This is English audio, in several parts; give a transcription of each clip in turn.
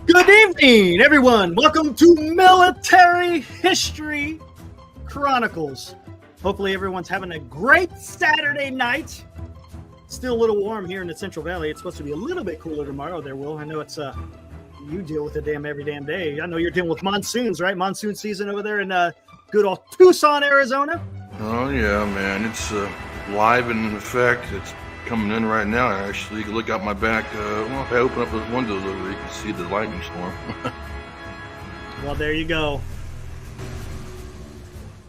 Good evening, everyone. Welcome to Military History Chronicles. Hopefully, everyone's having a great Saturday night. Still a little warm here in the Central Valley. It's supposed to be a little bit cooler tomorrow there, Will. I know it's you deal with it every damn day. I know you're dealing with monsoons, right? Monsoon season over there in good old Tucson, Arizona. Oh yeah, man, it's live and in effect. It's coming in right now. Actually, you can look out my back. Well, if I open up those windows over there, you can see the lightning storm. Well, there you go.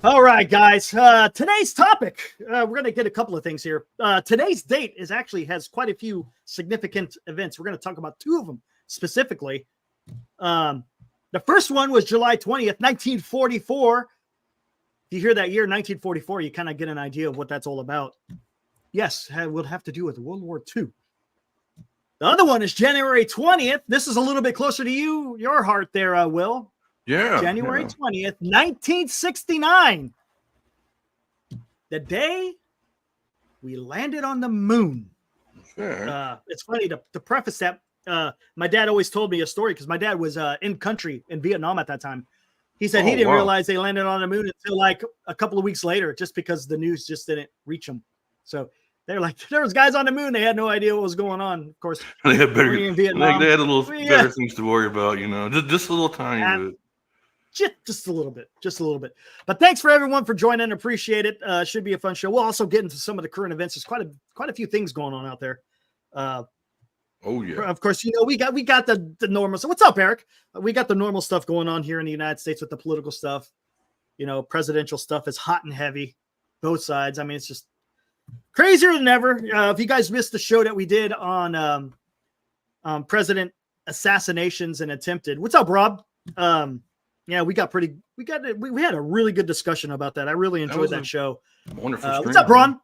All right, guys. Today's topic, we're going to get a couple of things here. Today's date has quite a few significant events. We're going to talk about two of them specifically. The first one was July 20th, 1944. If you hear that year, 1944, you kind of get an idea of what that's all about. Yes, it will have to do with World War II. The other one is January 20th. This is a little bit closer to your heart there, Will. Yeah. January 20th, 1969. The day we landed on the moon. Sure. It's funny to preface that. My dad always told me a story because my dad was in country in Vietnam at that time. He said he didn't realize they landed on the moon until like a couple of weeks later, just because the news just didn't reach them. So they're like, there was guys on the moon. They had no idea what was going on. Of course, they had better. in Vietnam, they had a little better things to worry about, you know. Just a little tiny bit. Just a little bit. But thanks for everyone for joining. Appreciate it. Should be a fun show. We'll also get into some of the current events. There's quite a few things going on out there. Oh yeah. Of course, you know, we got the normal. So what's up, Eric? We got the normal stuff going on here in the United States with the political stuff. You know, presidential stuff is hot and heavy, both sides. I mean, it's just crazier than ever. If you guys missed the show that we did on president assassinations and attempted. What's up, Rob? Yeah, we had a really good discussion about that. I really enjoyed that show. Wonderful. What's up, Ron?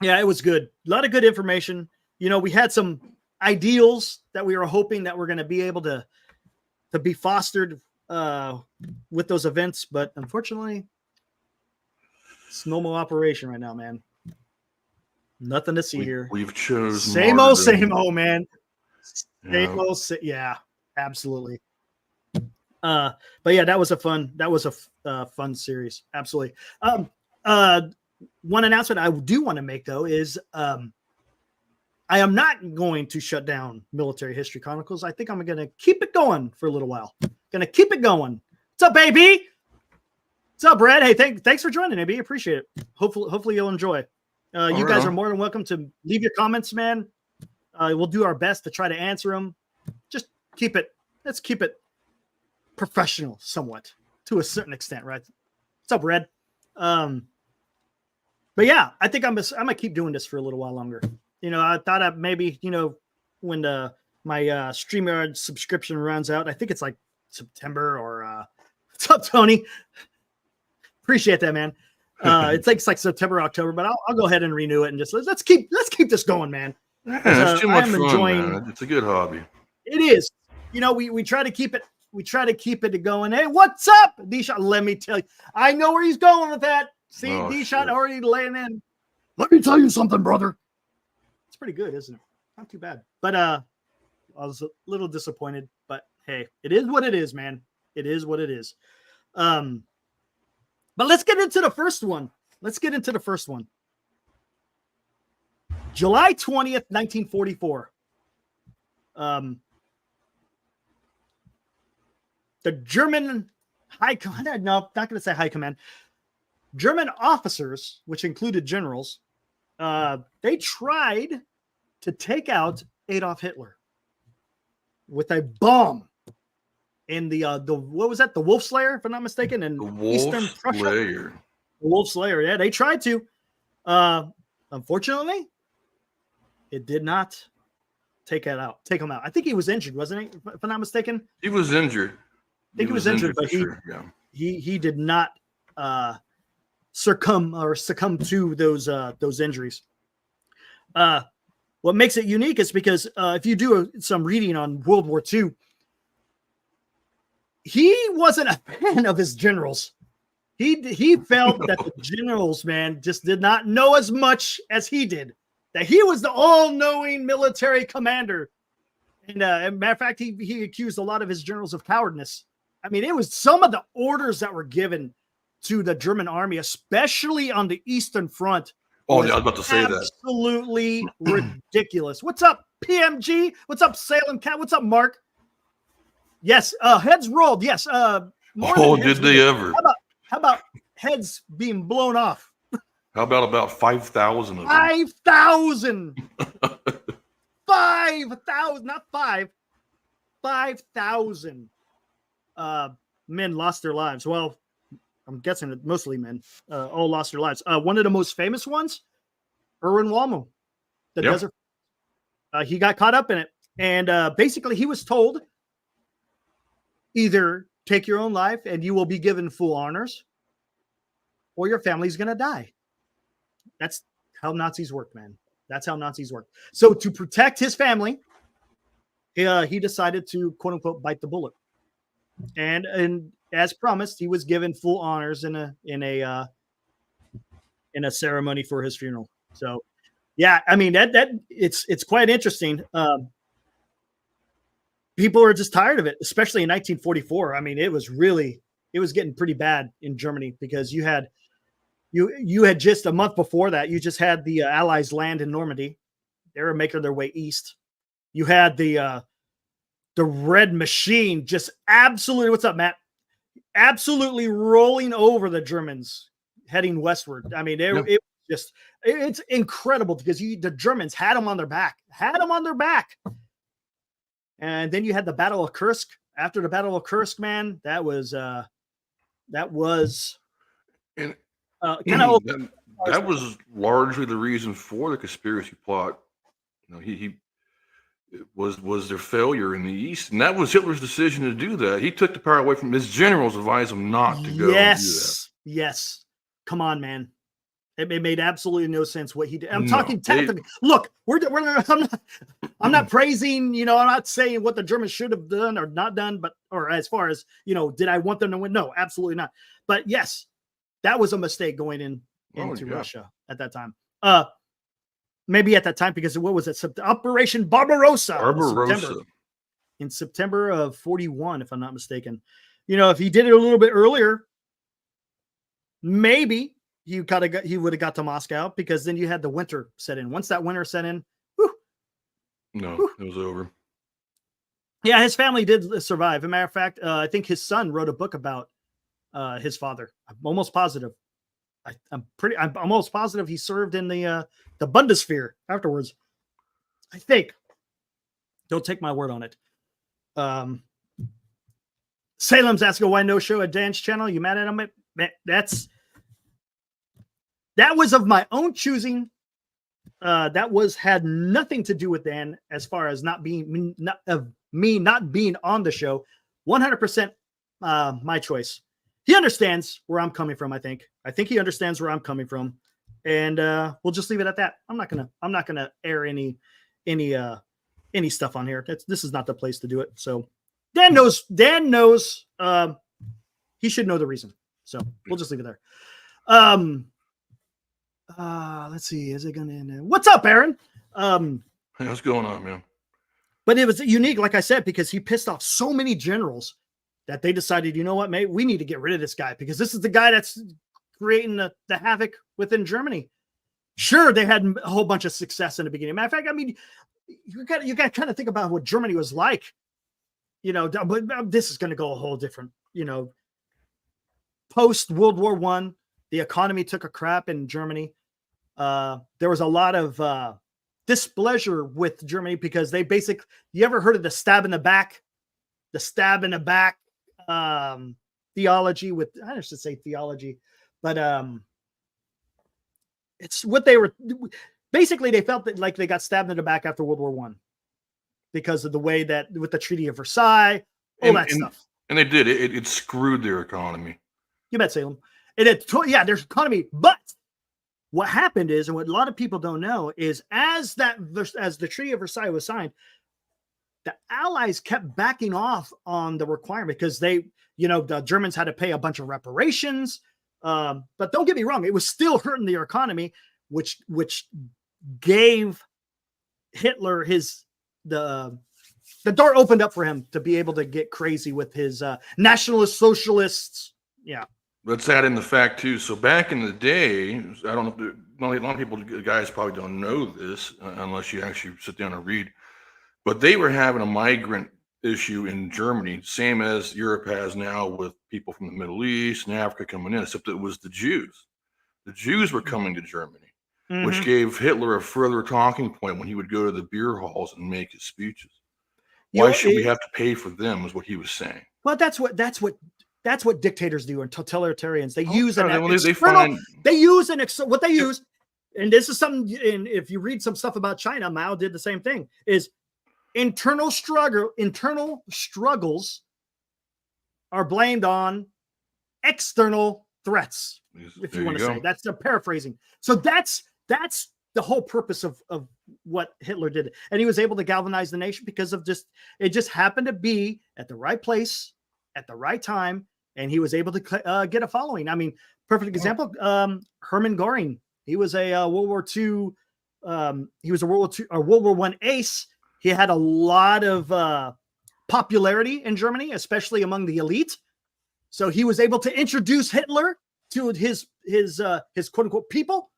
Yeah, it was good. A lot of good information. You know, we had some ideals that we were hoping that we're going to be able to be fostered with those events, but unfortunately, it's normal operation right now, man. Nothing to see here. We've chosen same old, man. Yeah, absolutely. But yeah, that was a fun series. Absolutely. One announcement I do want to make though is I am not going to shut down Military History Chronicles. I think I'm going to keep it going for a little while. Going to keep it going. What's up, baby? What's up, Brad? Hey, thanks for joining, AB. Appreciate it. Hopefully you'll enjoy. You guys are more than welcome to leave your comments, man. We'll do our best to try to answer them. Just let's keep it professional somewhat to a certain extent, right? What's up, Red? But yeah, I think I'm gonna keep doing this for a little while longer. You know, I thought I'd maybe, you know, when my StreamYard subscription runs out, I think it's like September or what's up, Tony? Appreciate that, man. It's like September, October, but I'll go ahead and renew it and just let's keep this going, man. Yeah, it's too much fun, man. It's a good hobby. It is. You know, we try to keep it. We try to keep it going. Hey, what's up, D-Shot? Let me tell you. I know where he's going with that. See, D-Shot already laying in. Let me tell you something, brother. It's pretty good, isn't it? Not too bad. But I was a little disappointed. But hey, it is what it is, man. It is what it is. But let's get into the first one. July 20th, 1944. The German high command, no, not going to say high command. German officers, which included generals, they tried to take out Adolf Hitler with a bomb in the what was that? The Wolf Slayer, if I'm not mistaken, in Eastern Prussia. The Wolf Slayer, yeah, they tried to. Unfortunately, it did not take him out. I think he was injured, wasn't he? If I'm not mistaken, he was injured. I think he was injured, but he did not succumb to those injuries. What makes it unique is because if you do some reading on World War II, he wasn't a fan of his generals. He felt that the generals, man, just did not know as much as he did. That he was the all-knowing military commander. And matter of fact, he accused a lot of his generals of cowardice. I mean, it was some of the orders that were given to the German army, especially on the Eastern Front. Oh, yeah, I was about to say that. Absolutely ridiculous. What's up, PMG? What's up, Salem Cat? What's up, Mark? Yes, heads rolled. Yes. Oh, did they ever? How about heads being blown off? How about 5,000 of them? 5,000. 5,000, not 5. 5,000 men lost their lives. Well, I'm guessing that mostly men all lost their lives. One of the most famous ones, Erwin Rommel, the desert. He got caught up in it. And basically he was told, either take your own life and you will be given full honors, or your family's going to die. That's how Nazis work, man. That's how Nazis work. So to protect his family, he decided to, quote unquote, bite the bullet. And as promised, he was given full honors in a ceremony for his funeral. So, yeah, I mean that it's quite interesting. People are just tired of it, especially in 1944. I mean, it was getting pretty bad in Germany because you had just a month before that, you just had the Allies land in Normandy. They were making their way east. You had the Red Machine just absolutely, what's up, Matt? Absolutely rolling over the Germans heading westward. I mean, it's incredible because the Germans had them on their back. And then you had the Battle of Kursk. After the Battle of Kursk, man, that was that was largely the reason for the conspiracy plot. You know, he was their failure in the East, and that was Hitler's decision to do that. He took the power away from his generals, advised them not to go. Yes. Come on, man. It made absolutely no sense what he did. I'm talking tactically. Look, I'm not praising, I'm not saying what the Germans should have done or not done, or as far as, did I want them to win? No, absolutely not. But yes, that was a mistake going into Russia at that time. Maybe at that time, because what was it? Operation Barbarossa. In September of 41, if I'm not mistaken. If he did it a little bit earlier, maybe he would have got to Moscow, because then you had the winter set in. Once that winter set in, it was over. Yeah, his family did survive. As a matter of fact, I think his son wrote a book about his father. I'm almost positive. I'm almost positive he served in the Bundeswehr afterwards. I think. Don't take my word on it. Salem's asking why no show at Dan's channel. You mad at him? That was of my own choosing. That had nothing to do with Dan, as far as me not being on the show. 100% my choice. He understands where I'm coming from. I think he understands where I'm coming from, and we'll just leave it at that. I'm not gonna air any stuff on here. This is not the place to do it. So Dan knows. He should know the reason. So we'll just leave it there. Let's see. Is it gonna end? What's up, Aaron? Hey, what's going on, man? But it was unique, like I said, because he pissed off so many generals that they decided, you know what, mate, we need to get rid of this guy, because this is the guy that's creating the havoc within Germany. Sure, they had a whole bunch of success in the beginning. Matter of fact, I mean, you got to kind of think about what Germany was like. But this is going to go a whole different, post World War I, the economy took a crap in Germany. There was a lot of displeasure with Germany, because they you ever heard of the stab in the back? The stab in the back theology with, I should say theology, but it's what they were basically. They felt that like they got stabbed in the back after World War I, because of the way that with the Treaty of Versailles, that stuff. And they did it screwed their economy. You bet, Salem. Their economy. But what happened is, and what a lot of people don't know is, as the Treaty of Versailles was signed, the Allies kept backing off on the requirement, because the Germans had to pay a bunch of reparations. But don't get me wrong, it was still hurting their economy, which gave Hitler the door opened up for him to be able to get crazy with his nationalist socialists. Yeah. Let's add in the fact too. So back in the day, I don't know. A lot of people, guys, probably don't know this unless you actually sit down and read. But they were having a migrant issue in Germany, same as Europe has now with people from the Middle East and Africa coming in, except it was the Jews. The Jews were coming to Germany, which gave Hitler a further talking point when he would go to the beer halls and make his speeches. Why should we have to pay for them? Is what he was saying. Well, that's what dictators do and totalitarians. They use what they use, and this is something. And if you read some stuff about China, Mao did the same thing. Is internal struggles are blamed on external threats. If you want to say that's the paraphrasing. So that's the whole purpose of what Hitler did, and he was able to galvanize the nation because of it just happened to be at the right place at the right time. And he was able to get a following. I mean, perfect example. Hermann Göring. He was a World War II. He was a World War I ace. He had a lot of popularity in Germany, especially among the elite. So he was able to introduce Hitler to his quote unquote people.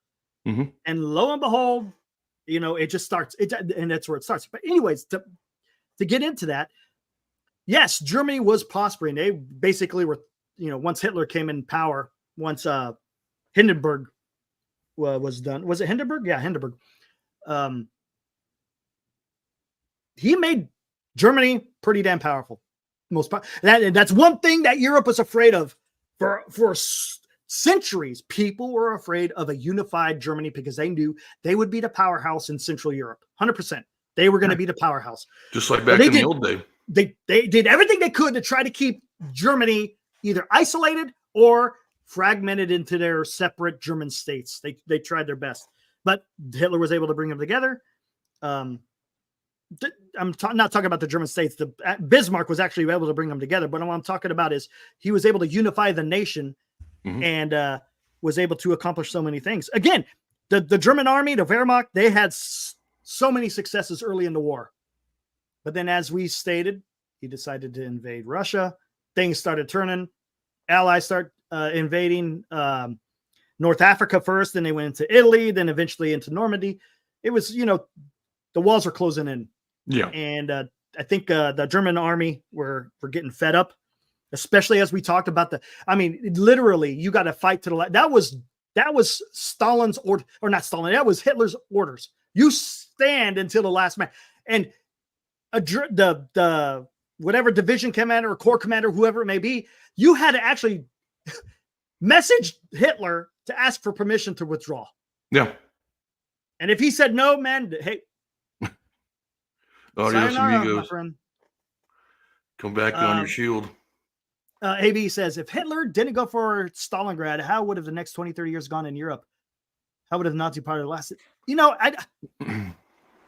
And lo and behold, it just starts. And that's where it starts. But anyways, to get into that. Yes, Germany was prospering. They basically were, once Hitler came in power, once Hindenburg was done. Was it Hindenburg? Yeah, Hindenburg. He made Germany pretty damn powerful. That's one thing that Europe was afraid of for centuries. People were afraid of a unified Germany because they knew they would be the powerhouse in Central Europe. 100%. They were going to be the powerhouse. Just like back in the old day. They did everything they could to try to keep Germany either isolated or fragmented into their separate German states. They tried their best, but Hitler was able to bring them together. I'm not talking about the German states. Bismarck was actually able to bring them together, but what I'm talking about is he was able to unify the nation and was able to accomplish so many things. Again, the German army, the Wehrmacht, they had so many successes early in the war. But then, as we stated, he decided to invade Russia. Things started turning. Allies start invading North Africa first. Then they went into Italy. Then eventually into Normandy. It was, the walls were closing in. Yeah. And I think the German army were getting fed up, especially as we talked about literally, you got to fight to the last. That was Stalin's order, or not Stalin. That was Hitler's orders. You stand until the last man. And the whatever division commander or corps commander, whoever it may be, you had to actually message Hitler to ask for permission to withdraw. Yeah. And if he said no, man, hey, sayonara, my friend. Come back on your shield. AB says, if Hitler didn't go for Stalingrad, how would have the next 20, 30 years gone in Europe? How would have the Nazi party lasted?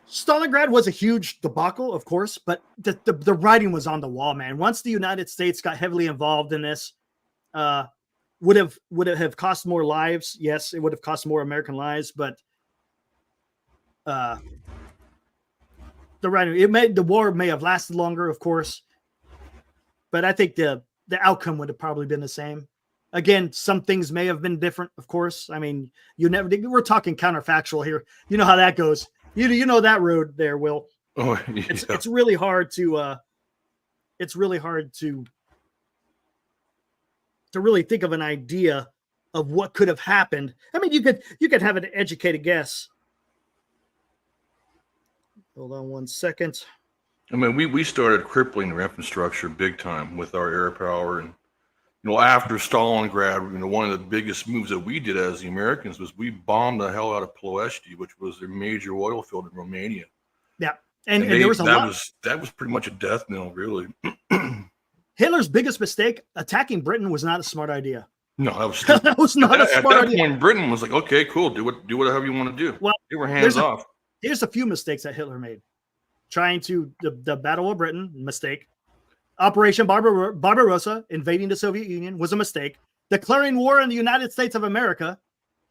Stalingrad was a huge debacle, of course, but the writing was on the wall, man. Once the United States got heavily involved in this, would it have cost more lives? Yes, it would have cost more American lives, but the writing, the war may have lasted longer, of course, but I think the outcome would have probably been the same. Again, some things may have been different, of course. I mean, we're talking counterfactual here. You know how that goes. You know that road there, Will. Oh, yeah. It's really hard to really think of an idea of what could have happened. I mean, you could have an educated guess. Hold on one second. I mean, we started crippling the infrastructure big time with our air power, and after Stalingrad, one of the biggest moves that we did as the Americans was we bombed the hell out of Ploiești, which was their major oil field in Romania. Yeah, and there was that was pretty much a death knell, really. Hitler's biggest mistake, attacking Britain, was not a smart idea. No, that was stupid. That was not a smart idea. At that point, Britain was like, okay, cool, do whatever you want to do. Well, they were hands off. Here's a few mistakes that Hitler made. Trying to the Battle of Britain, mistake. Operation Barbarossa, invading the Soviet Union, was a mistake. Declaring war on the United States of America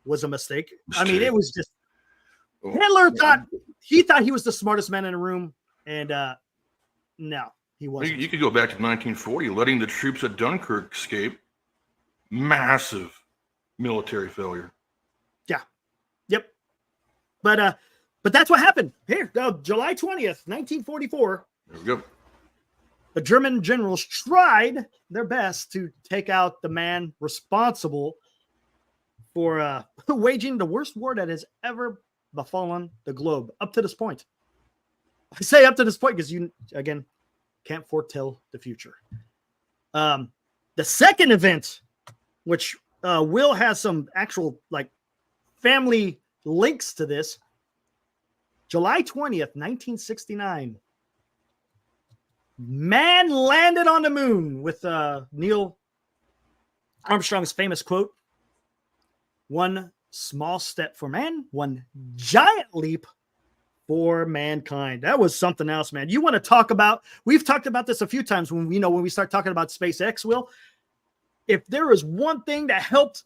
was a mistake. I mean, it was just Hitler thought he was the smartest man in the room, and No, he You, wasn't. you could go back to 1940, letting the troops at Dunkirk escape. Massive military failure. Yeah. Yep. But that's what happened. Here, July 20th, 1944. There we go. The German generals tried their best to take out the man responsible for waging the worst war that has ever befallen the globe up to this point. I say up to this point because you, again, can't foretell the future. The second event, which Will has some actual like family links to this, July 20th, 1969. Man landed on the moon with Neil Armstrong's famous quote, "One small step for man, one giant leap for mankind." That was something else, man. You want to talk about, we've talked about this a few times when we start talking about SpaceX, Will. If there is one thing that helped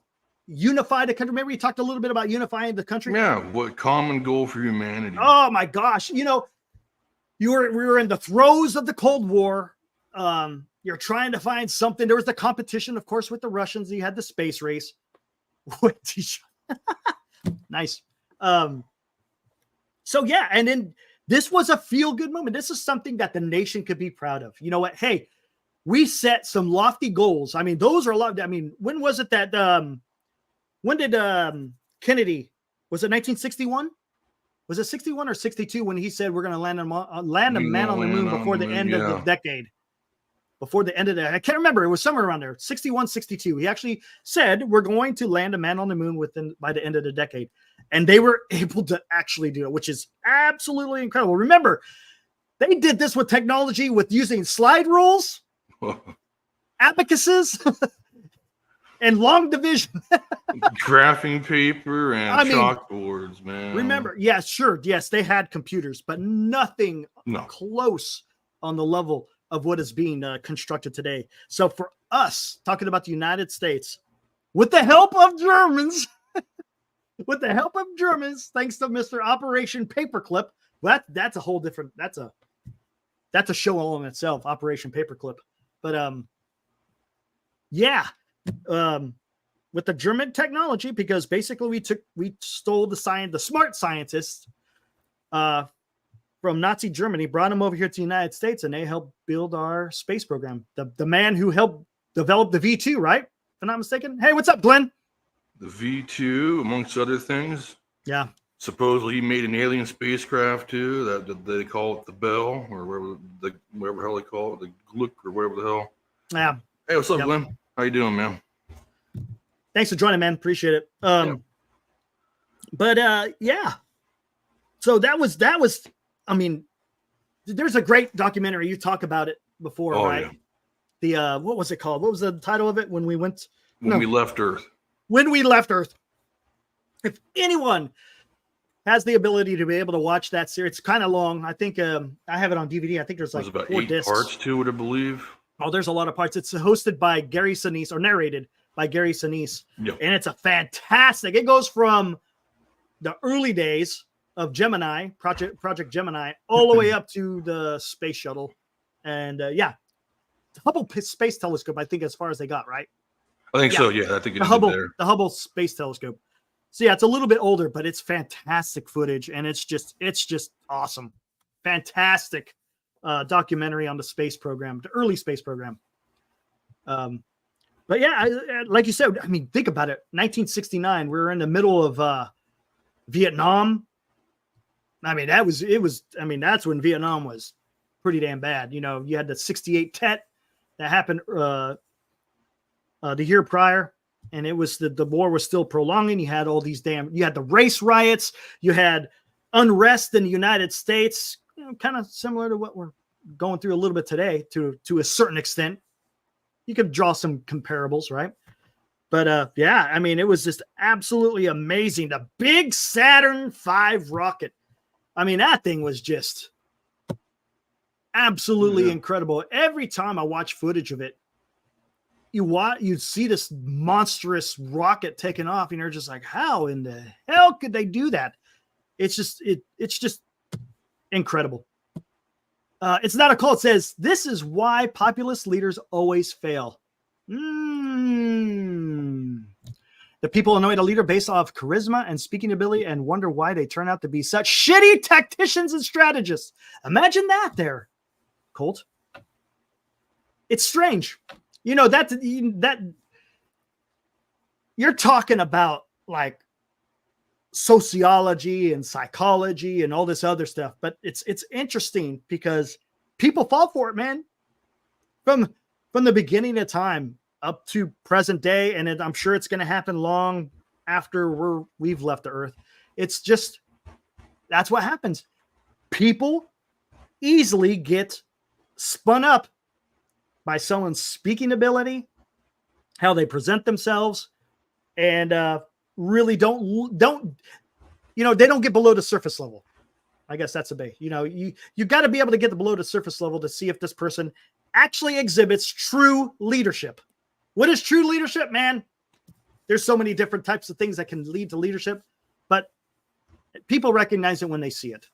unify the country, remember you talked a little bit about unifying the country? Yeah, what common goal for humanity? Oh my gosh. We were in the throes of the Cold War. You're trying to find something. There was the competition, of course, with the Russians. You had the space race. Nice. So yeah, and then this was a feel-good moment. This is something that the nation could be proud of. You know what? Hey, we set some lofty goals. I mean, those are a lot. I mean, when was it that when did Kennedy, was it 1961? Was it 61 or 62 when he said we're going to land a man on the moon before the end of the decade? Before the end of I can't remember. It was somewhere around there, 61, 62. He actually said we're going to land a man on the moon by the end of the decade. And they were able to actually do it, which is absolutely incredible. Remember, they did this with technology, with using slide rules, abacuses, and long division. Graphing paper and chalkboards, man. Remember, yes, sure. Yes, they had computers, but nothing close on the level of what is being constructed today. So for us, talking about the United States, with the help of Germans, thanks to Mr. Operation Paperclip, that's a whole different, that's a show all in itself, Operation Paperclip. But with the German technology, because basically we stole the smart scientists from Nazi Germany, brought them over here to the United States, and they helped build our space program. The man who helped develop the V2, right? If I'm not mistaken. Hey, what's up, Glenn? The V2, amongst other things. Yeah. Supposedly he made an alien spacecraft too. That they call it the Bell, or whatever the hell they call it, the Gluck, or whatever the hell. Yeah. Hey, what's up, Glenn? How you doing, man? Thanks for joining, man. Appreciate it. But yeah. So that was. I mean, there's a great documentary. You talk about it before, right? Yeah. The what was it called? What was the title of it when we went? When we left Earth. When we left Earth. If anyone has the ability to be able to watch that series, it's kind of long. I think I have it on DVD. I think there's like about 4 8 discs. parts to it, I believe. Oh, there's a lot of parts. It's hosted by Gary Sinise, or narrated by Gary Sinise. Yep. And it's a fantastic. It goes from the early days of Gemini, Project Gemini, all the way up to the space shuttle. And the Hubble Space Telescope, I think, as far as they got, right? I think so, yeah. I think the Hubble Space Telescope. So yeah, it's a little bit older, but it's fantastic footage, and it's just awesome. Fantastic documentary on the space program, the early space program. But yeah, like you said, I mean, think about it. 1969, we were in the middle of Vietnam. I mean, that's when Vietnam was pretty damn bad. You know, you had the 68 Tet that happened the year prior, and it was the war was still prolonging. You had all these you had the race riots, you had unrest in the United States, kind of similar to what we're going through a little bit today to a certain extent. You could draw some comparables, right? But yeah, I mean, it was just absolutely amazing. The big Saturn V rocket. I mean, that thing was just absolutely incredible. Every time I watch footage of it, you see this monstrous rocket taking off, and you're just like, how in the hell could they do that? It's just incredible. It's not a cult. It says, this is why populist leaders always fail. The people anoint a leader based off charisma and speaking ability and wonder why they turn out to be such shitty tacticians and strategists. Imagine that there, Colt. It's strange. You know, that you're talking about like sociology and psychology and all this other stuff, but it's interesting because people fall for it, man. From the beginning of time up to present day, and I'm sure it's going to happen long after we've left the earth. It's just, that's what happens. People easily get spun up by someone's speaking ability, how they present themselves, and really don't they don't get below the surface level. I guess that's a big, you got to be able to get below the surface level to see if this person actually exhibits true leadership. What is true leadership, man? There's so many different types of things that can lead to leadership, but people recognize it when they see it.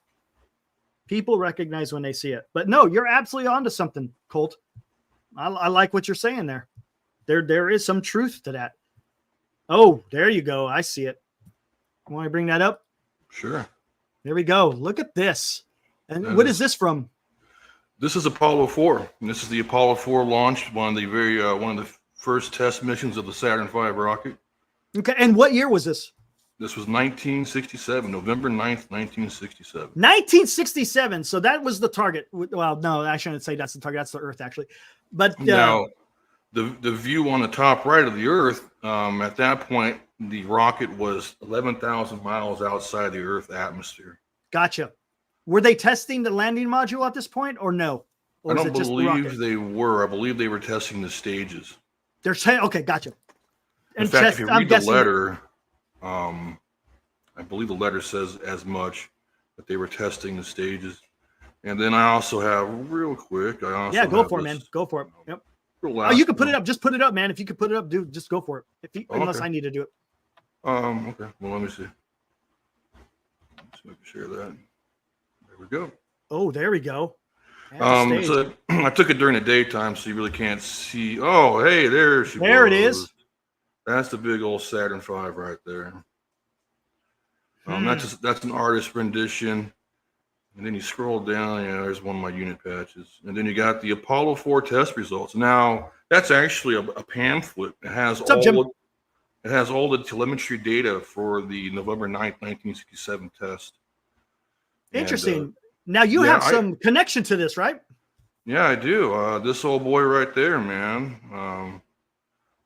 People recognize when they see it. But no, you're absolutely onto something, Colt. I like what you're saying there. There is some truth to that. Oh, there you go. I see it. Want to bring that up? Sure. There we go. Look at this. And what is this from? This is Apollo 4. And this is the Apollo 4 launch, one of the first test missions of the Saturn V rocket. Okay. And what year was this? This was 1967, November 9th, 1967. 1967. So that was the target. Well, no, I shouldn't say that's the target. That's the Earth, actually. But now, the view on the top right of the Earth, at that point, the rocket was 11,000 miles outside the Earth atmosphere. Gotcha. Were they testing the landing module at this point, or no? Or I don't believe they were. I believe they were testing the stages. They're saying, okay, gotcha. In fact, if you read the letter, I believe the letter says as much, that they were testing the stages. And then I also have, real quick, go for it, man. Go for it. Yep. Oh, you can put it up. Just put it up, man. If you could put it up, dude, just go for it. Unless I need to do it. Okay. Well, let me see. Let's make sure that. There we go. Oh, there we go. So I took it during the daytime, so you really can't see. Oh, hey, there she There was. It is. That's the big old Saturn V right there. That's an artist rendition. And then you scroll down, there's one of my unit patches. And then you got the Apollo 4 test results. Now, that's actually a pamphlet. It has all the telemetry data for the November 9th, 1967 test. Interesting. And, now you have some connection to this, right? Yeah, I do. This old boy right there, man.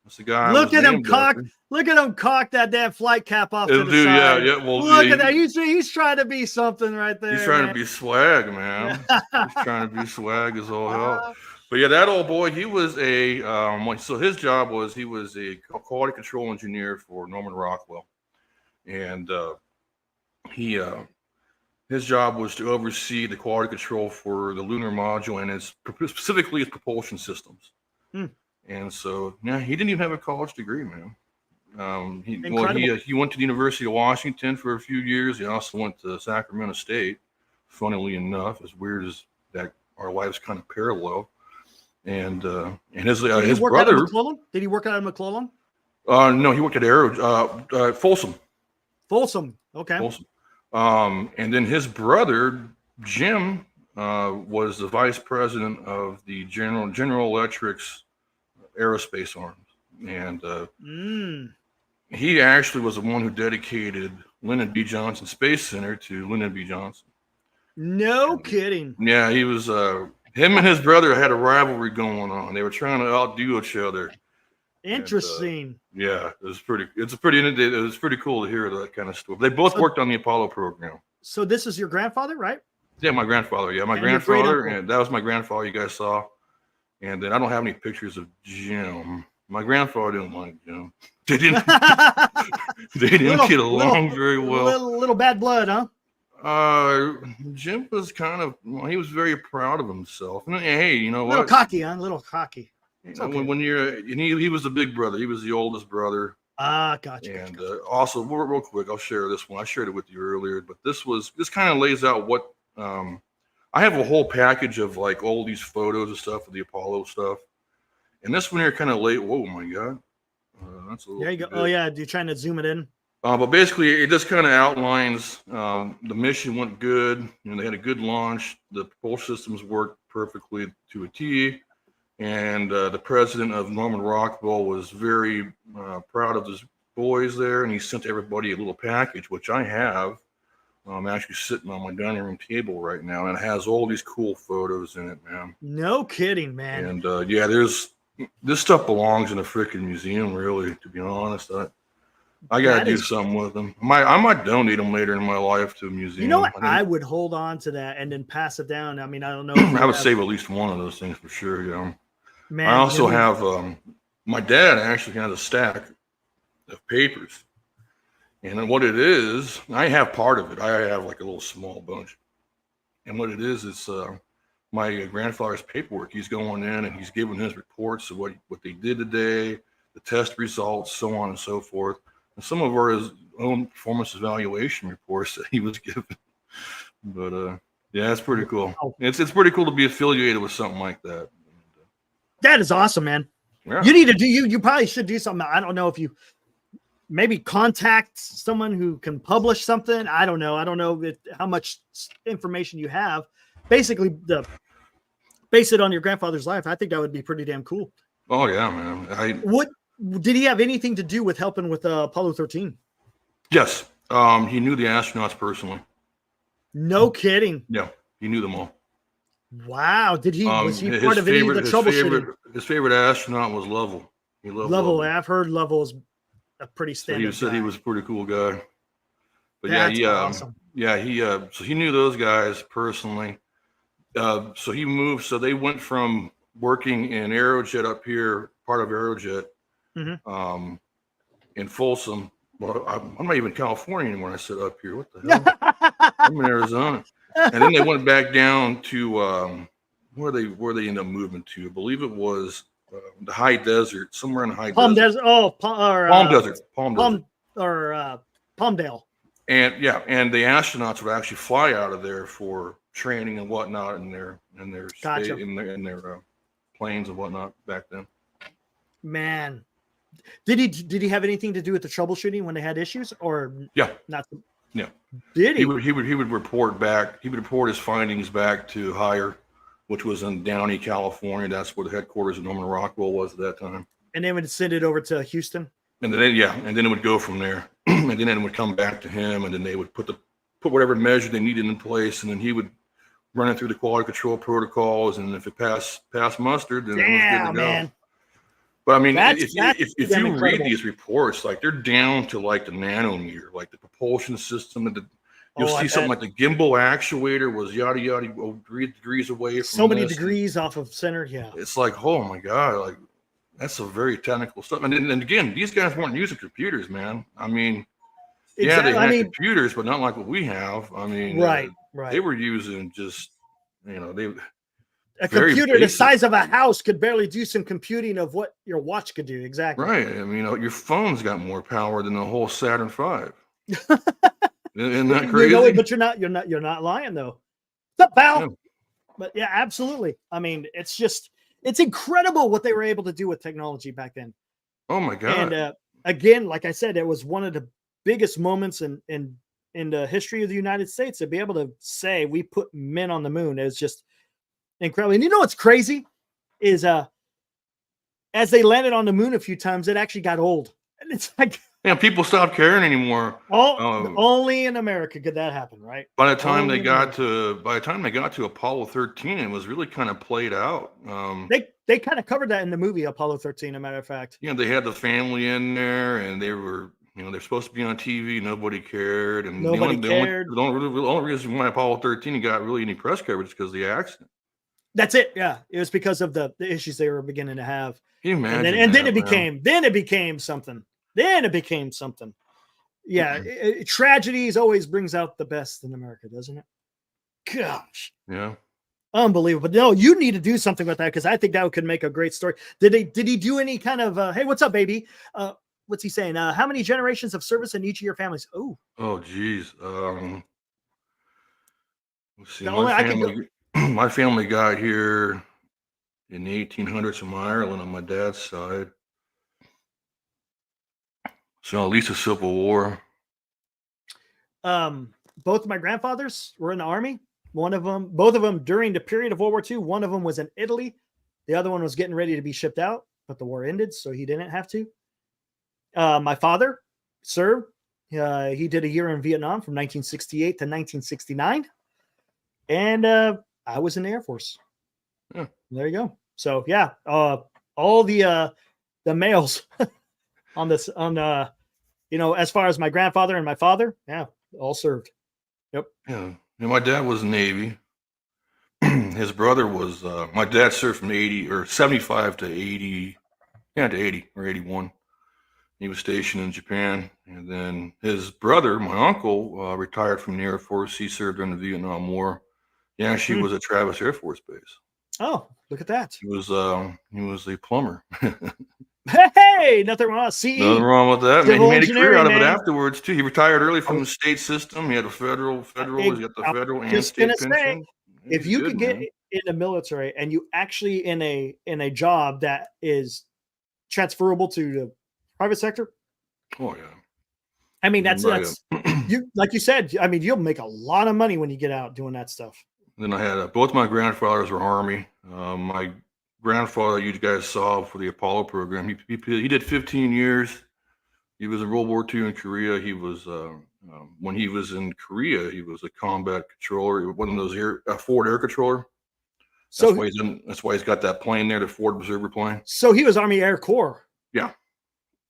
That's the guy. Look at him cock. Look at him cock that damn flight cap off to the side. Yeah. Well, look at that. He's trying to be something right there. He's trying to be swag, man. He's trying to be swag as all hell. But yeah, that old boy, he was so his job was he was a quality control engineer for Norman Rockwell, and his job was to oversee the quality control for the lunar module and specifically its propulsion systems. And so, he didn't even have a college degree, man. He went to the University of Washington for a few years. He also went to Sacramento State. Funnily enough, as weird as that, our lives kind of parallel. And his brother. Did he work out of McClellan? No, he worked at Folsom. Folsom. Okay. Folsom. And then his brother Jim was the vice president of the General Electric's aerospace arms, and he actually was the one who dedicated Lyndon B. Johnson Space Center to Lyndon B. Johnson. No kidding. Yeah, he was. Him and his brother had a rivalry going on. They were trying to outdo each other. Interesting. And, it was pretty. It was pretty cool to hear that kind of stuff. They both worked on the Apollo program. So this is your grandfather, right? Yeah, my grandfather. Yeah, my grandfather, and that was my grandfather. You guys saw. And then I don't have any pictures of Jim. My grandfather didn't like Jim. They didn't get along very well. Little bad blood, huh? Jim was he was very proud of himself. And hey, you know what? Little cocky, huh? Little cocky. Okay. When he was the big brother. He was the oldest brother. Gotcha. And also, real quick, I'll share this one. I shared it with you earlier, but this kind of lays out what I have a whole package of like all these photos and stuff of the Apollo stuff. And this one here kind of late. Whoa, my God. That's a little There you go. too Oh big. yeah, you're trying to zoom it in. But basically, it just kind of outlines the mission went good. They had a good launch. The propulsion systems worked perfectly to a T. And the president of Norman Rockwell was very proud of his boys there. And he sent everybody a little package, which I have. I'm actually sitting on my dining room table right now. And it has all these cool photos in it, man. No kidding, man. And yeah, this stuff belongs in a freaking museum, really, to be honest. I got to do something with them. I might donate them later in my life to a museum. You know what? I would hold on to that and then pass it down. I mean, I don't know. I would save at least one of those things for sure. Yeah. Man, I also have, my dad actually has a stack of papers. And what it is, I have part of it. I have like a little small bunch. And what it is my grandfather's paperwork. He's going in and he's giving his reports of what they did today, the test results, so on and so forth. And some of his own performance evaluation reports that he was given. But yeah, it's pretty cool. It's pretty cool to be affiliated with something like that. That is awesome, man. Yeah. You need to do you probably should do something. I don't know if you maybe contact someone who can publish something. I don't know. I don't know how much information you have. Basically, base it on your grandfather's life. I think that would be pretty damn cool. Oh yeah, man. What did he have anything to do with helping with Apollo 13? Yes. He knew the astronauts personally. No kidding. Yeah, he knew them all. Wow. Did he was he part of any of the troubleshooting? His favorite astronaut was Lovell. He loved Lovell. I've heard Lovell is a pretty standard. So he said he was a pretty cool guy. But That's yeah, awesome. So he knew those guys personally. So he moved. So they went from working in Aerojet up here, part of Aerojet, in Folsom. Well, I'm not even in California anymore. I said up here. What the hell? I'm in Arizona. And then they went back down to where they ended up moving to. I believe it was the high desert, somewhere in the high desert. Palm Desert. Palmdale. And yeah, and the astronauts would actually fly out of there for training and whatnot in their Gotcha. in their planes and whatnot back then. Man, did he have anything to do with the troubleshooting when they had issues, or not? Yeah. Did he? He would report back. He would report his findings back to Higher, which was in Downey, California. That's where the headquarters of Norman Rockwell was at that time. And they would send it over to Houston. And then it would go from there, and then it would come back to him, and then they would put whatever measure they needed in place, and then he would run it through the quality control protocols, and if it passed muster, then it was good to go. Man. But I mean, if you read these reports, like they're down to like the nanometer, like the propulsion system, and you'll see something like the gimbal actuator was yada yada 3 degrees away from so many degrees off of center. Yeah, it's like, oh my god, like that's a very technical stuff. And again, these guys weren't using computers, man. I mean, they had computers, but not like what we have. I mean, right. They were using just a computer the size of a house could barely do some computing of what your watch could do. Exactly. Right. I mean, your phone's got more power than the whole Saturn V. Isn't that crazy? But you're not lying though. What's up, pal? Yeah. But yeah, absolutely. I mean, it's incredible what they were able to do with technology back then. Oh my God. And again, like I said, it was one of the biggest moments in the history of the United States to be able to say we put men on the moon. It's just incredible. And you know what's crazy is as they landed on the moon a few times, it actually got old. And it's like people stopped caring anymore. Only in America could that happen, right? By the time they got to Apollo 13, it was really kind of played out. They kind of covered that in the movie Apollo 13, a matter of fact. They had the family in there, and they were, they're supposed to be on TV. Nobody cared, and nobody cared. The only reason why Apollo 13 got really any press coverage is because of the accident. That's it. Yeah, it was because of the issues they were beginning to have. Can you imagine? And then it became something. Then it became something. Yeah, tragedies always brings out the best in America, doesn't it? Gosh. Yeah. Unbelievable. But no, you need to do something with that because I think that could make a great story. Did he do any kind of hey, what's up, baby? What's he saying? How many generations of service in each of your families? Oh geez. Let's see. my family got here in the 1800s from Ireland on my dad's side. So at least a Civil War. Both of my grandfathers were in the army. Both of them during the period of World War II. One of them was in Italy. The other one was getting ready to be shipped out, but the war ended, so he didn't have to. My father served. He did a year in Vietnam from 1968 to 1969. And I was in the Air Force. Yeah. There you go. So yeah, all the males on this, as far as my grandfather and my father, yeah, all served. Yep. Yeah. And my dad was Navy. His brother was, my dad served from 80 or 75 to 80, to 80 or 81. He was stationed in Japan. And then his brother, my uncle, retired from the Air Force. He served during the Vietnam War. He actually was at Travis Air Force Base. Oh, look at that. He was a plumber. Hey, nothing wrong. CE. Nothing wrong with that. Man, he made a career out of it man. afterwards too. He retired early from the state system. He had a federal. He's got the federal and state pension. If you could get in the military and you actually in a job that is transferable to the private sector. Oh yeah. I mean, that's you, like you said, I mean, you'll make a lot of money when you get out doing that stuff. Then I had both my grandfathers were Army. My grandfather, you guys saw for the Apollo program, he did 15 years. He was in World War II in Korea. He was when he was in Korea, he was a combat controller. One of those Ford air controller. So that's why he's got that plane there, the Ford Observer plane. So he was Army Air Corps. Yeah,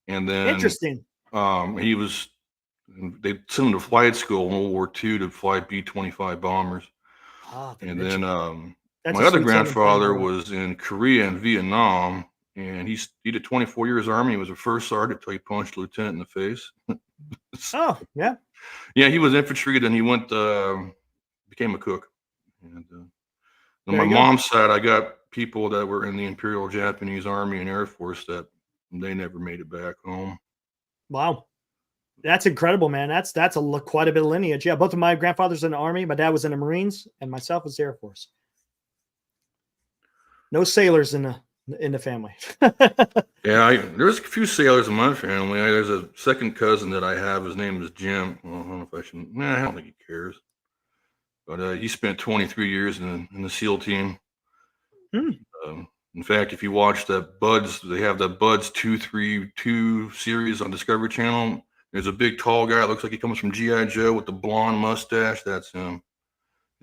and then interesting. He was. They sent him to flight school in World War II to fly B-25 bombers. And then my other grandfather was in Korea and Vietnam, and he did 24 years Army. He was a first sergeant until he punched a lieutenant in the face. Oh, yeah. Yeah, he was infantry. Then he went, became a cook. And on my mom's side, I got people that were in the Imperial Japanese Army and Air Force that they never made it back home. Wow. That's incredible, man. That's quite a bit of lineage. Yeah, both of my grandfathers in the Army. My dad was in the Marines, and myself was the Air Force. No sailors in the family. Yeah, there's a few sailors in my family. There's a second cousin that I have. His name is Jim. Well, I don't know if I should. I don't think he cares. But he spent 23 years in the SEAL team. In fact, if you watch that Buds, they have that Buds 232 series on Discovery Channel. There's a big tall guy. Looks like he comes from G.I. Joe with the blonde mustache. That's him.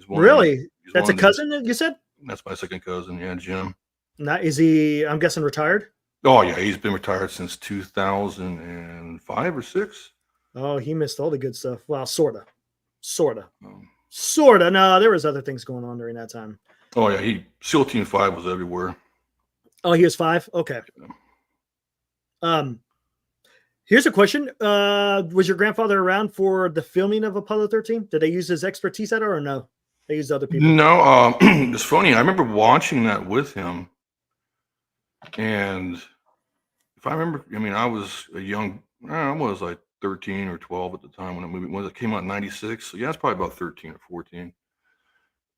Really? That's a cousin, you said? That's my second cousin. Yeah, Jim. Now, is he, I'm guessing, retired? Oh, yeah. He's been retired since 2005 or 6. Oh, he missed all the good stuff. Well, sort of. No, there was other things going on during that time. Oh, yeah. SEAL Team 5 was everywhere. Oh, he was 5? Okay. Here's a question. Was your grandfather around for the filming of Apollo 13? Did they use his expertise at it or no? They used other people? No. It's funny. I remember watching that with him. And if I remember, I was I was like 13 or 12 at the time when it came out in 96. So yeah, it's probably about 13 or 14.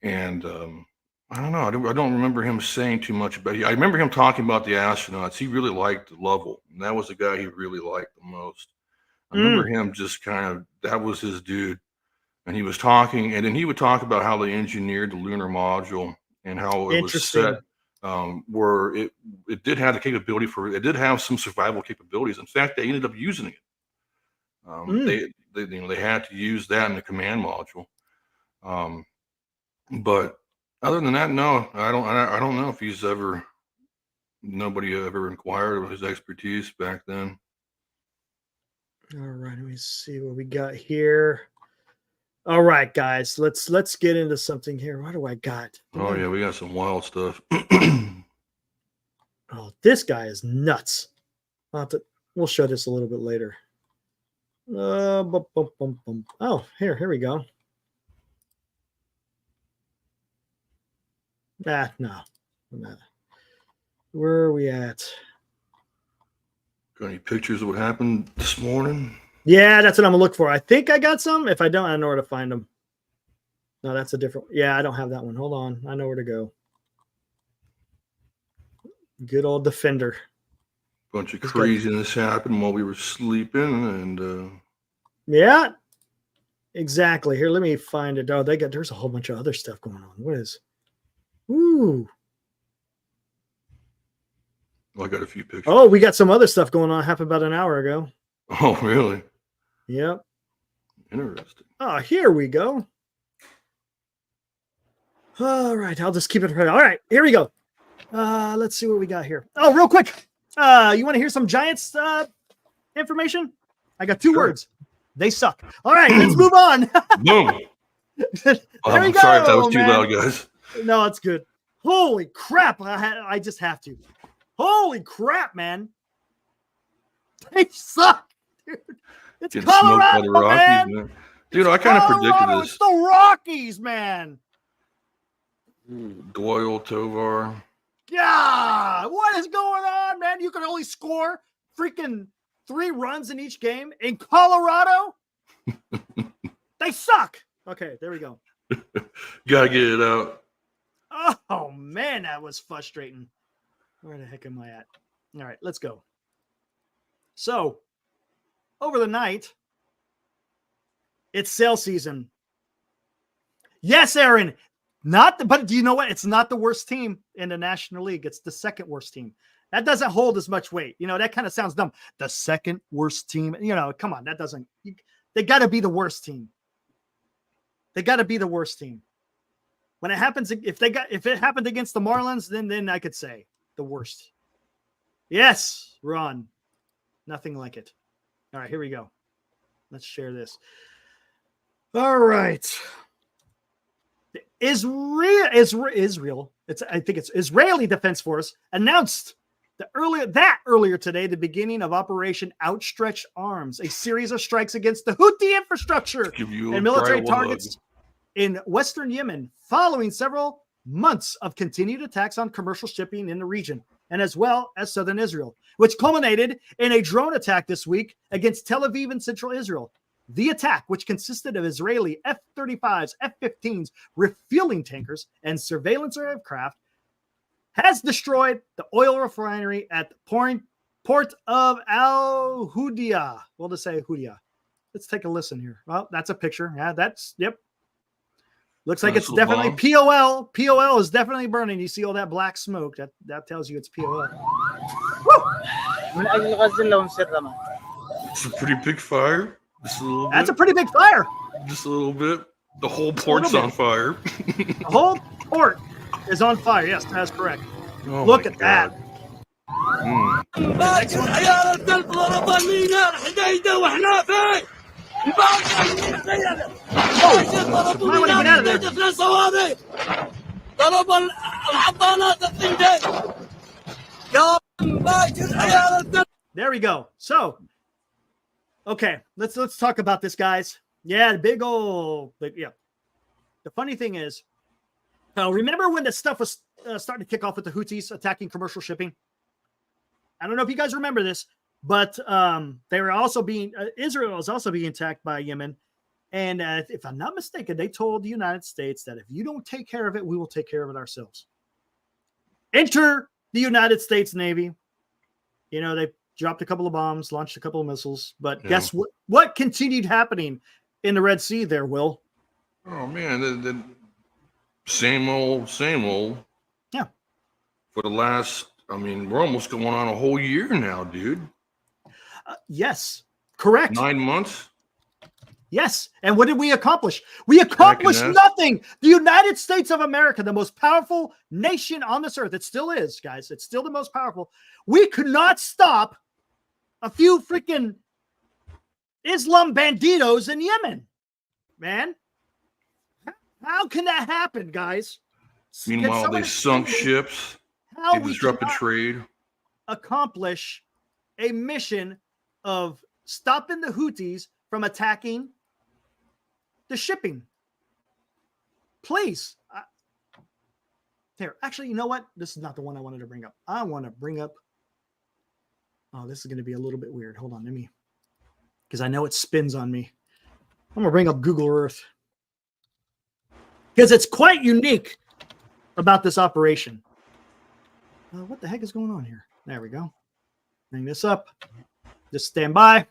And I don't know. I don't remember him saying too much about it. I remember him talking about the astronauts. He really liked Lovell. And that was the guy he really liked the most. I remember him just that was his dude. And he was talking, and then he would talk about how they engineered the lunar module and how it was set where it did have the capability it did have some survival capabilities. In fact, they ended up using it. They had to use that in the command module. But other than that, no, I don't know if nobody ever inquired of his expertise back then. All right, let me see what we got here. All right, guys, let's get into something here. What do I got? Yeah, we got some wild stuff. Oh, this guy is nuts. We'll show this a little bit later. Oh, here we go. No. Where are we at? Got any pictures of what happened this morning? Yeah, that's what I'm gonna look for. I think I got some. If I don't, I know where to find them. No, that's a different. Yeah, I don't have that one. Hold on. I know where to go. Good old Defender. Bunch of craziness happened while we were sleeping, and yeah, exactly. Here, let me find it. Oh, there's a whole bunch of other stuff going on. What is? Ooh. I got a few pictures. Oh, we got some other stuff going on. Happened about an hour ago. Oh, really? Yep. Interesting. Oh, here we go. All right, I'll just keep it right. All right, here we go. Let's see what we got here. Oh, real quick. You want to hear some Giants information? I got two words. They suck. All right, let's move on. Boom. I'm sorry if that was too loud, guys. No, it's good. Holy crap. I just have to. Holy crap, man. They suck, dude. It's Getting Colorado, smoked by the Rockies, man. Dude, I kind of predicted this. It's the Rockies, man. Doyle, Tovar. Yeah, what is going on, man? You can only score freaking 3 runs in each game in Colorado? They suck. Okay, there we go. Gotta get it out. Oh, man, that was frustrating. Where the heck am I at? All right, let's go. So, over the night, it's sale season. Yes, Aaron. But do you know what? It's not the worst team in the National League. It's the second worst team. That doesn't hold as much weight. You know, that kind of sounds dumb. The second worst team. You know, come on. That doesn't. They got to be the worst team. They got to be the worst team. When it happens, if it happened against the Marlins, then I could say the worst. Yes, Ron. Nothing like it. All right, here we go. Let's share this. All right. Israel. I think it's Israeli Defense Force announced earlier today the beginning of Operation Outstretched Arms, a series of strikes against the Houthi infrastructure and military targets in Western Yemen, following several months of continued attacks on commercial shipping in the region, and as well as southern Israel, which culminated in a drone attack this week against Tel Aviv and central Israel. The attack, which consisted of Israeli F-35s, F-15s, refueling tankers, and surveillance aircraft, has destroyed the oil refinery at the port of Al Houdia. We'll just say Houdia. Let's take a listen here. Well, that's a picture. Yeah, yep. Looks like it's definitely POL. POL is definitely burning. You see all that black smoke. That tells you it's POL. It's a pretty big fire. That's a pretty big fire. Just a little bit. The whole port's on fire. The whole port is on fire. Yes, that's correct. Oh, look at that. There we go. So, okay, let's talk about this, guys. Yeah, yeah. The funny thing is, remember when the stuff was starting to kick off with the Houthis attacking commercial shipping? I don't know if you guys remember this, but they were also Israel was also being attacked by Yemen. And if I'm not mistaken, they told the United States that if you don't take care of it, we will take care of it ourselves. Enter the United States Navy. You know, they dropped a couple of bombs, launched a couple of missiles, but guess what? What continued happening in the Red Sea there, Will? Oh, man, the same old. Yeah. For the last, we're almost going on a whole year now, dude. Yes, correct. 9 months. Yes. And what did we accomplish? We accomplished nothing. The United States of America, the most powerful nation on this earth. It still is, guys. It's still the most powerful. We could not stop a few freaking Islam banditos in Yemen, man. How can that happen, guys? Meanwhile, they sunk ships. They disrupted trade. Accomplish a mission of stopping the Houthis from attacking the shipping. Please. There. Actually, you know what? This is not the one I wanted to bring up. I want to bring up. Oh, this is going to be a little bit weird. Hold on. Because I know it spins on me. I'm going to bring up Google Earth. because it's quite unique about this operation. What the heck is going on here? There we go. Bring this up. Just stand by.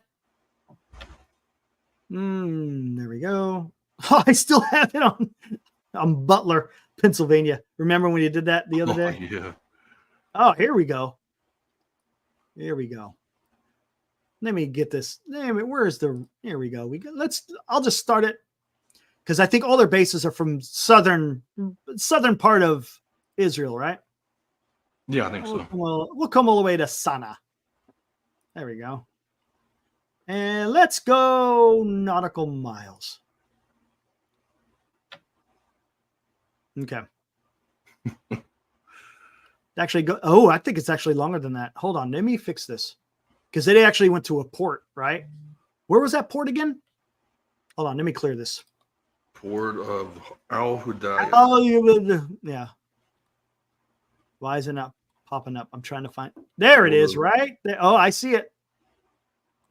There we go. Oh, I still have it on Butler, Pennsylvania. Remember when you did that the other day? Yeah. Oh, here we go. Here we go. Let me get this. Where is the? Here we go. I'll just start it because I think all their bases are from southern part of Israel, right? Yeah, I think so. We'll come all the way to Sana. There we go. And let's go nautical miles. Okay. Actually go. Oh, I think it's actually longer than that. Hold on. Let me fix this. Because they actually went to a port, right? Where was that port again? Hold on. Let me clear this. Port of Al Hudaydah. Oh, yeah. Why is it not popping up? I'm trying to find. There it is, right there. Oh, I see it.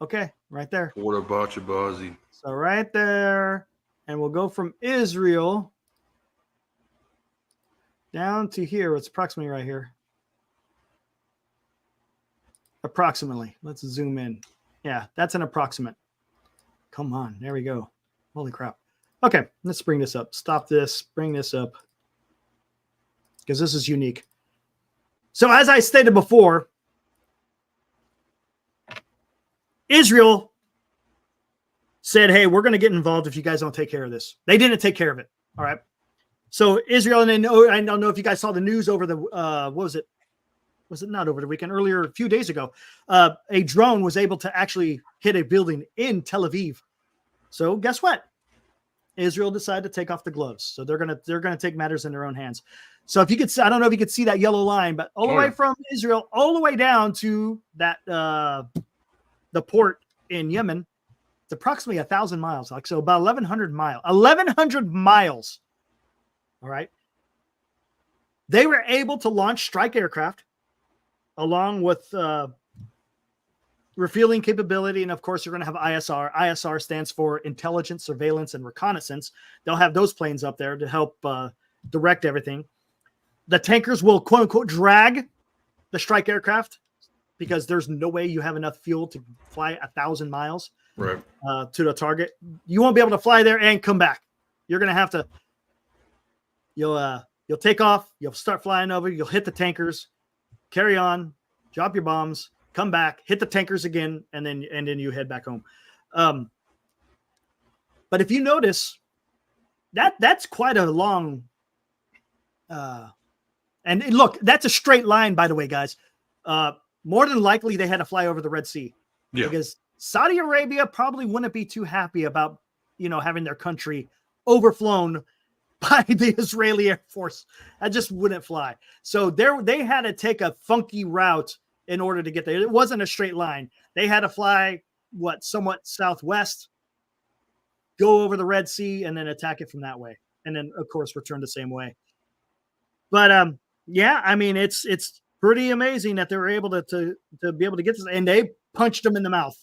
Okay, right there. Port of Bachabazi. So right there, and we'll go from Israel down to here. It's approximately right here. Approximately. Let's zoom in. Yeah, that's an approximate. Come on. There we go. Holy crap. Okay, let's bring this up. Stop this. Bring this up. Because this is unique. So as I stated before, Israel said, hey, we're going to get involved if you guys don't take care of this. They didn't take care of it. All right. So Israel, and I don't know if you guys saw the news over the, what was it? Was it not over the weekend? Earlier, a few days ago, a drone was able to actually hit a building in Tel Aviv. So guess what? Israel decided to take off the gloves. So they're gonna take matters in their own hands. So if you could, I don't know if you could see that yellow line, but all the way from Israel, all the way down to that the port in Yemen, it's approximately 1,000 miles. Like so, about 1,100 miles. 1,100 miles. All right. They were able to launch strike aircraft along with refueling capability. And of course, you're going to have ISR. ISR stands for intelligence, surveillance, and reconnaissance. They'll have those planes up there to help direct everything. The tankers will, quote unquote, drag the strike aircraft because there's no way you have enough fuel to fly 1,000 miles right to the target. You won't be able to fly there and come back. You're going to have to, you'll take off, you'll start flying over, you'll hit the tankers, carry on, drop your bombs, come back, hit the tankers again, and then you head back home. But if you notice, that's quite a long. And look, that's a straight line, by the way, guys. More than likely, they had to fly over the Red Sea because Saudi Arabia probably wouldn't be too happy about having their country overflown by the Israeli Air Force. That just wouldn't fly. So they had to take a funky route in order to get there. It wasn't a straight line. They had to fly somewhat southwest, go over the Red Sea, and then attack it from that way. And then, of course, return the same way. But yeah, I mean, it's pretty amazing that they were able to be able to get this, and they punched them in the mouth.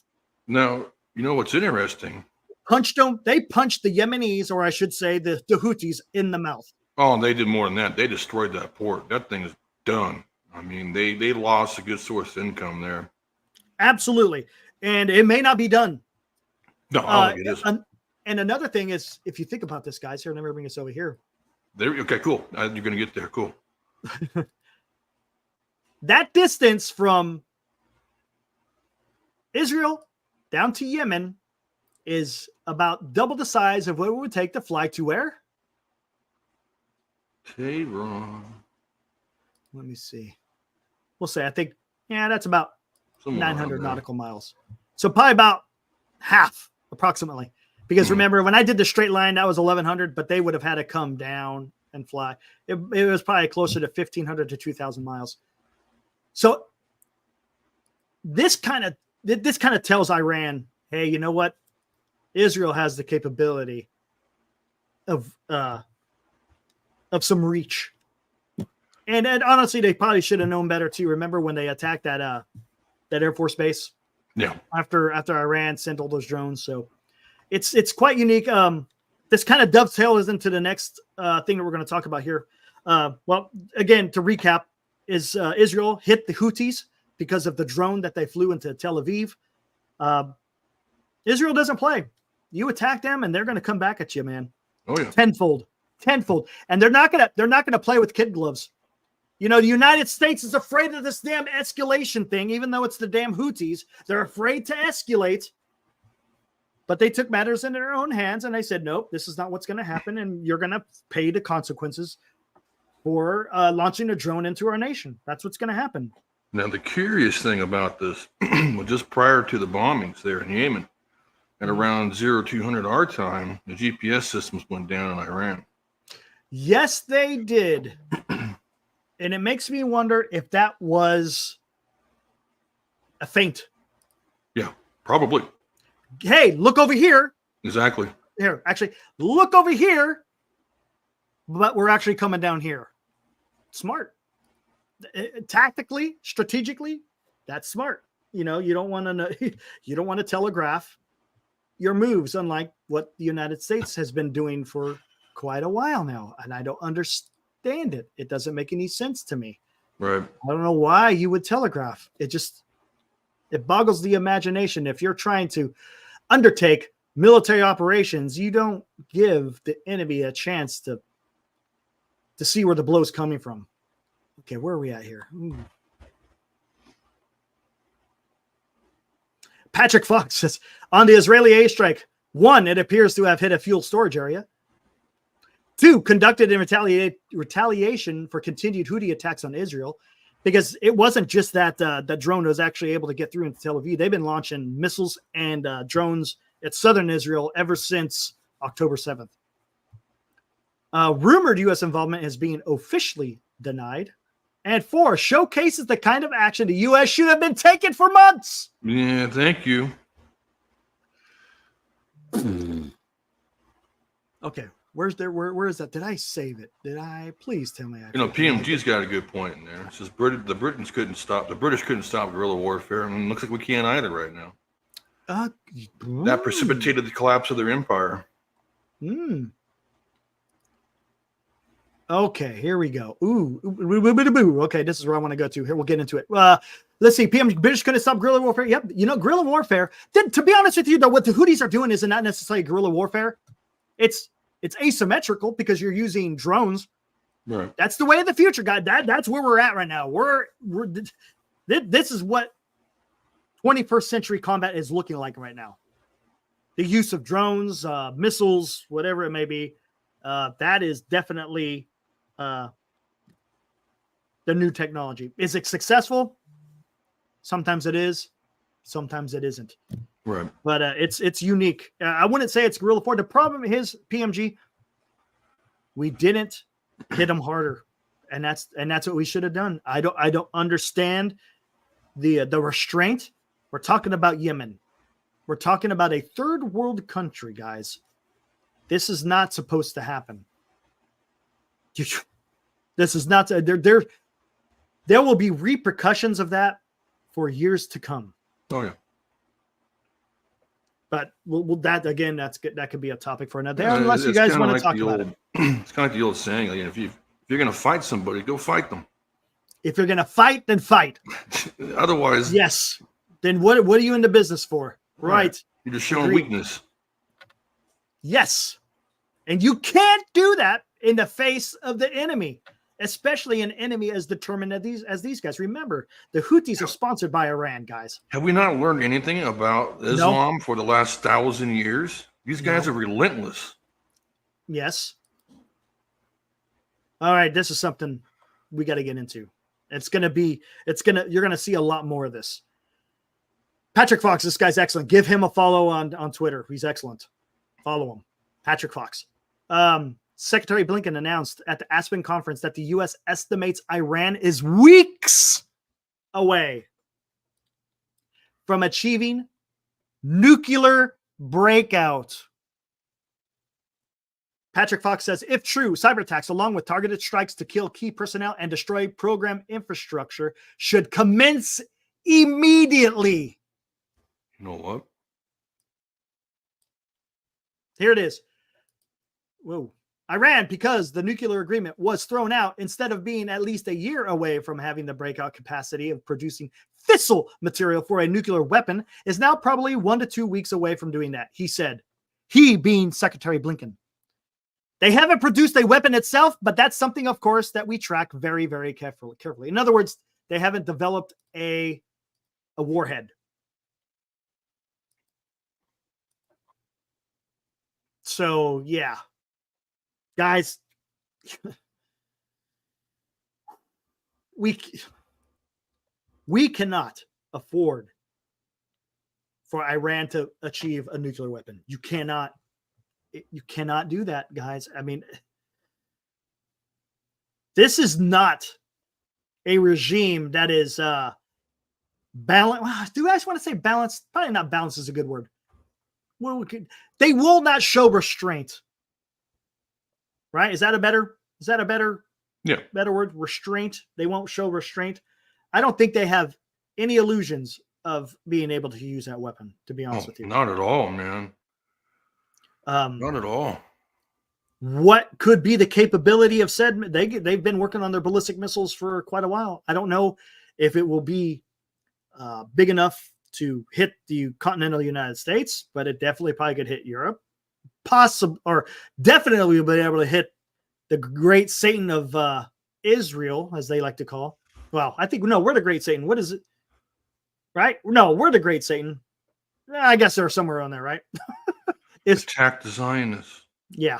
Now, you know what's interesting? They punched the Yemenis, or I should say the Houthis, in the mouth. Oh, and they did more than that. They destroyed that port. That thing is done. I mean, they lost a good source of income there. Absolutely. And it may not be done. No, I don't think it is. And another thing is, if you think about this, guys, here, let me bring this over here. Okay, cool. You're going to get there. Cool. That distance from Israel down to Yemen is about double the size of what it would take to fly to where? Tehran. Let me see. We'll say, I think, that's about Somewhere 900 nautical miles. So probably about half, approximately. Because remember, when I did the straight line, that was 1,100, but they would have had to come down and fly. It was probably closer to 1,500 to 2,000 miles. So this kind of tells Iran, hey, you know what? Israel has the capability of some reach. And honestly, they probably should have known better too. Remember when they attacked that Air Force base? Yeah. After Iran sent all those drones. So it's quite unique. this kind of dovetails into the next thing that we're going to talk about here. Well, again, to recap, is Israel hit the Houthis because of the drone that they flew into Tel Aviv. Israel doesn't play. You attack them, and they're going to come back at you, man. Oh yeah, tenfold, and they're not gonna play with kid gloves. You know, the United States is afraid of this damn escalation thing, even though it's the damn Houthis. They're afraid to escalate. But they took matters into their own hands, and they said, nope, this is not what's going to happen, and you're going to pay the consequences for launching a drone into our nation. That's what's going to happen. Now, the curious thing about this, well, just prior to the bombings there in Yemen, at around 0200 our time, the GPS systems went down in Iran. Yes, they did. And it makes me wonder if that was a feint. Yeah, probably. Hey, look over here. Exactly. Here, actually, look over here. But we're actually coming down here. Smart. Tactically, strategically, that's smart. You know, you don't want to know, you don't want to telegraph your moves, unlike what the United States has been doing for quite a while now. And I don't understand it. It doesn't make any sense to me. Right. I don't know why you would telegraph. It boggles the imagination. If you're trying to undertake military operations, you don't give the enemy a chance to see where the blow's coming from. Okay, where are we at here? Ooh. Patrick Fox says, on the Israeli airstrike, 1, it appears to have hit a fuel storage area. 2, conducted in retaliation for continued Houthi attacks on Israel, because it wasn't just that that drone was actually able to get through into Tel Aviv. They've been launching missiles and drones at southern Israel ever since October 7th. Rumored U.S. involvement is being officially denied. And 4, showcases the kind of action the U.S. should have been taking for months. Yeah, thank you. Okay, where is that? Did I save it? Did I? Please tell me. PMG's got a good point in there. It says the British couldn't stop guerrilla warfare, and it looks like we can't either right now. That precipitated the collapse of their empire. Okay, here we go. Okay, this is where I want to go to. Here, we'll get into it. Let's see. British couldn't stop guerrilla warfare. Yep. You know, guerrilla warfare. To be honest with you, though, what the Houthis are doing is not necessarily guerrilla warfare. It's asymmetrical because you're using drones. Right. That's the way of the future, guy. That's where we're at right now. This is what 21st century combat is looking like right now. The use of drones, missiles, whatever it may be. That is definitely the new technology. Is it successful? Sometimes it is. Sometimes it isn't. Right. But it's unique. I wouldn't say it's guerrilla warfare. The problem is, PMG, we didn't hit them harder, and that's what we should have done. I don't understand the restraint. We're talking about Yemen. We're talking about a third world country, guys. This is not supposed to happen. This is not there will be repercussions of that for years to come. Oh yeah. But that again, that could be a topic for another day, unless you guys want to talk about it. It's kind of like the old saying, if you're going to fight somebody, go fight them. If you're going to fight, then fight. Otherwise, yes. Then what are you in the business for? Right. You're just showing weakness. Yes. And you can't do that in the face of the enemy, especially an enemy as determined as these guys. Remember, the Houthis are sponsored by Iran, guys. Have we not learned anything about Islam for the last 1,000 years? These guys are relentless. Yes. All right, this is something we got to get into. You're going to see a lot more of this. Patrick Fox, this guy's excellent. Give him a follow on Twitter. He's excellent. Follow him. Patrick Fox. Secretary Blinken announced at the Aspen conference that the U.S. estimates Iran is weeks away from achieving nuclear breakout. Patrick Fox says, if true, cyber attacks along with targeted strikes to kill key personnel and destroy program infrastructure should commence immediately. You know what? Here it is. whoa. Iran, because the nuclear agreement was thrown out, instead of being at least a year away from having the breakout capacity of producing fissile material for a nuclear weapon, is now probably 1 to 2 weeks away from doing that, he said. He being Secretary Blinken. They haven't produced a weapon itself, but that's something, of course, that we track very, very carefully. In other words, they haven't developed a warhead. So, yeah. Guys, we cannot afford for Iran to achieve a nuclear weapon. You cannot do that, guys. I mean, this is not a regime that is balanced. Do I just want to say balanced? Probably not balanced is a good word. Well, they will not show restraint. Right? Is that a better word? Restraint. They won't show restraint. I don't think they have any illusions of being able to use that weapon, to be honest with you. Not at all, man. Not at all. What could be the capability of said? They've been working on their ballistic missiles for quite a while. I don't know if it will be big enough to hit the continental United States, but it definitely probably could hit Europe. Possible, or definitely will be able to hit the great Satan of Israel, as they like to call. Well, I think, no, we're the great Satan. What is it? Right? No, we're the great Satan. I guess they're somewhere on there, right? It's attack the Zionists. Yeah.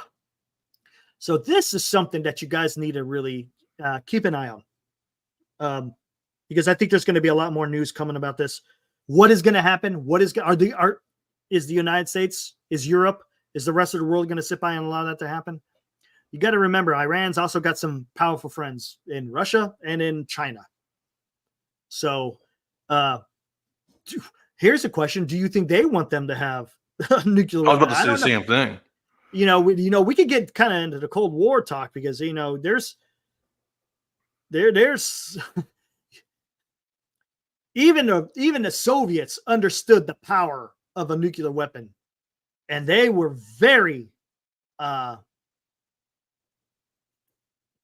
So this is something that you guys need to really keep an eye on, because I think there's going to be a lot more news coming about this. What is going to happen? Is the United States, is Europe, is the rest of the world going to sit by and allow that to happen? You got to remember, Iran's also got some powerful friends in Russia and in China. So here's a question. Do you think they want them to have a nuclear weapon? I was about to say the same thing. We could get kind of into the Cold War talk, because, there's even the Soviets understood the power of a nuclear weapon. And they were very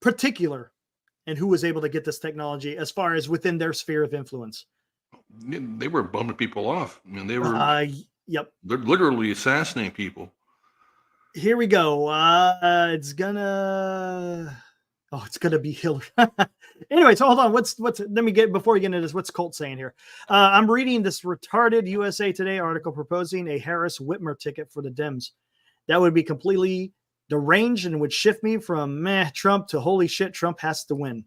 particular in who was able to get this technology as far as within their sphere of influence. They were bumming people off. I mean, they were Yep. They're literally assassinating people. Here we go. It's gonna be Hillary. Anyway, so hold on. Let me get, before we get into this, what's Colt saying here? I'm reading this retarded USA Today article proposing a Harris Whitmer ticket for the Dems. That would be completely deranged and would shift me from meh Trump to holy shit, Trump has to win.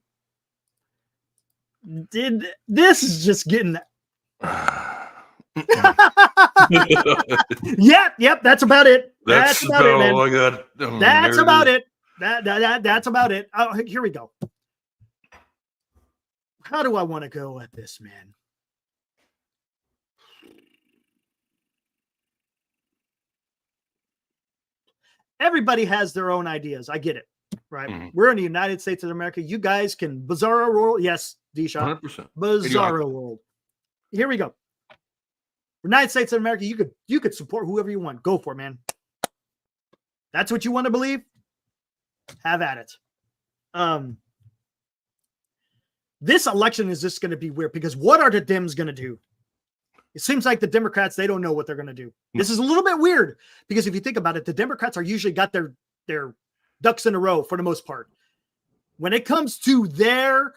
This is just getting Yep, that's about it. That's about it, man. I got. That's about it. That's about it. Oh, here we go. How do I want to go at this, man? Everybody has their own ideas. I get it, right? Mm-hmm. We're in the United States of America. You guys can bizarro world. Yes, D-Shot. 100%. Bizarro world. Here we go. United States of America, you could support whoever you want. Go for it, man. That's what you want to believe? Have at it. This election is just going to be weird, because what are the Dems going to do? It seems like the Democrats, they don't know what they're going to do. This is a little bit weird, because if you think about it, the Democrats are usually got their ducks in a row for the most part. When it comes to their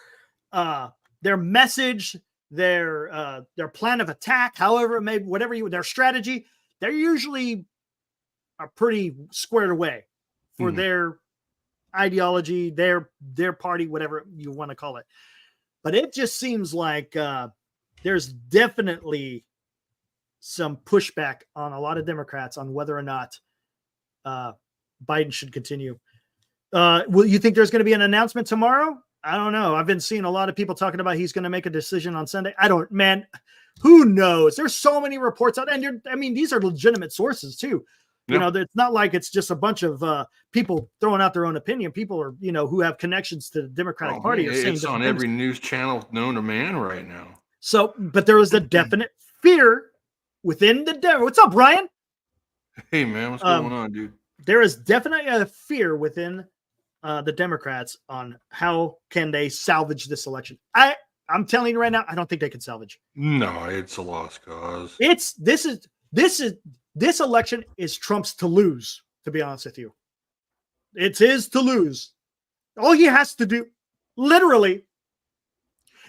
message, their plan of attack, however it may, their strategy, they're usually are pretty squared away for their ideology, their party, whatever you want to call it. But it just seems like there's definitely some pushback on a lot of Democrats on whether or not Biden should continue. Will you think there's going to be an announcement tomorrow? I don't know. I've been seeing a lot of people talking about he's going to make a decision on Sunday. Who knows? There's so many reports out, and these are legitimate sources too. Yep. It's not like it's just a bunch of people throwing out their own opinion. People are, who have connections to the Democratic Party. It's on every news channel known to man right now. So, but there was a definite fear within the Democrats. What's up, Brian? Hey, man, what's going on, dude? there is definitely a fear within the Democrats on how can they salvage this election. I'm telling you right now, I don't think they can salvage. No, it's a lost cause. This election is Trump's to lose, to be honest with you. It's his to lose. All he has to do, literally,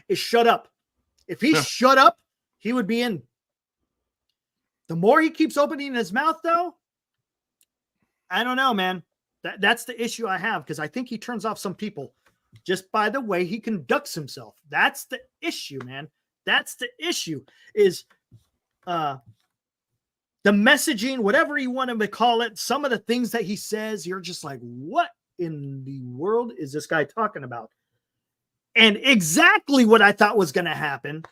is shut up. If he shut up, he would be in. The more he keeps opening his mouth, though, I don't know, man. That's the issue I have, because I think he turns off some people just by the way he conducts himself. That's the issue, man. That's the issue, is the messaging, whatever you want to call it, some of the things that he says, you're just like, what in the world is this guy talking about? And exactly what I thought was going to happen.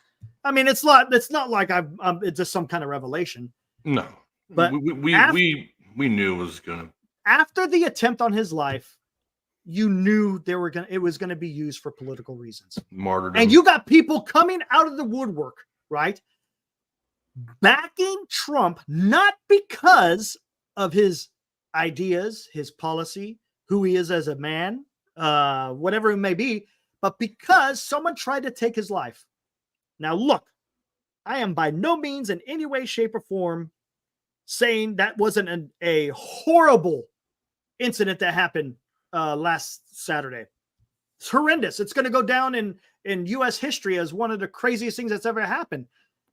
I mean, it's not like it's just some kind of revelation. No, but we knew it was going to. After the attempt on his life, you knew it was going to be used for political reasons. Martyrdom. And you got people coming out of the woodwork, right? Backing Trump, not because of his ideas, his policy, who he is as a man, whatever it may be, but because someone tried to take his life. Now, look, I am by no means in any way, shape, or form saying that wasn't a horrible incident that happened last Saturday. It's horrendous. It's going to go down in U.S. history as one of the craziest things that's ever happened.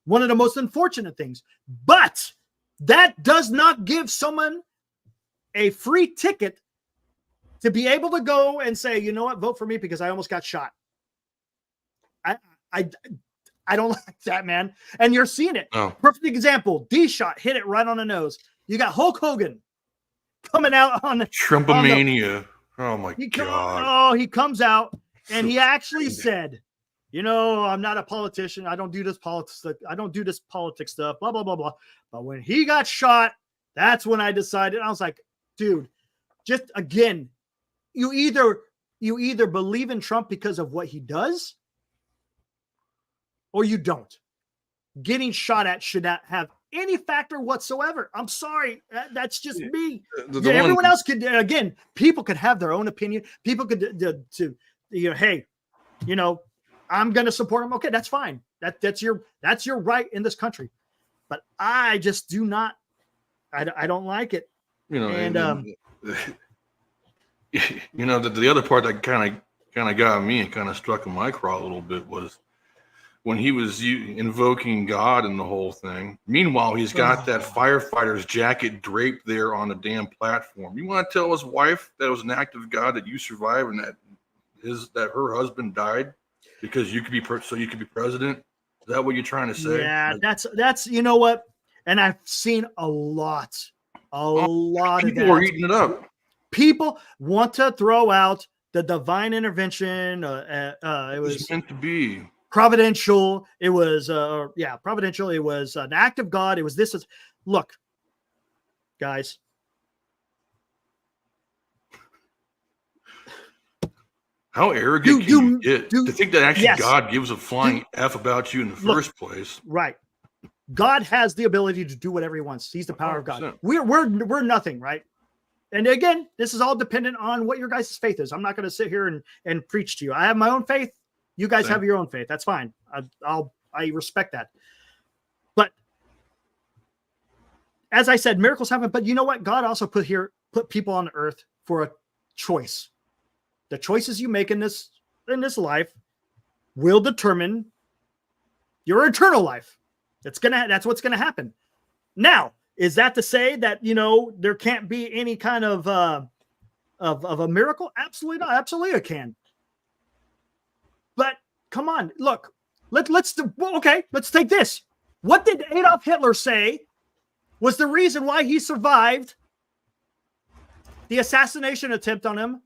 One of the most unfortunate things. But that does not give someone a free ticket to be able to go and say, you know what, vote for me because I almost got shot. I don't like that, man. And you're seeing it. Oh. Perfect example. D-Shot hit it right on the nose. You got Hulk Hogan coming out on the Trumpomania. Oh my God. He comes out and he actually said, you know, I'm not a politician. I don't do this politics. I don't do this politics stuff, blah, blah, blah, blah. But when he got shot, that's when I decided. I was like, dude, just again, you either believe in Trump because of what he does or you don't. Getting shot at should not have any factor whatsoever. I'm sorry. That's just me. Everyone else could, again, people could have their own opinion. People could, hey, you know, I'm going to support him. Okay, that's fine. That's your right in this country. But I just do not, I don't like it. You know, and you know, the other part that kind of got me and kind of struck in my craw a little bit was when he was invoking God and the whole thing. Meanwhile, he's got that firefighter's jacket draped there on the damn platform. You want to tell his wife that it was an act of God that you survived and that her husband died because you could be you could be president? Is that what you're trying to say? Yeah, that's you know what? And I've seen a lot of people that. are eating it up. People want to throw out the divine intervention. It was meant to be providential. It was providential. It was an act of God. It was this. Look, guys. How arrogant can you get to think that actually God gives a flying F about you in the first place? Right. God has the ability to do whatever he wants. He's the power 100%. Of God. We're nothing, right? And again, this is all dependent on what your guys' faith is. I'm not going to sit here and preach to you. I have my own faith. You guys have your own faith. That's fine. I respect that. But as I said, miracles happen. But you know what? God also put people on earth for a choice. The choices you make in this life will determine your eternal life. That's what's gonna happen. Now, is that to say that there can't be any kind of a miracle? Absolutely not. Absolutely, it can. But come on, look. Let's take this. What did Adolf Hitler say was the reason why he survived the assassination attempt on him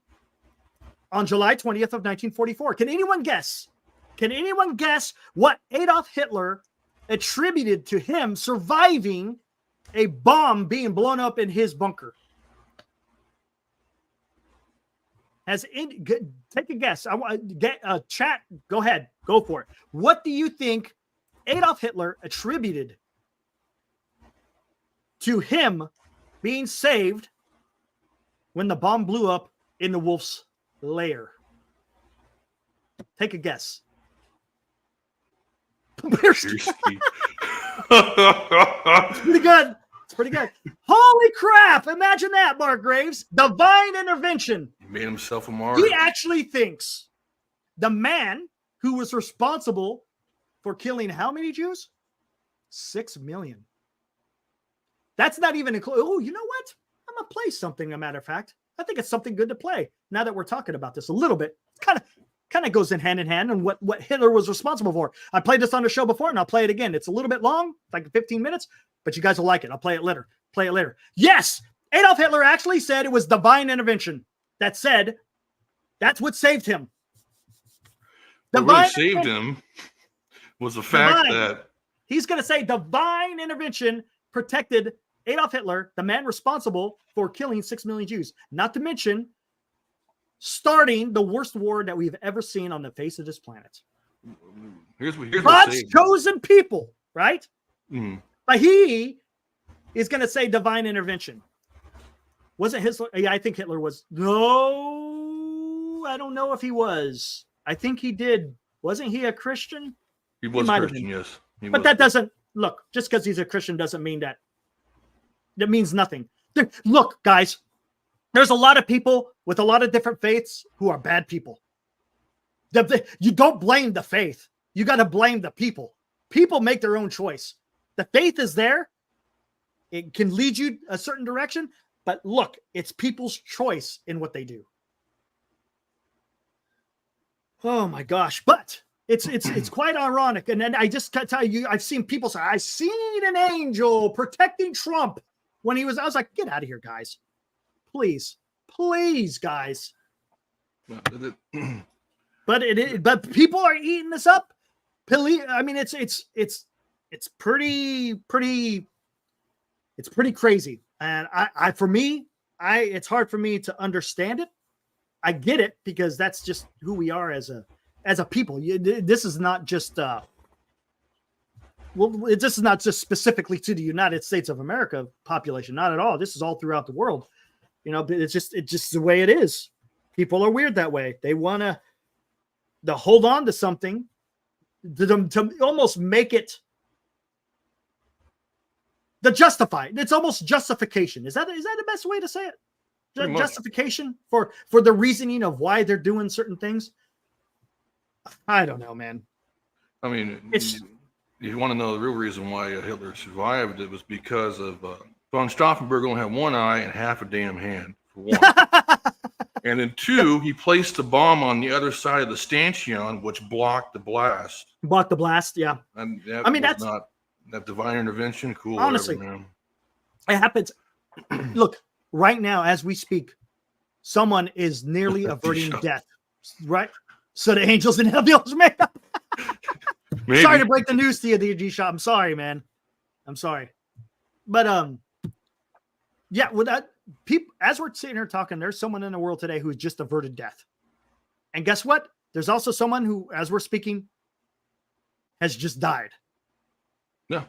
on July 20th of 1944? Can anyone guess? Can anyone guess what Adolf Hitler attributed to him surviving a bomb being blown up in his bunker? Take a guess. I want to get a chat. Go ahead. Go for it. What do you think Adolf Hitler attributed to him being saved when the bomb blew up in the wolf's lair? Take a guess. Seriously. It's pretty good. It's pretty good. Holy crap. Imagine that, Mark Graves. Divine intervention. He made himself a martyr. He actually thinks the man who was responsible for killing how many Jews? 6 million. That's not even included. Oh, you know what? I'm going to play something, a matter of fact. I think it's something good to play now that we're talking about this a little bit. Kind of goes in hand and what Hitler was responsible for. I played this on the show before, and I'll play it again. It's a little bit long, like 15 minutes, but you guys will like it. I'll play it later. Yes, Adolf Hitler actually said it was divine intervention. That said, that's what saved him. What really saved him was the fact that he's going to say divine intervention protected Adolf Hitler, the man responsible for killing 6 million Jews. Not to mention starting the worst war that we've ever seen on the face of this planet. Here's God's chosen people, right? Mm. But he is going to say divine intervention. Wasn't Hitler? Yeah, I think Hitler was. No, I don't know if he was. I think he did. Wasn't he a Christian? He was a Christian, yes. But that doesn't, look, just because he's a Christian doesn't mean that means nothing. Look, guys, there's a lot of people with a lot of different faiths who are bad people. You don't blame the faith. You got to blame the people. People make their own choice. The faith is there. It can lead you a certain direction. But look, it's people's choice in what they do. Oh my gosh. But it's quite ironic. And then I just can't tell you, I've seen people say, I seen an angel protecting Trump when I was like, get out of here, guys. Please, guys. But people are eating this up. I mean, it's pretty crazy. And it's hard for me to understand it. I get it because that's just who we are as a people. This is not just this is not just specifically to the United States of America population, not at all. This is all throughout the world. You know, it's just the way it is. People are weird that way. They want to hold on to something to almost make it justify. It's almost justification. Is that the best way to say it? Justification for the reasoning of why they're doing certain things. I don't know, man. I mean, you want to know the real reason why Hitler survived? It was because of von Stauffenberg only had one eye and half a damn hand, for one. And then two, he placed the bomb on the other side of the stanchion, which blocked the blast. Blocked the blast, yeah. And that's not that divine intervention. Cool. Honestly, whatever, man. It happens. Look, right now as we speak, someone is nearly averting death. Right? So the angels and devils made up. Sorry to break the news to you, the G-Shot. I'm sorry, man. I'm sorry. But yeah, with that, people, as we're sitting here talking, there's someone in the world today who's just averted death. And guess what? There's also someone who, as we're speaking, has just died. Yeah.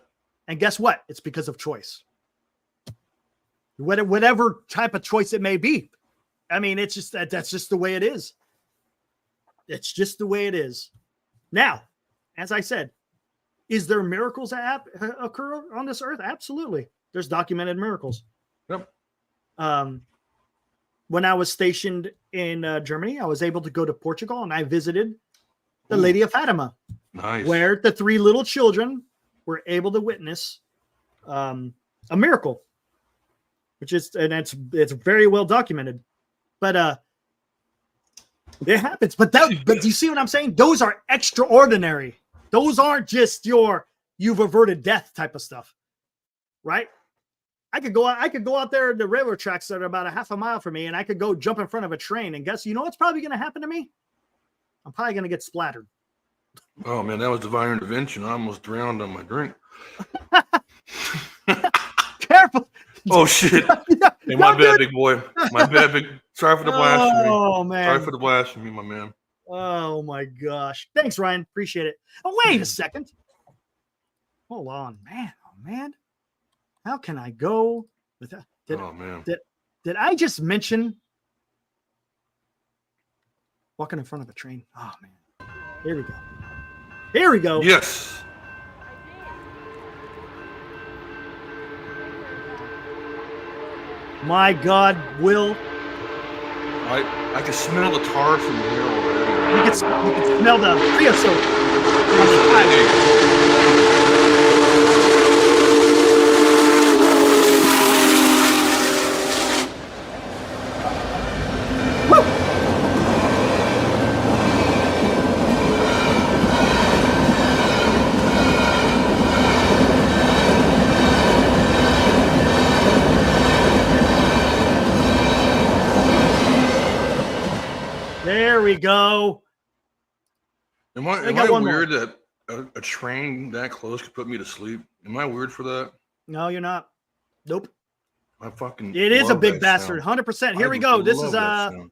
And guess what? It's because of choice. Whatever type of choice it may be. I mean, it's just that's just the way it is. It's just the way it is. Now, as I said, is there miracles that occur on this earth? Absolutely. There's documented miracles. Yep. When I was stationed in Germany, I was able to go to Portugal and I visited the Lady of Fatima. Nice. Where the 3 little children were able to witness a miracle, which is, and it's very well documented. But it happens. But do you see what I'm saying? Those are extraordinary. Those aren't just you've averted death type of stuff, right? I could go out there in the railroad tracks that are about a half a mile from me, and I could go jump in front of a train. And guess, you know what's probably going to happen to me? I'm probably going to get splattered. Oh man, that was divine intervention. I almost drowned on my drink. Careful. Oh shit. Hey, my bad, big boy. My bad, big. Sorry for the blasphemy. Oh man. Sorry for the blasphemy, my man. Oh my gosh. Thanks, Ryan. Appreciate it. Oh, wait a second. Hold on, man. Oh man. How can I go with that? Oh man. Did I just mention walking in front of a train? Oh man. Here we go. Here we go. Yes. My God, Will. I can smell the tar from here already. You can smell the creosote. Woo! There we go. Am I weird that a train that close could put me to sleep? Am I weird for that? No, you're not. Nope. I fucking. It is a love big that bastard. sound. 100%. Here I we go. This is love that sound.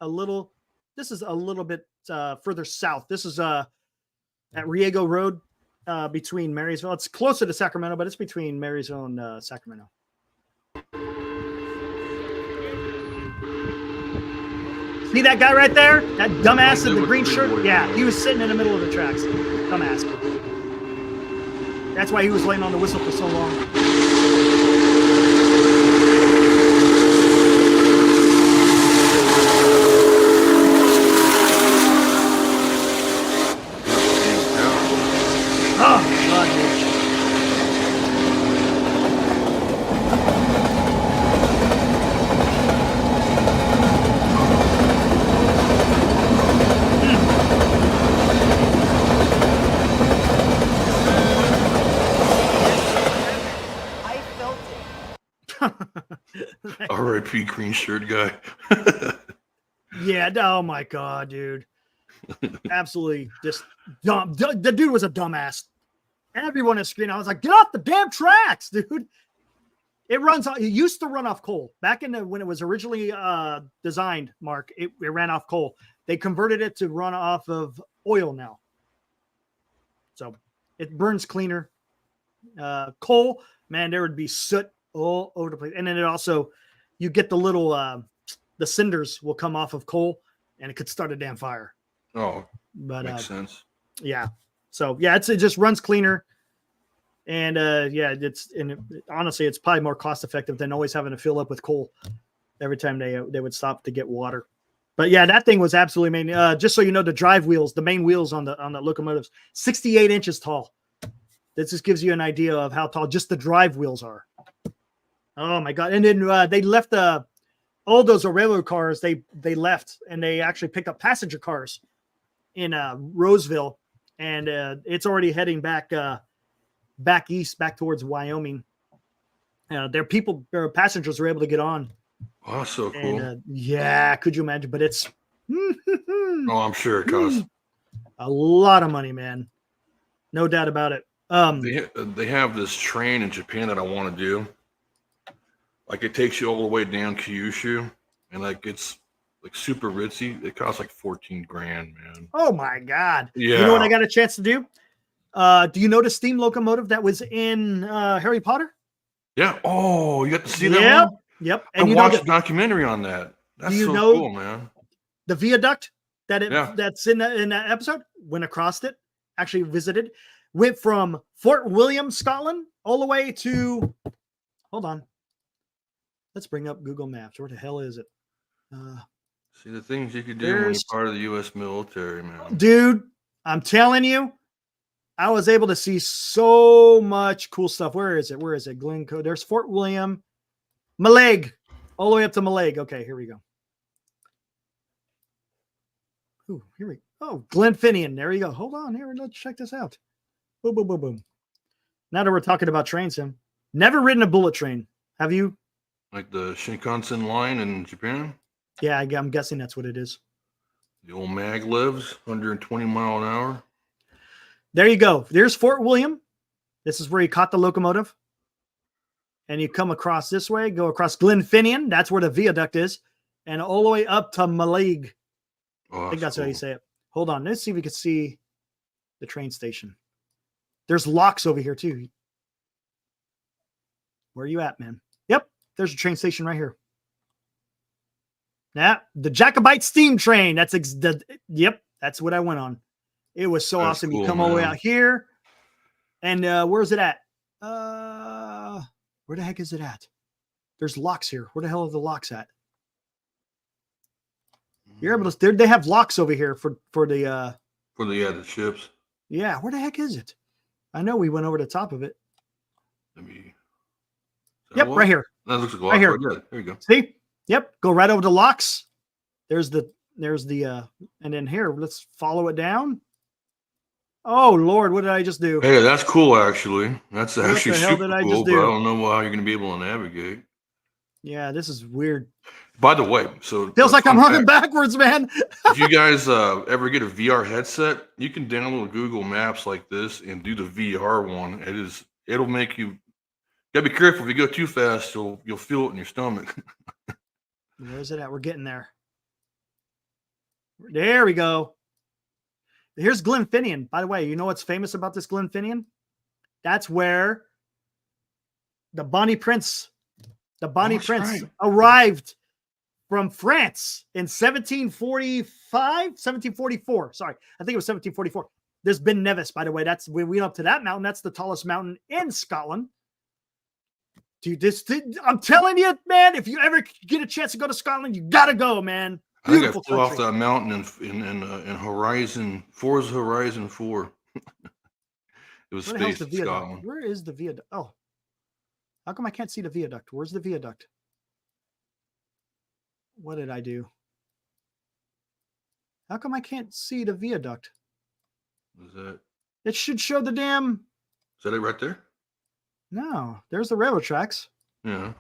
a little bit further south. This is at Riego Road between Marysville. It's closer to Sacramento, but it's between Marysville and Sacramento. See that guy right there? That dumbass in the green shirt? Yeah, he was sitting in the middle of the tracks. Dumbass. That's why he was laying on the whistle for so long. Oh, God, dude. R.I.P. green shirt guy. Yeah. Oh my God, dude. Absolutely just dumb. The dude was a dumbass. Everyone is screaming. I was like, get off the damn tracks, dude. It used to run off coal. Back in when it was originally designed, Mark, it ran off coal. They converted it to run off of oil now. So it burns cleaner. Coal, man, there would be soot all over the place. And then it also, you get the little, the cinders will come off of coal and it could start a damn fire. Oh, but makes sense. Yeah. So yeah, it just runs cleaner. And honestly, it's probably more cost effective than always having to fill up with coal every time they would stop to get water. But yeah, that thing was absolutely amazing. Just so you know, the drive wheels, the main wheels on the locomotives, 68 inches tall. This just gives you an idea of how tall just the drive wheels are. Oh my God! And then they left all those railroad cars. They left and they actually picked up passenger cars in Roseville, and it's already heading back east, back towards Wyoming. Their passengers were able to get on. Oh, that's so cool. And, yeah, could you imagine? But it's oh, I'm sure it costs a lot of money, man. No doubt about it. They have this train in Japan that I want to do. Like it takes you all the way down Kyushu, and like it's like super ritzy. It costs like $14,000, man. Oh my God! Yeah. You know what I got a chance to do? Do you know the steam locomotive that was in Harry Potter? Yeah. Oh, you got to see that one? Yep. And I watched a documentary on that. That's so cool, man. The viaduct that's in that episode went across it. Actually visited. Went from Fort William, Scotland, all the way to. Hold on. Let's bring up Google Maps. Where the hell is it? See the things you could do when you're part of the U.S. military, man. Dude, I'm telling you, I was able to see so much cool stuff. Where is it? Glencoe. There's Fort William, Mallaig, all the way up to Mallaig. Okay, here we go. Ooh, here we go. Oh, Glenfinnan. There you go. Hold on here. Let's check this out. Boom, boom, boom, boom. Now that we're talking about trains, Tim, never ridden a bullet train. Have you? Like the Shinkansen line in Japan? Yeah, I'm guessing that's what it is. The old maglevs, 120 mile an hour. There you go. There's Fort William. This is where he caught the locomotive. And you come across this way, go across Glenfinnan. That's where the viaduct is. And all the way up to Mallaig. Oh, I think that's how you say it. Hold on. Let's see if we can see the train station. There's locks over here too. Where are you at, man? Yep. There's a train station right here. Yeah, the Jacobite steam train. Yep, that's what I went on. It was so That's awesome. cool, You come all the way man. out here, and where's it at? Where the heck is it at? There's locks here. Where the hell are the locks at? You're able to. They have locks over here for the. The ships. Yeah, where the heck is it? I know we went over the top of it. Let me. Yep, right here. That looks like a Right lock. here. Right there. There you go. See? Yep. Go right over the locks. There's the and then here, let's follow it down. Oh Lord, what did I just do? Hey, that's cool. Actually, that's What actually the hell super did I cool. just But do? I don't know how you're going to be able to navigate. Yeah, this is weird. By the way, so Feels like I'm fun running fact, backwards, man. if you guys ever get a VR headset, you can download Google Maps like this and do the VR one. It'll make you. Gotta be careful. If you go too fast, you'll feel it in your stomach. Where's it at? We're getting there. There we go. Here's Glenfinnian. By the way, you know what's famous about this Glenfinnian? That's where the Bonnie Prince Right. arrived from France in 1744. Sorry, I think it was 1744. There's Ben Nevis, by the way. That's when we went up to that mountain. That's the tallest mountain in Scotland. Dude, I'm telling you, man, if you ever get a chance to go to Scotland, you gotta go, man. I think I Beautiful flew off country. that mountain in Horizon Forza Horizon 4. It was Where the hell's space the in viaduct? Scotland. Where is the viaduct? Oh, how come I can't see the viaduct? Where's the viaduct? What did I do? How come I can't see the viaduct? Is It should show the damn. that it right there? No, there's the railroad tracks. Yeah.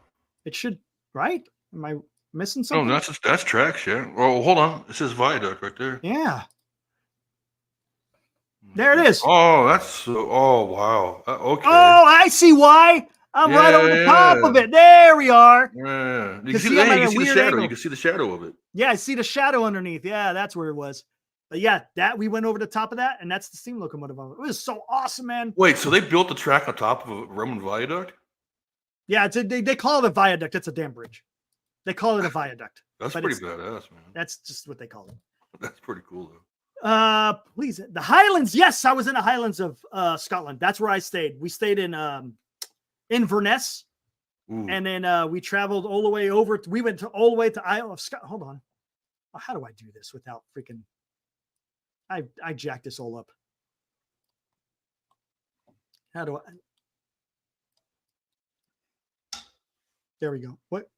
It should, right? Am I missing No, something? that's tracks. Yeah. Oh, hold on. It says viaduct right there. Yeah. There it is. Oh, that's oh wow. Okay. Oh, I see why. I'm right over the top of it. There we are. Yeah. You can Cause see, see, I'm hey, at you a can see the weird shadow. angle. You can see the shadow of it. Yeah, I see the shadow underneath. Yeah, that's where it was. But yeah, that we went over the top of that, and that's the steam locomotive. It was so awesome, man. Wait, so they built the track on top of a Roman viaduct? Yeah, they call it a viaduct. It's a damn bridge. They call it a viaduct. That's But pretty it's- badass, man. That's just what they call it. That's pretty cool though. Please, the Highlands. Yes, I was in the Highlands of Scotland. That's where I stayed. We stayed in Inverness, Ooh. and then we traveled all the way over. We went all the way to Isle of Scotland. Hold on, how do I do this without freaking? I jacked this all up. How do I? There we go. What?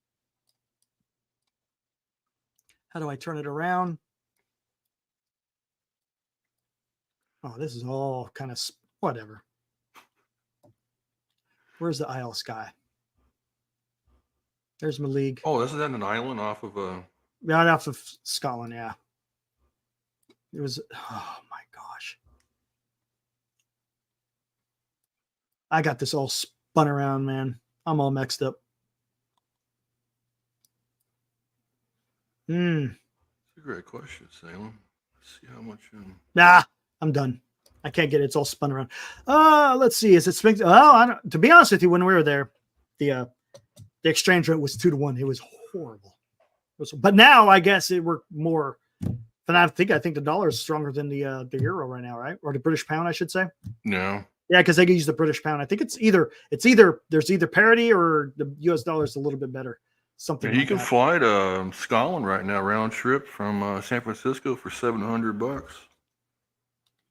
How do I turn it around? Oh, this is all kind of whatever. Where's the Isle of Skye? There's Maleague. Oh, isn't that an island off of Right off of Scotland, yeah. It was, oh my gosh. I got this all spun around, man. I'm all mixed up. That's a great question, Salem. Let's see how much Nah, I'm done. I can't get it. It's all spun around. Let's see. Is it spring? Oh, I don't, to be honest with you, when we were there, the exchange rate was 2-1. It was horrible. But now I guess it worked more. But I think the dollar is stronger than the euro right now, right? Or the British pound, I should say. No. Yeah, because they can use the British pound. I think it's either there's either parity or the US dollar is a little bit better. Something You like can that. fly to Scotland right now, round trip from San Francisco for $700.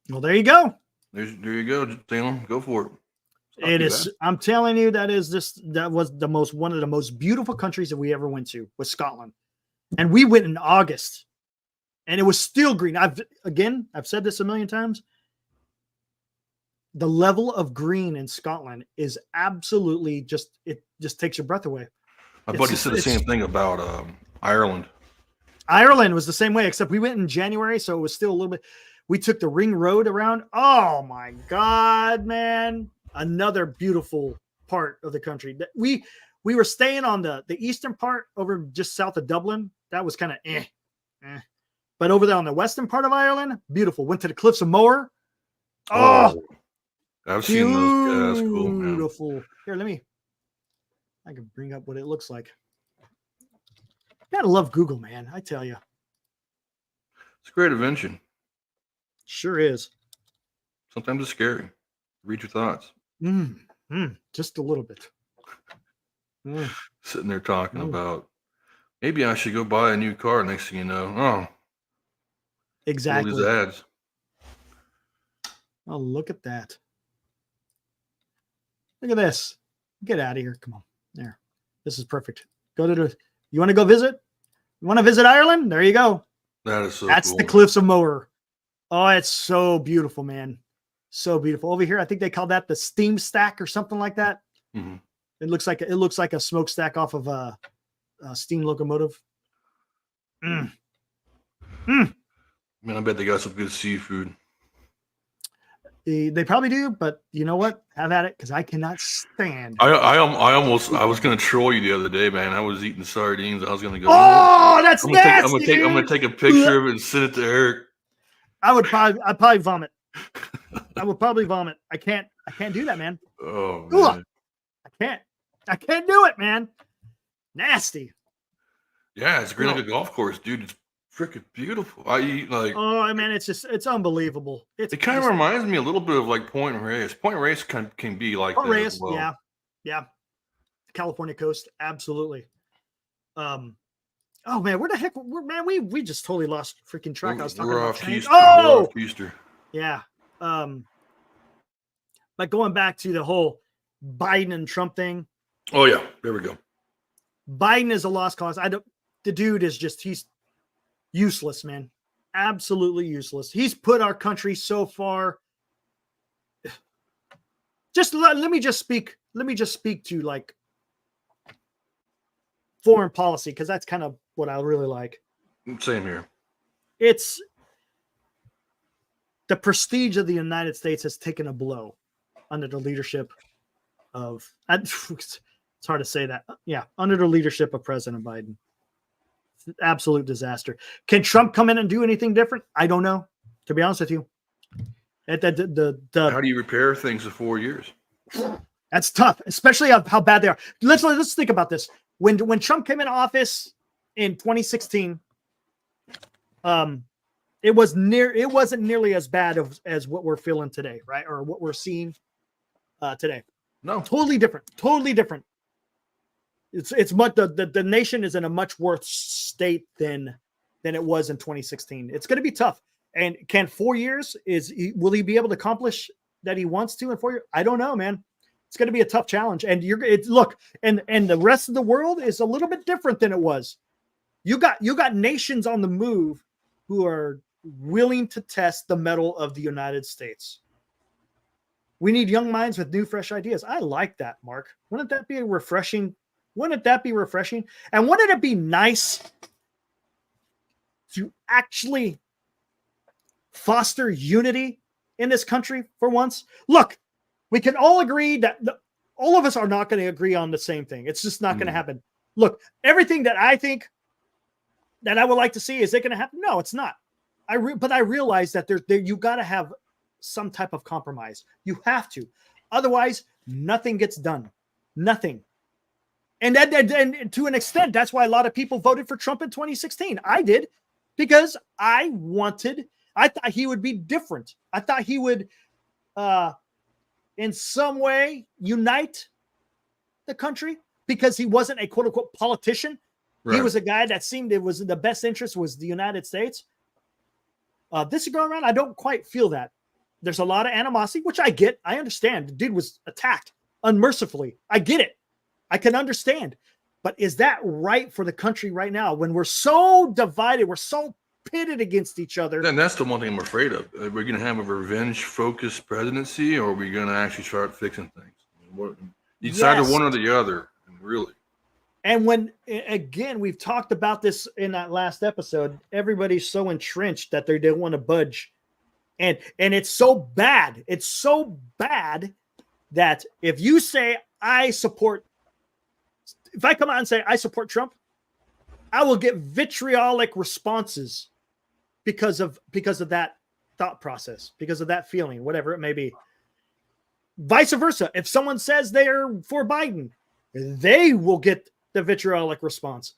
Well, there you go. There you go, Salem. Go for it. It's not It too is. bad. I'm telling you, that was one of the most beautiful countries that we ever went to was Scotland, and we went in August, and it was still green. I've said this a million times. The level of green in Scotland is absolutely it just takes your breath away. My buddy said the same thing about Ireland. Ireland was the same way, except we went in January, so it was still a little bit. We took the ring road around. Oh my God, man. Another beautiful part of the country. We were staying on the eastern part over just south of Dublin. That was kind of eh. But over there on the western part of Ireland, beautiful. Went to the Cliffs of Moher. Oh, I've seen those. Yeah, that's cool, man. beautiful. Here, I can bring up what it looks like. Gotta love Google, man. I tell you. It's a great invention. Sure is. Sometimes it's scary. Read your thoughts. Just a little bit. Sitting there talking about, maybe I should go buy a new car. Next thing you know, exactly. All these ads. Oh, look at that. Look at this. Get out of here. Come on. There. This is perfect. Go to you want to go visit? You want to visit Ireland? There you go. That is so That's cool. the Cliffs of Moher. Oh, it's so beautiful, man. So beautiful. Over here, I think they call that the steam stack or something like that. Mm-hmm. It looks like a smokestack off of a steam locomotive. Man, I bet they got some good seafood. They probably do, but you know what? Have at it, because I cannot stand. I was gonna troll you the other day, man. I was eating sardines. I was gonna go. Oh, that's nasty. I'm gonna take a picture of it and send it to Eric. I'd probably vomit. I would probably vomit. I can't do that, man. Oh man. I can't do it, man. Nasty. Yeah, it's green like a golf course, dude. It's freaking beautiful. I eat like. Oh man, it's unbelievable. It kind of reminds me a little bit of like Point Reyes. Point Reyes can be like Point Reyes, as well. yeah. California coast, absolutely. Oh man, where the heck? We just totally lost freaking track. I was talking about change. Oh, yeah. But going back to the whole Biden and Trump thing. Oh yeah, there we go. Biden is a lost cause. The dude is he's useless, man. Absolutely useless. He's put our country so far. Let me just speak to like foreign policy, because that's kind of what I really like. Same here. It's the prestige of the United States has taken a blow under the leadership of, it's hard to say that. Yeah. Under the leadership of President Biden. Absolute disaster. Can Trump come in and do anything different? I don't know, to be honest with you. How do you repair things in 4 years? That's tough, especially how bad they are. Let's think about this. When Trump came into office in 2016, it wasn't nearly as bad as what we're feeling today, right? Or what we're seeing today. No, totally different. It's much the nation is in a much worse state than it was in 2016. It's going to be tough. And can 4 years will he be able to accomplish that he wants to in 4 years? I don't know, man. It's going to be a tough challenge. And look, and the rest of the world is a little bit different than it was. You got nations on the move who are willing to test the mettle of the United States. We need young minds with new, fresh ideas. I like that, Mark. Wouldn't that be refreshing? And wouldn't it be nice to actually foster unity in this country for once? Look, we can all agree that all of us are not going to agree on the same thing. It's just not going to happen. Look, everything that I think that I would like to see, is it going to happen? No, it's not. But I realize that you got to have some type of compromise. You have to. Otherwise, nothing gets done. Nothing. And to an extent, that's why a lot of people voted for Trump in 2016. I did, because I thought he would be different. I thought he would, in some way, unite the country, because he wasn't a quote unquote politician. Right. He was a guy that seemed it was in the best interest was the United States. This go around, I don't quite feel that. There's a lot of animosity, which I get. I understand. The dude was attacked unmercifully. I get it. I can understand. But is that right for the country right now when we're so divided, we're so pitted against each other? And that's the one thing I'm afraid of. Are we going to have a revenge-focused presidency, or are we going to actually start fixing things? You decide one or the other, really. And again, we've talked about this in that last episode, everybody's so entrenched that they don't want to budge. And it's so bad. It's so bad that if you say, if I come out and say I support Trump, I will get vitriolic responses because of that thought process, because of that feeling, whatever it may be. Vice versa. If someone says they're for Biden, they will get the vitriolic response.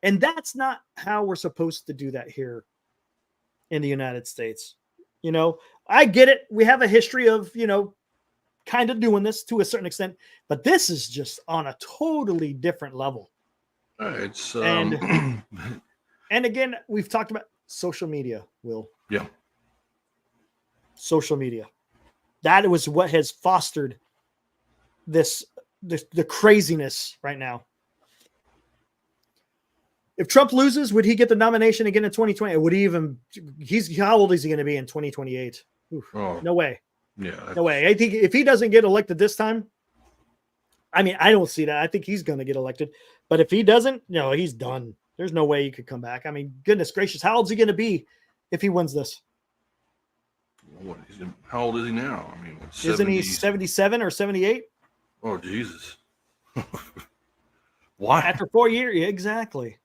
And that's not how we're supposed to do that here in the United States. You know, I get it. We have a history of, you know, kind of doing this to a certain extent, but this is just on a totally different level. It's And again, we've talked about social media, Will. yeah. Social media. That was what has fostered the craziness right now. If Trump loses, would he get the nomination again in 2020? Would he even? How old is he going to be in 2028? Oh, No way. yeah. No way. I think if he doesn't get elected this time, I mean, I don't see that. I think he's going to get elected. But if he doesn't, no, he's done. There's no way he could come back. I mean, goodness gracious, how old is he going to be if he wins this? How old is he now? I mean, Isn't he 77 or 78? Oh, Jesus. Why? After 4 years? Yeah, exactly.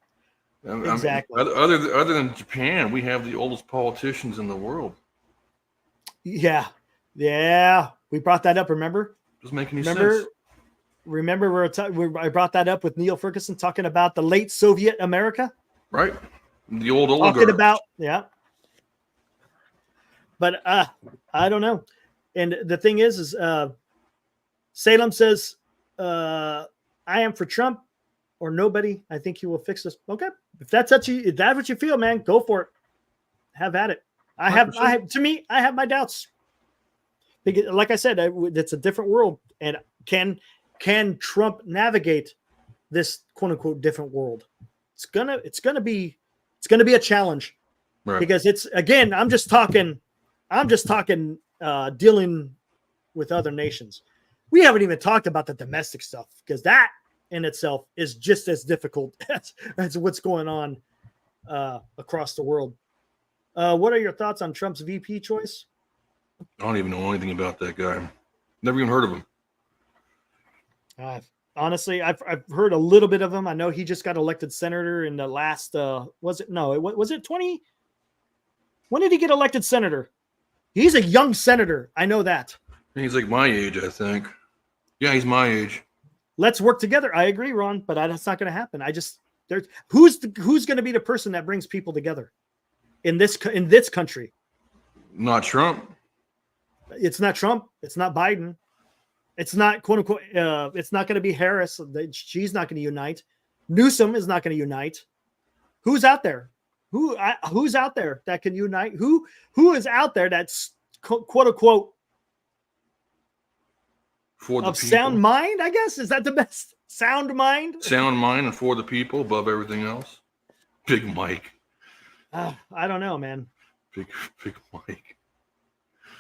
Exactly. Other than Japan, we have the oldest politicians in the world. Yeah. Yeah. We brought that up, remember? Doesn't make any sense. Remember I brought that up with Neil Ferguson talking about the late Soviet America? Right. The old oligarchs. Talking about, yeah. But I don't know. And the thing is Salem says, I am for Trump or nobody. I think he will fix this. Okay. If that's what you feel, man, go for it. Have at it. I have my doubts. Because, like I said, it's a different world. And can Trump navigate this quote unquote different world? It's gonna be a challenge. Right. Because it's, again, I'm just talking dealing with other nations. We haven't even talked about the domestic stuff, because that in itself is just as difficult as what's going on across the world. What are your thoughts on Trump's VP choice? I don't even know anything about that guy. Never even heard of him. Honestly, I've heard a little bit of him. I know he just got elected senator in the last, was it 20? When did he get elected senator? He's a young senator. I know that. He's like my age, I think. Yeah, he's my age. Let's work together. I agree, Ron, but that's not going to happen. Who's going to be the person that brings people together in this country? Not Trump. It's not Trump. It's not Biden. It's not quote unquote. It's not going to be Harris. She's not going to unite. Newsom is not going to unite. Who's out there? Who's out there that can unite? Who is out there that's quote unquote for the of people. Sound mind? I guess, is that the best? Sound mind. Sound mind and for the people above everything else. Big Mike. I don't know, man. Big Mike.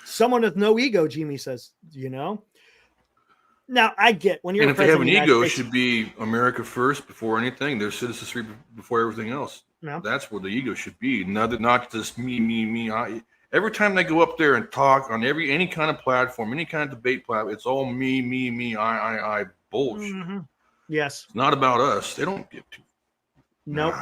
Someone with no ego, Jimmy says. You know. Now I get when you're. And if they have an ego, it should be America first before anything. Their citizenry before everything else. No. That's where the ego should be. Not just me. Every time they go up there and talk on any kind of platform, any kind of debate platform, it's all me, I bullshit. Mm-hmm. Yes. It's not about us. They don't give to. Nope.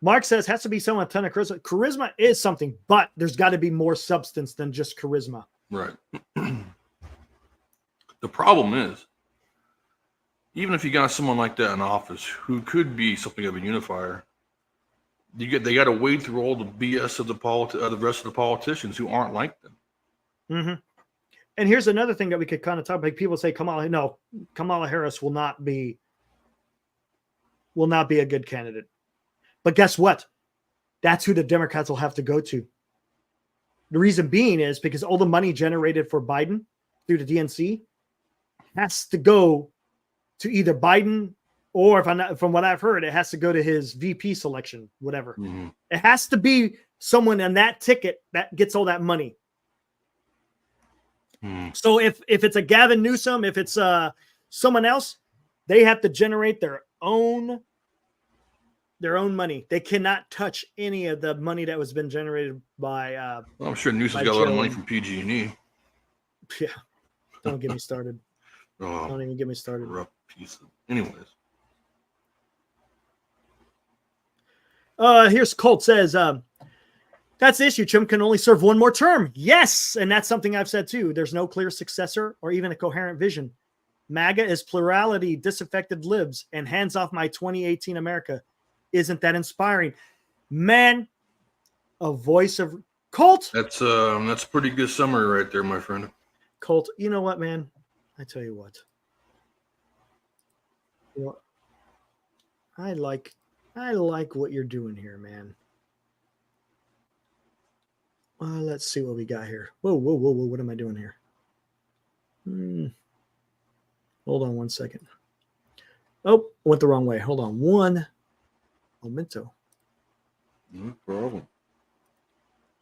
Mark says has to be someone with a ton of charisma. Charisma is something, but there's got to be more substance than just charisma. Right. The problem is, even if you got someone like that in office who could be something of a unifier, they got to wade through all the BS of the rest of the politicians who aren't like them. Mm-hmm. And here's another thing that we could kind of talk about. People say Kamala Harris will not be a good candidate. But guess what? That's who the Democrats will have to go to. The reason being is because all the money generated for Biden through the DNC has to go to either Biden or, from what I've heard, it has to go to his VP selection, whatever. Mm-hmm. It has to be someone on that ticket that gets all that money. Mm-hmm. So if it's a Gavin Newsom, if it's someone else, they have to generate their own money. They cannot touch any of the money that was been generated by. Well, I'm sure Newsom's got a lot of money from PG&E. Yeah, don't get me started. Oh, don't even get me started. Rough piece. Anyways. Here's Colt says, that's the issue. Trump can only serve one more term. Yes. And that's something I've said too. There's no clear successor or even a coherent vision. MAGA is plurality, disaffected libs, and hands off my 2018 America. Isn't that inspiring? Man, a voice of Colt. That's a pretty good summary right there, my friend. Colt, you know what, man? I tell you what. Well, I like what you're doing here, man. Let's see what we got here. Whoa. What am I doing here? Hold on 1 second. Oh, went the wrong way. Hold on one momento. No problem.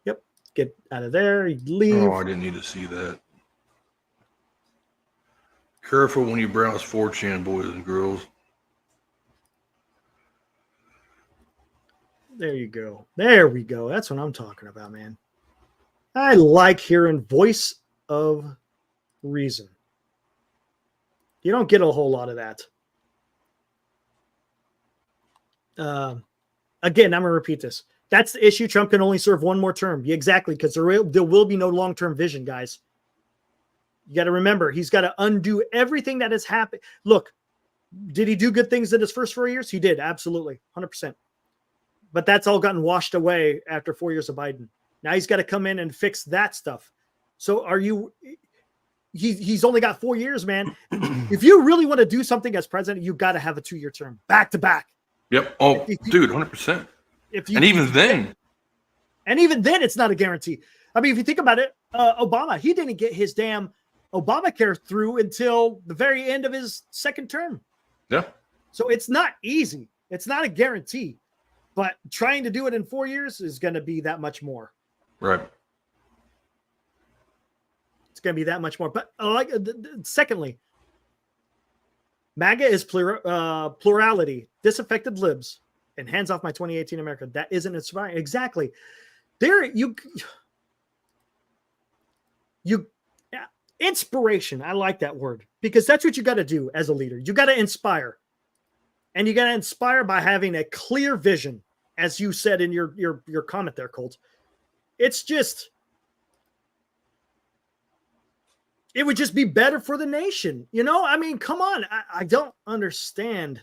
Yep. Get out of there. Leave. Oh, I didn't need to see that. Careful when you browse 4chan, boys and girls. There you go. There we go. That's what I'm talking about, man. I like hearing voice of reason. You don't get a whole lot of that. Again, I'm going to repeat this. That's the issue. Trump can only serve one more term. Yeah, exactly, because there will be no long-term vision, guys. You got to remember, he's got to undo everything that has happened. Look, did he do good things in his first 4 years? He did, absolutely, 100%. But that's all gotten washed away after 4 years of Biden. Now he's got to come in and fix that stuff. So he's only got 4 years, man. If you really want to do something as president, you got to have a 2-year term back to back. Yep. Oh, dude, 100%. And even then, it's not a guarantee. I mean, if you think about it, Obama, he didn't get his damn Obamacare through until the very end of his second term. Yeah. So it's not easy. It's not a guarantee. But trying to do it in 4 years is going to be that much more. Right. It's going to be that much more. But secondly, MAGA is plurality, disaffected libs, and hands off my 2018 America. That isn't inspiring. Exactly. There, inspiration. I like that word because that's what you got to do as a leader. You got to inspire, and you got to inspire by having a clear vision, as you said in your comment there, Colt. It's just, it would just be better for the nation. You know, I mean, come on. I don't understand.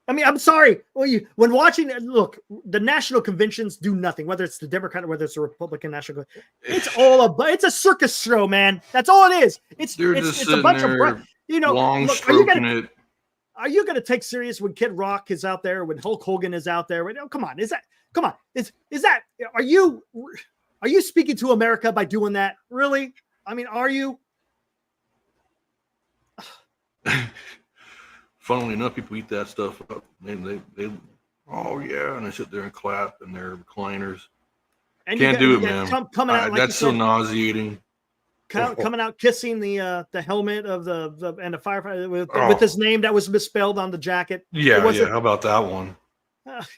I mean, I'm sorry. When watching, look, the national conventions do nothing, whether it's the Democrat or whether it's the Republican national. It's a circus show, man. That's all it is. It's a bunch of, long stroking it. Are you going to take serious when Kid Rock is out there, when Hulk Hogan is out there? Come on. Are you speaking to America by doing that? Really? I mean, are you? Funnily enough, people eat that stuff up. They oh yeah, and they sit there and clap in their recliners. And can't do it, man. Coming out, like that's so nauseating. Coming out kissing the helmet of the firefighter with his name that was misspelled on the jacket. Yeah. How about that one?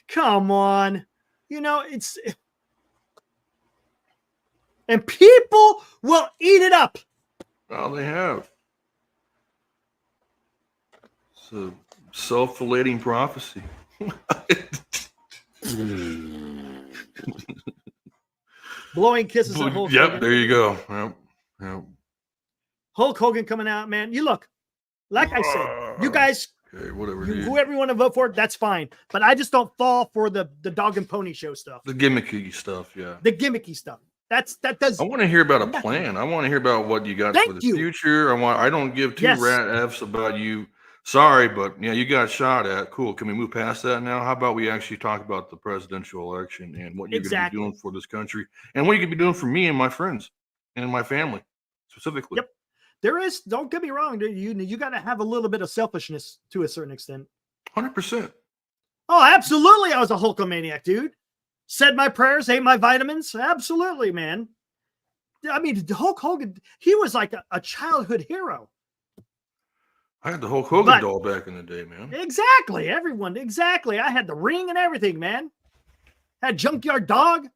Come on, and people will eat it up. Well, they have. It's a self-fulfilling prophecy. Blowing kisses on Hulk Hogan. There you go. Yep. Hulk Hogan coming out, man. You look, like I said, you guys, whatever. Whoever you want to vote for, that's fine. But I just don't fall for the dog and pony show stuff. The gimmicky stuff, yeah. The gimmicky stuff. That does. I want to hear about a plan. I want to hear about what you got for the future. I don't give two rat F's about you. Sorry, but yeah, you got shot at. Cool. Can we move past that now? How about we actually talk about the presidential election and what you're going to be doing for this country and what you could be doing for me and my friends and my family specifically. Yep. There is, don't get me wrong, you got to have a little bit of selfishness to a certain extent. 100%. Oh, absolutely. I was a Hulkamaniac, dude. Said my prayers, ate my vitamins. Absolutely, man. I mean, Hulk Hogan, he was like a childhood hero. I had the Hulk Hogan doll back in the day, man. Exactly. Exactly. I had the ring and everything, man. Had Junkyard Dog.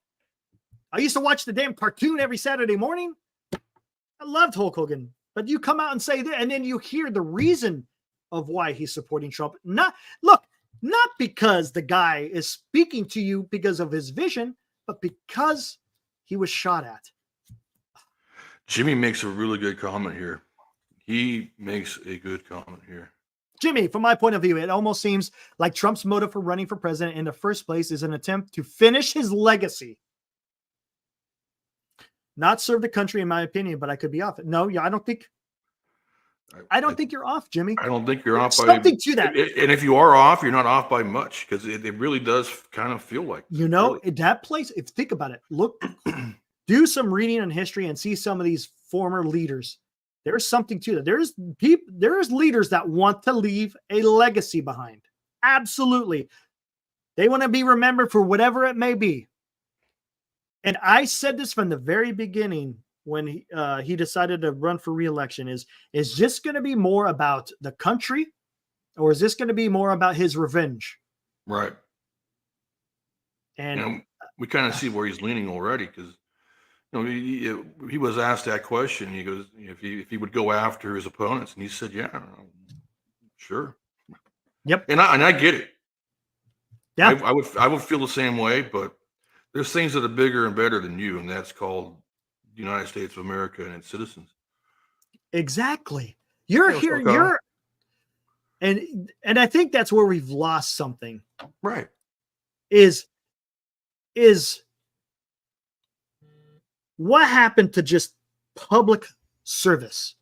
I used to watch the damn cartoon every Saturday morning. I loved Hulk Hogan. But you come out and say that, and then you hear the reason of why he's supporting Trump. Not because the guy is speaking to you because of his vision, but because he was shot at. Jimmy makes a really good comment here. He makes a good comment here. Jimmy, from my point of view, it almost seems like Trump's motive for running for president in the first place is an attempt to finish his legacy. Not serve the country, in my opinion, but I could be off. No, yeah, I don't think you're off, Jimmy. I don't think you're off by something to that. And if you are off, you're not off by much, because it really does kind of feel like, really. That place, if think about it, look, do some reading on history and see some of these former leaders. There's something to that. There's leaders that want to leave a legacy behind. Absolutely. They want to be remembered for whatever it may be. And I said this from the very beginning when he decided to run for re-election is this going to be more about the country, or is this going to be more about his revenge? Right. And we kind of see where he's leaning already, because he was asked that question. He goes, if he would go after his opponents, and he said, "Yeah, sure." Yep. And I get it. Yeah. I would feel the same way, but there's things that are bigger and better than you, and that's called the United States of America and its citizens. Exactly. You're here. And I think that's where we've lost something. Right. Is what happened to just public service?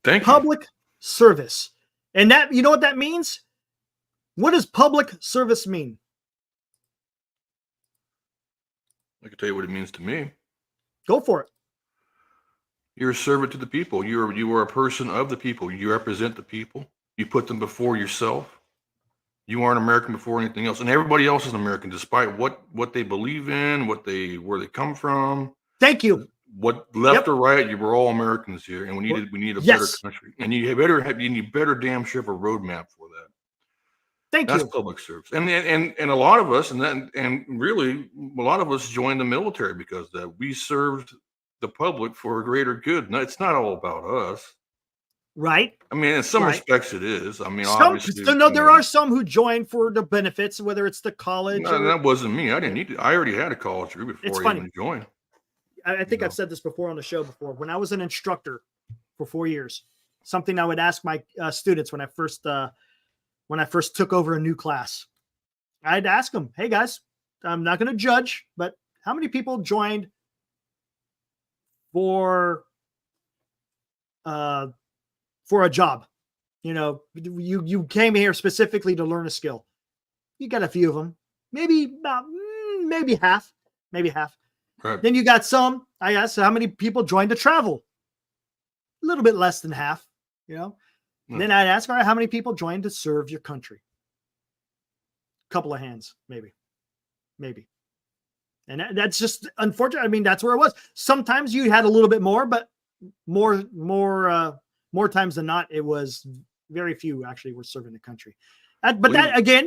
Public service. And that, you know what that means? What does public service mean? I can tell you what it means to me. Go for it. You're a servant to the people. You are a person of the people. You represent the people. You put them before yourself. You are an American before anything else, and everybody else is an American, despite what they believe in, where they come from. Thank you. What left or right, you were all Americans here, and we need a better country, and you need better damn sure have a roadmap for that. That's public service, and a lot of us, and really a lot of us joined the military because that we served the public for a greater good. No, it's not all about us. Right. I mean, in some respects, it is. I mean, obviously, there are some who join for the benefits, whether it's the college. No, that wasn't me. I didn't need to. I already had a college degree before I even joined. I think I've said this before on the show before. When I was an instructor for 4 years, something I would ask my students when I first took over a new class, I'd ask them, "Hey guys, I'm not going to judge, but how many people joined for a job? You came here specifically to learn a skill." You got a few of them, maybe half. Right. Then you got some. I asked how many people joined to travel. A little bit less than half. Then I'd ask, all right, how many people joined to serve your country? A couple of hands, maybe. And that's just unfortunate. I mean, that's where it was. Sometimes you had a little bit more, but more times than not, it was very few actually were serving the country. That's the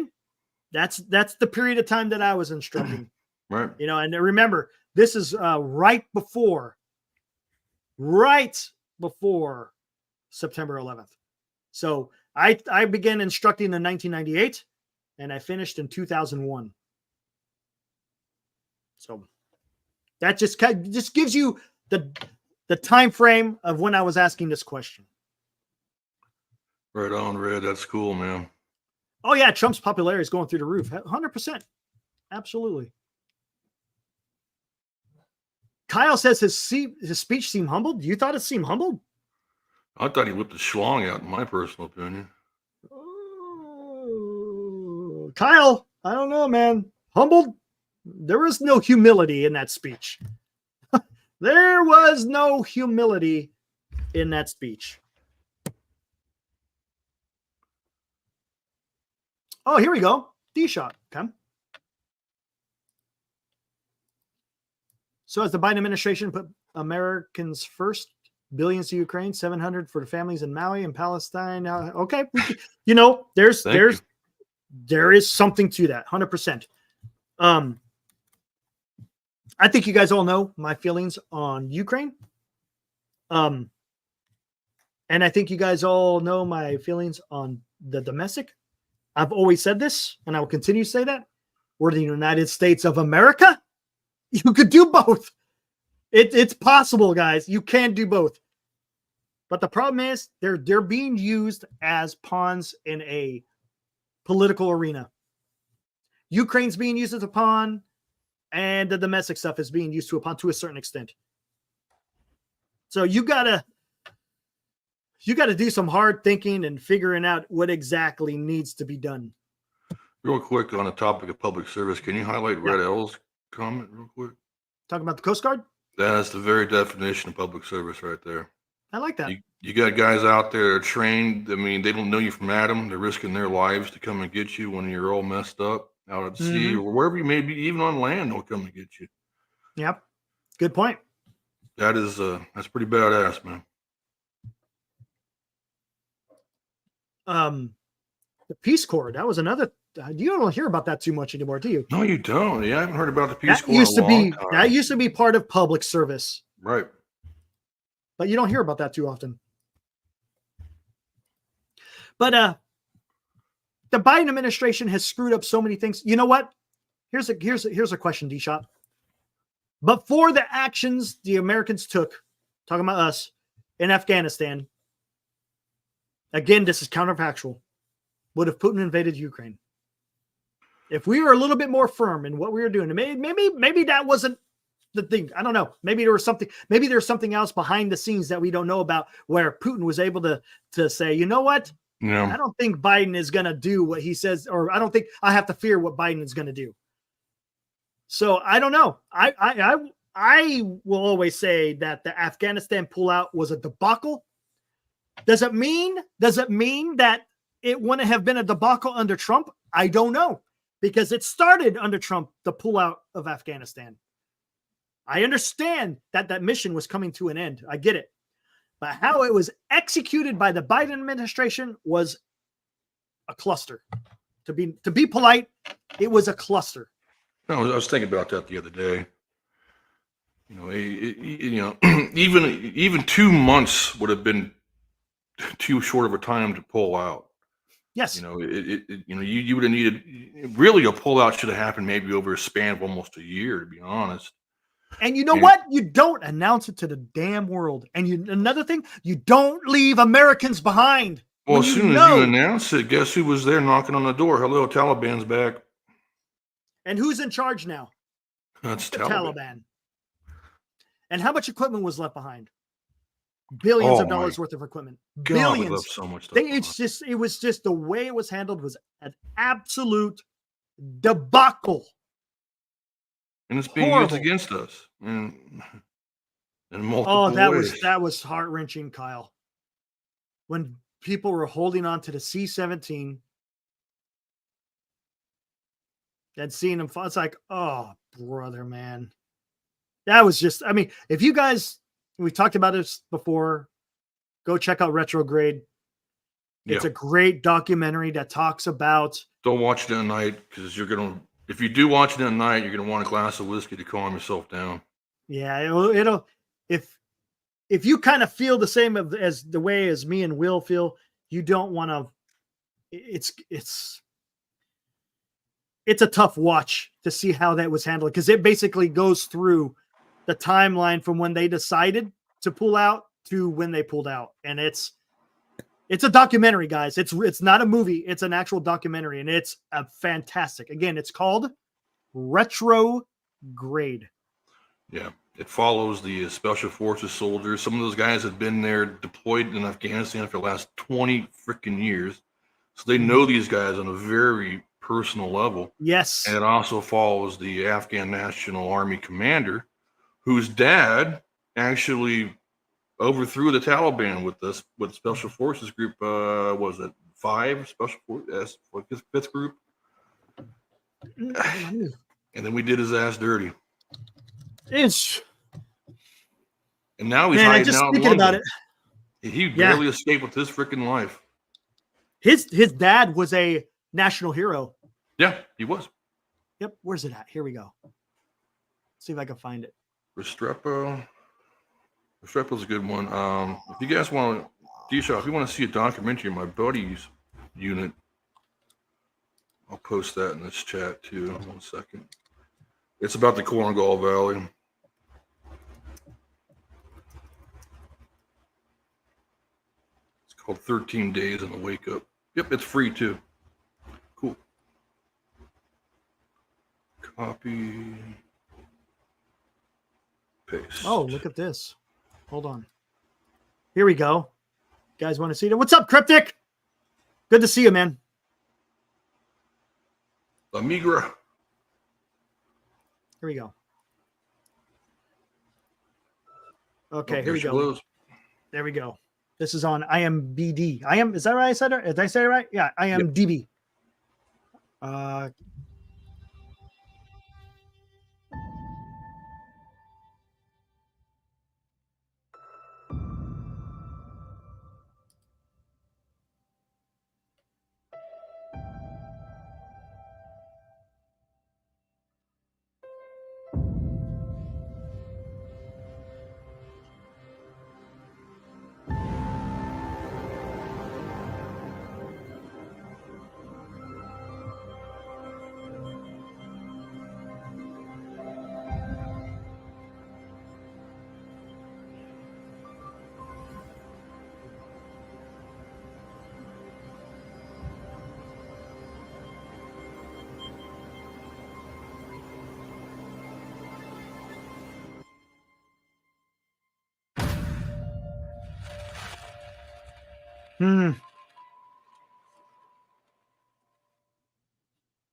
period of time that I was instructing. Right. And remember, this is right before September 11th. So I began instructing in 1998 and I finished in 2001. So that just gives you the time frame of when I was asking this question. Right on, Red. That's cool, man. Oh yeah, Trump's popularity is going through the roof. 100%. Absolutely. Kyle says his speech seemed humbled. You thought it seemed humbled? I thought he whipped the schlong out, in my personal opinion. Oh, Kyle, I don't know, man. Humbled? There was no humility in that speech. There was no humility in that speech. Oh, here we go. D-Shot. Come. So as the Biden administration put Americans first, billions to Ukraine, 700 for the families in Maui and Palestine. Okay. There is something to that. 100%. I think you guys all know my feelings on Ukraine. And I think you guys all know my feelings on the domestic. I've always said this, and I will continue to say that. We're the United States of America. You could do both. It's possible, guys. You can do both. But the problem is they're being used as pawns in a political arena. Ukraine's being used as a pawn, and the domestic stuff is being used to a pawn to a certain extent. So you gotta do some hard thinking and figuring out what exactly needs to be done. Real quick on the topic of public service, can you highlight Red L's comment real quick? Talking about the Coast Guard? That's the very definition of public service right there. I like that. You got guys out there that are trained. I mean, they don't know you from Adam. They're risking their lives to come and get you when you're all messed up out at sea or wherever you may be, even on land, they'll come and get you. Yep. Good point. That's pretty badass, man. The Peace Corps, that was another. You don't hear about that too much anymore, do you? No, you don't. Yeah, I haven't heard about the Peace Corps That used to be part of public service. Right. But you don't hear about that too often. But the Biden administration has screwed up so many things. You know what? Here's a question, D-Shot. Before the actions the Americans took, talking about us, in Afghanistan, again, this is counterfactual, would have Putin invaded Ukraine? If we were a little bit more firm in what we were doing, maybe that wasn't the thing. I don't know. Maybe there's something else behind the scenes that we don't know about, where Putin was able to say, you know what? Yeah. I don't think Biden is going to do what he says, or I don't think I have to fear what Biden is going to do. So I don't know. I will always say that the Afghanistan pullout was a debacle. Does it mean that it wouldn't have been a debacle under Trump? I don't know, because it started under Trump, the pullout of Afghanistan. I understand that mission was coming to an end. I get it. But how it was executed by the Biden administration was a cluster. To be polite, it was a cluster. No, I was thinking about that the other day. Even 2 months would have been too short of a time to pull out. Yes. You would have needed, really, a pullout should have happened maybe over a span of almost a year, to be honest. And you know what? You don't announce it to the damn world. And another thing, you don't leave Americans behind. Well, as soon as you announce it, guess who was there knocking on the door? Hello, Taliban's back. And who's in charge now? That's the Taliban. And how much equipment was left behind? Billions of dollars worth of equipment. Billions. We left so much stuff it was just the way it was handled was an absolute debacle. And it's being used against us in multiple ways. That was heart-wrenching, Kyle. When people were holding on to the C-17 and seeing them fall, it's like, oh, brother, man. That was just, I mean, if you guys, we talked about this before, go check out Retrograde. It's a great documentary that talks about. Don't watch it at night, because if you do watch it at night, you're going to want a glass of whiskey to calm yourself down. Yeah, it'll if you kind of feel the same as the way as me and Will feel, you don't want to. It's a tough watch to see how that was handled, because it basically goes through the timeline from when they decided to pull out to when they pulled out, and it's a documentary, guys. It's not a movie. It's an actual documentary, and it's a fantastic. Again, it's called Retrograde. Yeah, it follows the Special Forces soldiers. Some of those guys have been there deployed in Afghanistan for the last 20 freaking years. So they know these guys on a very personal level. Yes. And it also follows the Afghan National Army commander, whose dad actually overthrew the Taliban with Special Forces Group. Was it 5 Special Forces? His 5th group. And then we did his ass dirty. And now he's hiding out in London. About it. He barely escaped with his freaking life. His dad was a national hero. Yeah, he was. Yep. Where's it at? Here we go. Let's see if I can find it. Restrepo. Restrepo's a good one. If you guys want to, D-Shot, if you want to see a documentary of my buddy's unit, I'll post that in this chat too. 1 second. It's about the Korengal Valley. called 13 Days in the Wake Up. Yep, it's free too. Cool. Copy. Paste. Oh, look at this. Hold on. Here we go. Guys want to see that? What's up, Cryptic? Good to see you, man. Amigra. Here we go. Okay, Oh, here we she go. was. There we go. This is on IMBD. Is that right? I said it? Did I say it right? Yeah, IMDb.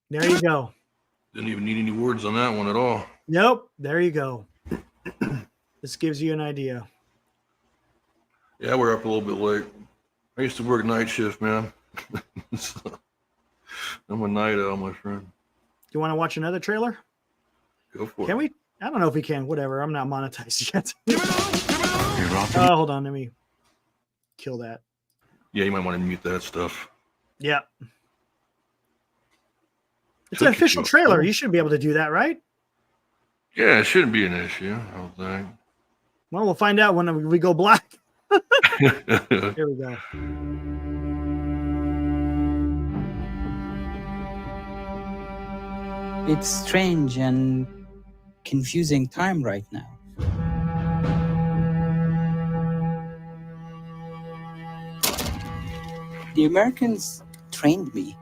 There you go. Didn't even need any words on that one at all. Nope. There you go. This gives you an idea. Yeah, we're up a little bit late. I used to work night shift, man. So, I'm a night owl, my friend. Do you want to watch another trailer? Go for it. Can we? I don't know if we can. Whatever. I'm not monetized yet. Oh, hold on. Let me kill that. Yeah, you might want to mute that stuff. Yeah. It's Took an you official to- trailer. You should be able to do that, right? Yeah, it shouldn't be an issue, I don't think. Well, we'll find out when we go black. Here we go. It's strange and confusing time right now. The Americans trained me,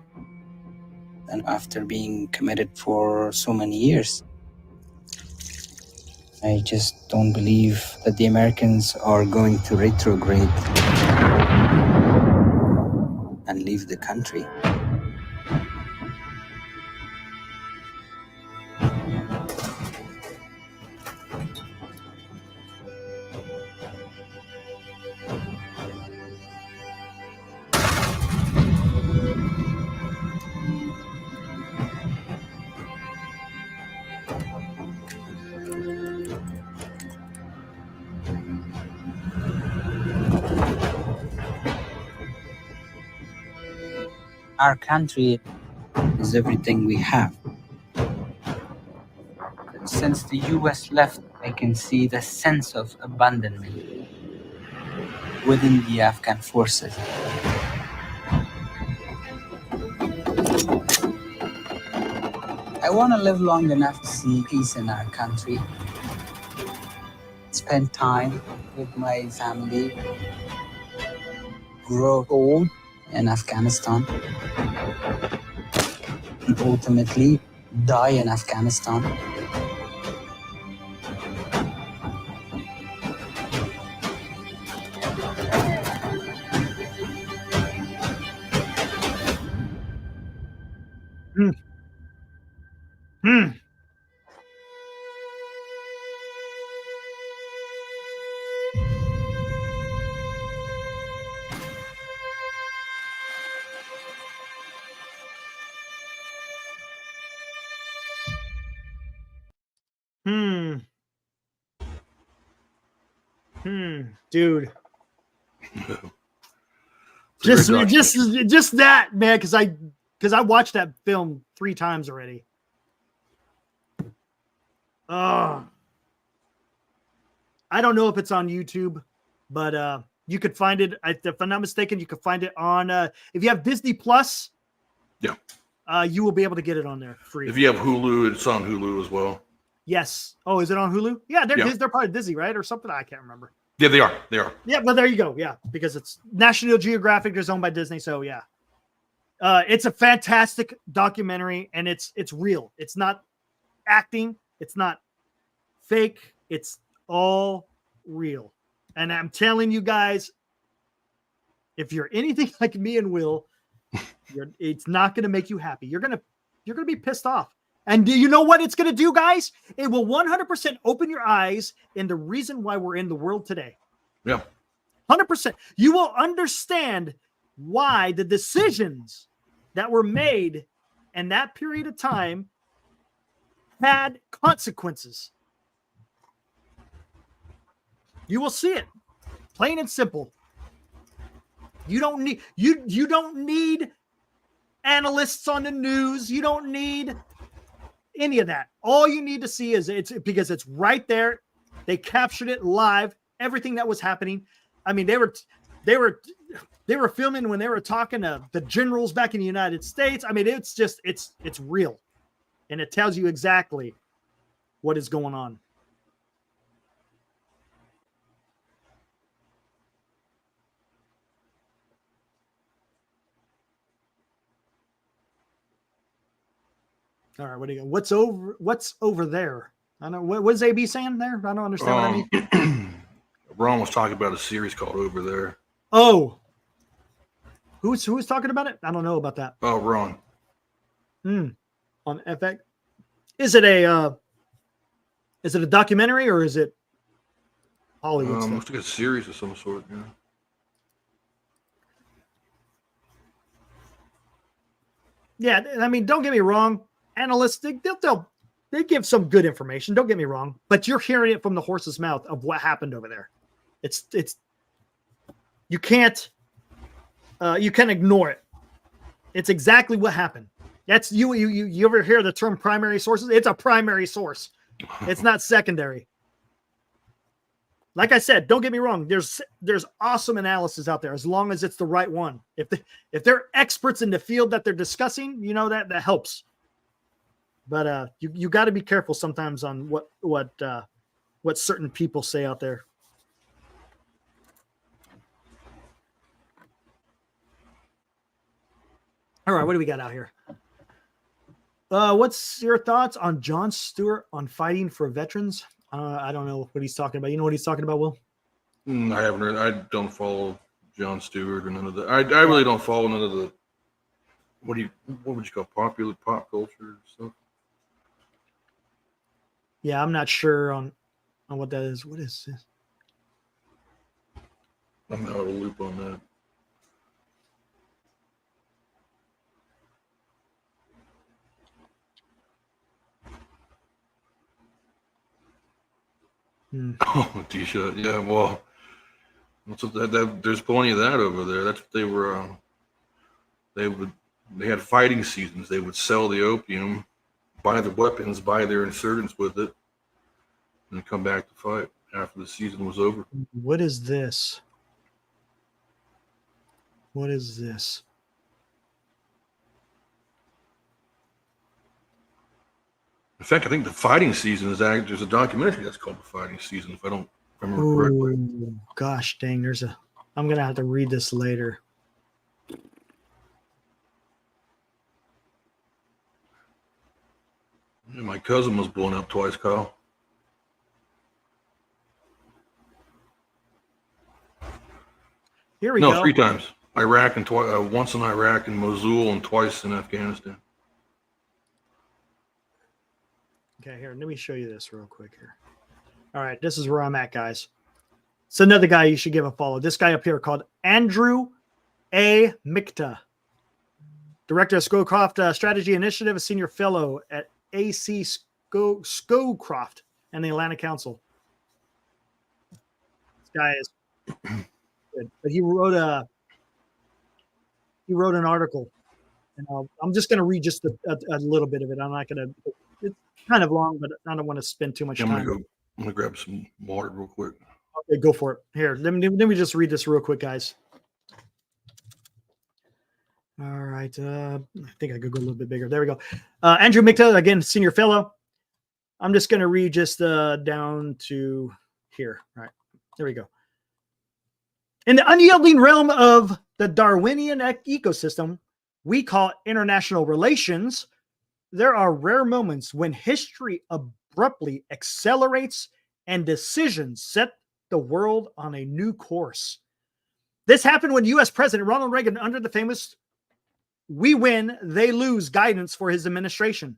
and after being committed for so many years, I just don't believe that the Americans are going to retrograde and leave the country. Our country is everything we have. Since the US left, I can see the sense of abandonment within the Afghan forces. I want to live long enough to see peace in our country, spend time with my family, grow old in Afghanistan, and ultimately die in Afghanistan. Dude. It's a great Just that, man, because I watched that film 3 times already. I don't know if it's on YouTube, but you could find it. If I'm not mistaken, you could find it on if you have Disney Plus. Yeah. You will be able to get it on there free. If you have Hulu, it's on Hulu as well. Yes. Oh, is it on Hulu? Yeah, Yeah. they're probably Disney, right, or something. I can't remember. Yeah, they are. They are. Yeah, well, there you go. Yeah, because it's National Geographic, it's owned by Disney. So yeah, it's a fantastic documentary, and it's real. It's not acting. It's not fake. It's all real. And I'm telling you guys, if you're anything like me and Will, it's not going to make you happy. You're going to be pissed off. And do you know what it's going to do, guys? It will 100% open your eyes in the reason why we're in the world today. Yeah. 100%. You will understand why the decisions that were made in that period of time had consequences. You will see it. Plain and simple. You don't need analysts on the news. You don't need any of that. All you need to see is it's because it's right there. They captured it live. Everything that was happening. I mean, they were filming when they were talking to the generals back in the United States. I mean, it's real, and it tells you exactly what is going on. All right, what do you got? What's over there? I don't know. What is AB saying there? I don't understand what I mean. Ron was talking about a series called Over There. Oh, who's talking about it? I don't know about that. Oh, Ron. On FX. Is it a documentary or is it Hollywood stuff? Looks like a series of some sort. Yeah. I mean, don't get me wrong. Analysts, they give some good information. Don't get me wrong, but you're hearing it from the horse's mouth of what happened over there. It's you can't ignore it. It's exactly what happened. That's you ever hear the term primary sources? It's a primary source. It's not secondary. Like I said, don't get me wrong. There's awesome analysis out there as long as it's the right one. If they're experts in the field that they're discussing, that helps. But you got to be careful sometimes on what certain people say out there. All right, what do we got out here? What's your thoughts on Jon Stewart on fighting for veterans? I don't know what he's talking about. You know what he's talking about, Will? I haven't read. I don't follow Jon Stewart or none of that. I really don't follow none of the what would you call popular pop culture stuff. Yeah, I'm not sure on what that is. What is this? I'm out of the loop on that. Oh, T-shirt. Yeah, well, there's plenty of that over there. That's what they were. They had fighting seasons. They would sell the opium, buy the weapons, buy their insurgents with it, and come back to fight after the season was over. What is this? What is this? In fact, I think the fighting season is actually, there's a documentary that's called The Fighting Season, if I don't remember correctly. Ooh, gosh dang, I'm going to have to read this later. Yeah, my cousin was blown up twice, Kyle. Here we go. No, 3 times. Iraq and once in Iraq and Mosul and twice in Afghanistan. Okay, here, let me show you this real quick here. All right, this is where I'm at, guys. It's another guy you should give a follow. This guy up here called Andrew A. Mikta, Director of Scowcroft Strategy Initiative, a senior fellow at AC Scowcroft and the Atlanta Council. This guy is good. But he wrote an article, and I'm just going to read just a little bit of it. I'm not going to. It's kind of long, but I don't want to spend too much time. I'm gonna grab some water real quick. Okay, go for it. Here, let me just read this real quick, guys. All right. I think I could go a little bit bigger. There we go. Andrew Mikta, again, senior fellow. I'm just going to read just down to here. All right. There we go. In the unyielding realm of the Darwinian ecosystem we call international relations, there are rare moments when history abruptly accelerates and decisions set the world on a new course. This happened when U.S. President Ronald Reagan, under the famous "we win, they lose" guidance for his administration,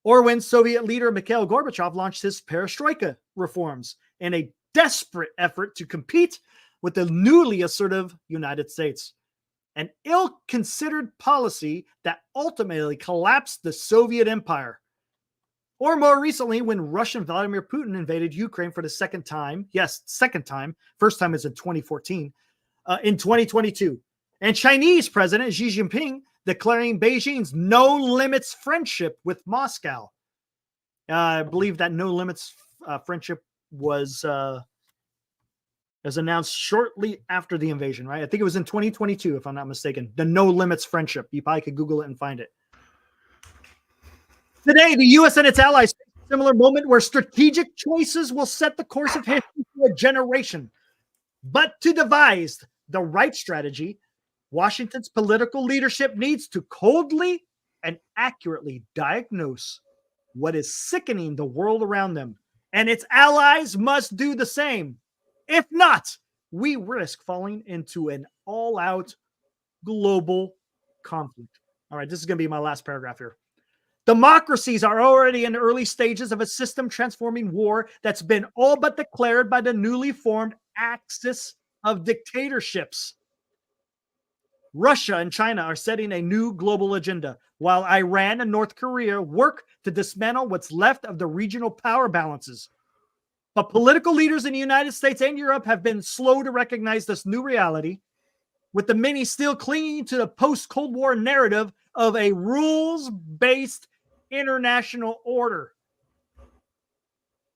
or when Soviet leader Mikhail Gorbachev launched his perestroika reforms in a desperate effort to compete with the newly assertive United States. An ill-considered policy that ultimately collapsed the Soviet Empire. Or more recently, when Russian Vladimir Putin invaded Ukraine for the second time. Yes, second time. First time is in 2014. In 2022. And Chinese President Xi Jinping declaring Beijing's no-limits friendship with Moscow. I believe that no-limits friendship was announced shortly after the invasion, right? I think it was in 2022, if I'm not mistaken. The no-limits friendship. You probably could Google it and find it. Today, the U.S. and its allies face a similar moment where strategic choices will set the course of history for a generation. But to devise the right strategy, Washington's political leadership needs to coldly and accurately diagnose what is sickening the world around them, and its allies must do the same. If not, we risk falling into an all-out global conflict. All right, this is going to be my last paragraph here. Democracies are already in the early stages of a system-transforming war that's been all but declared by the newly formed axis of dictatorships. Russia and China are setting a new global agenda, while Iran and North Korea work to dismantle what's left of the regional power balances. But political leaders in the United States and Europe have been slow to recognize this new reality, with the many still clinging to the post-Cold War narrative of a rules-based international order.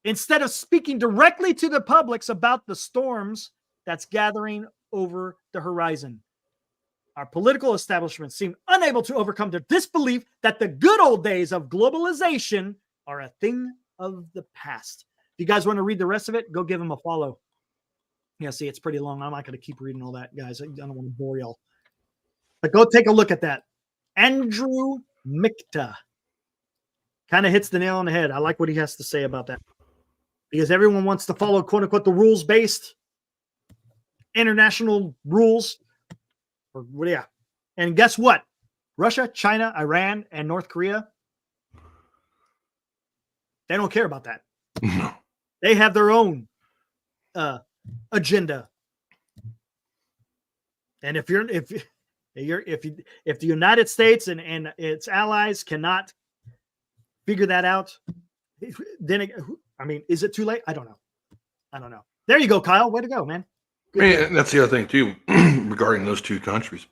Instead of speaking directly to the publics about the storms that's gathering over the horizon. Our political establishment seem unable to overcome their disbelief that the good old days of globalization are a thing of the past. If you guys want to read the rest of it, go give them a follow. Yeah, see, it's pretty long. I'm not going to keep reading all that, guys. I don't want to bore y'all. But go take a look at that. Andrew Mikta kind of hits the nail on the head. I like what he has to say about that. Because everyone wants to follow, quote unquote, the rules-based international rules. Or yeah. And guess what? Russia, China, Iran, and North Korea, they don't care about that. No. They have their own agenda. And if the United States and its allies cannot figure that out, then I mean, is it too late? I don't know. There you go, Kyle. Way to go, man. And that's the other thing too, regarding those two countries.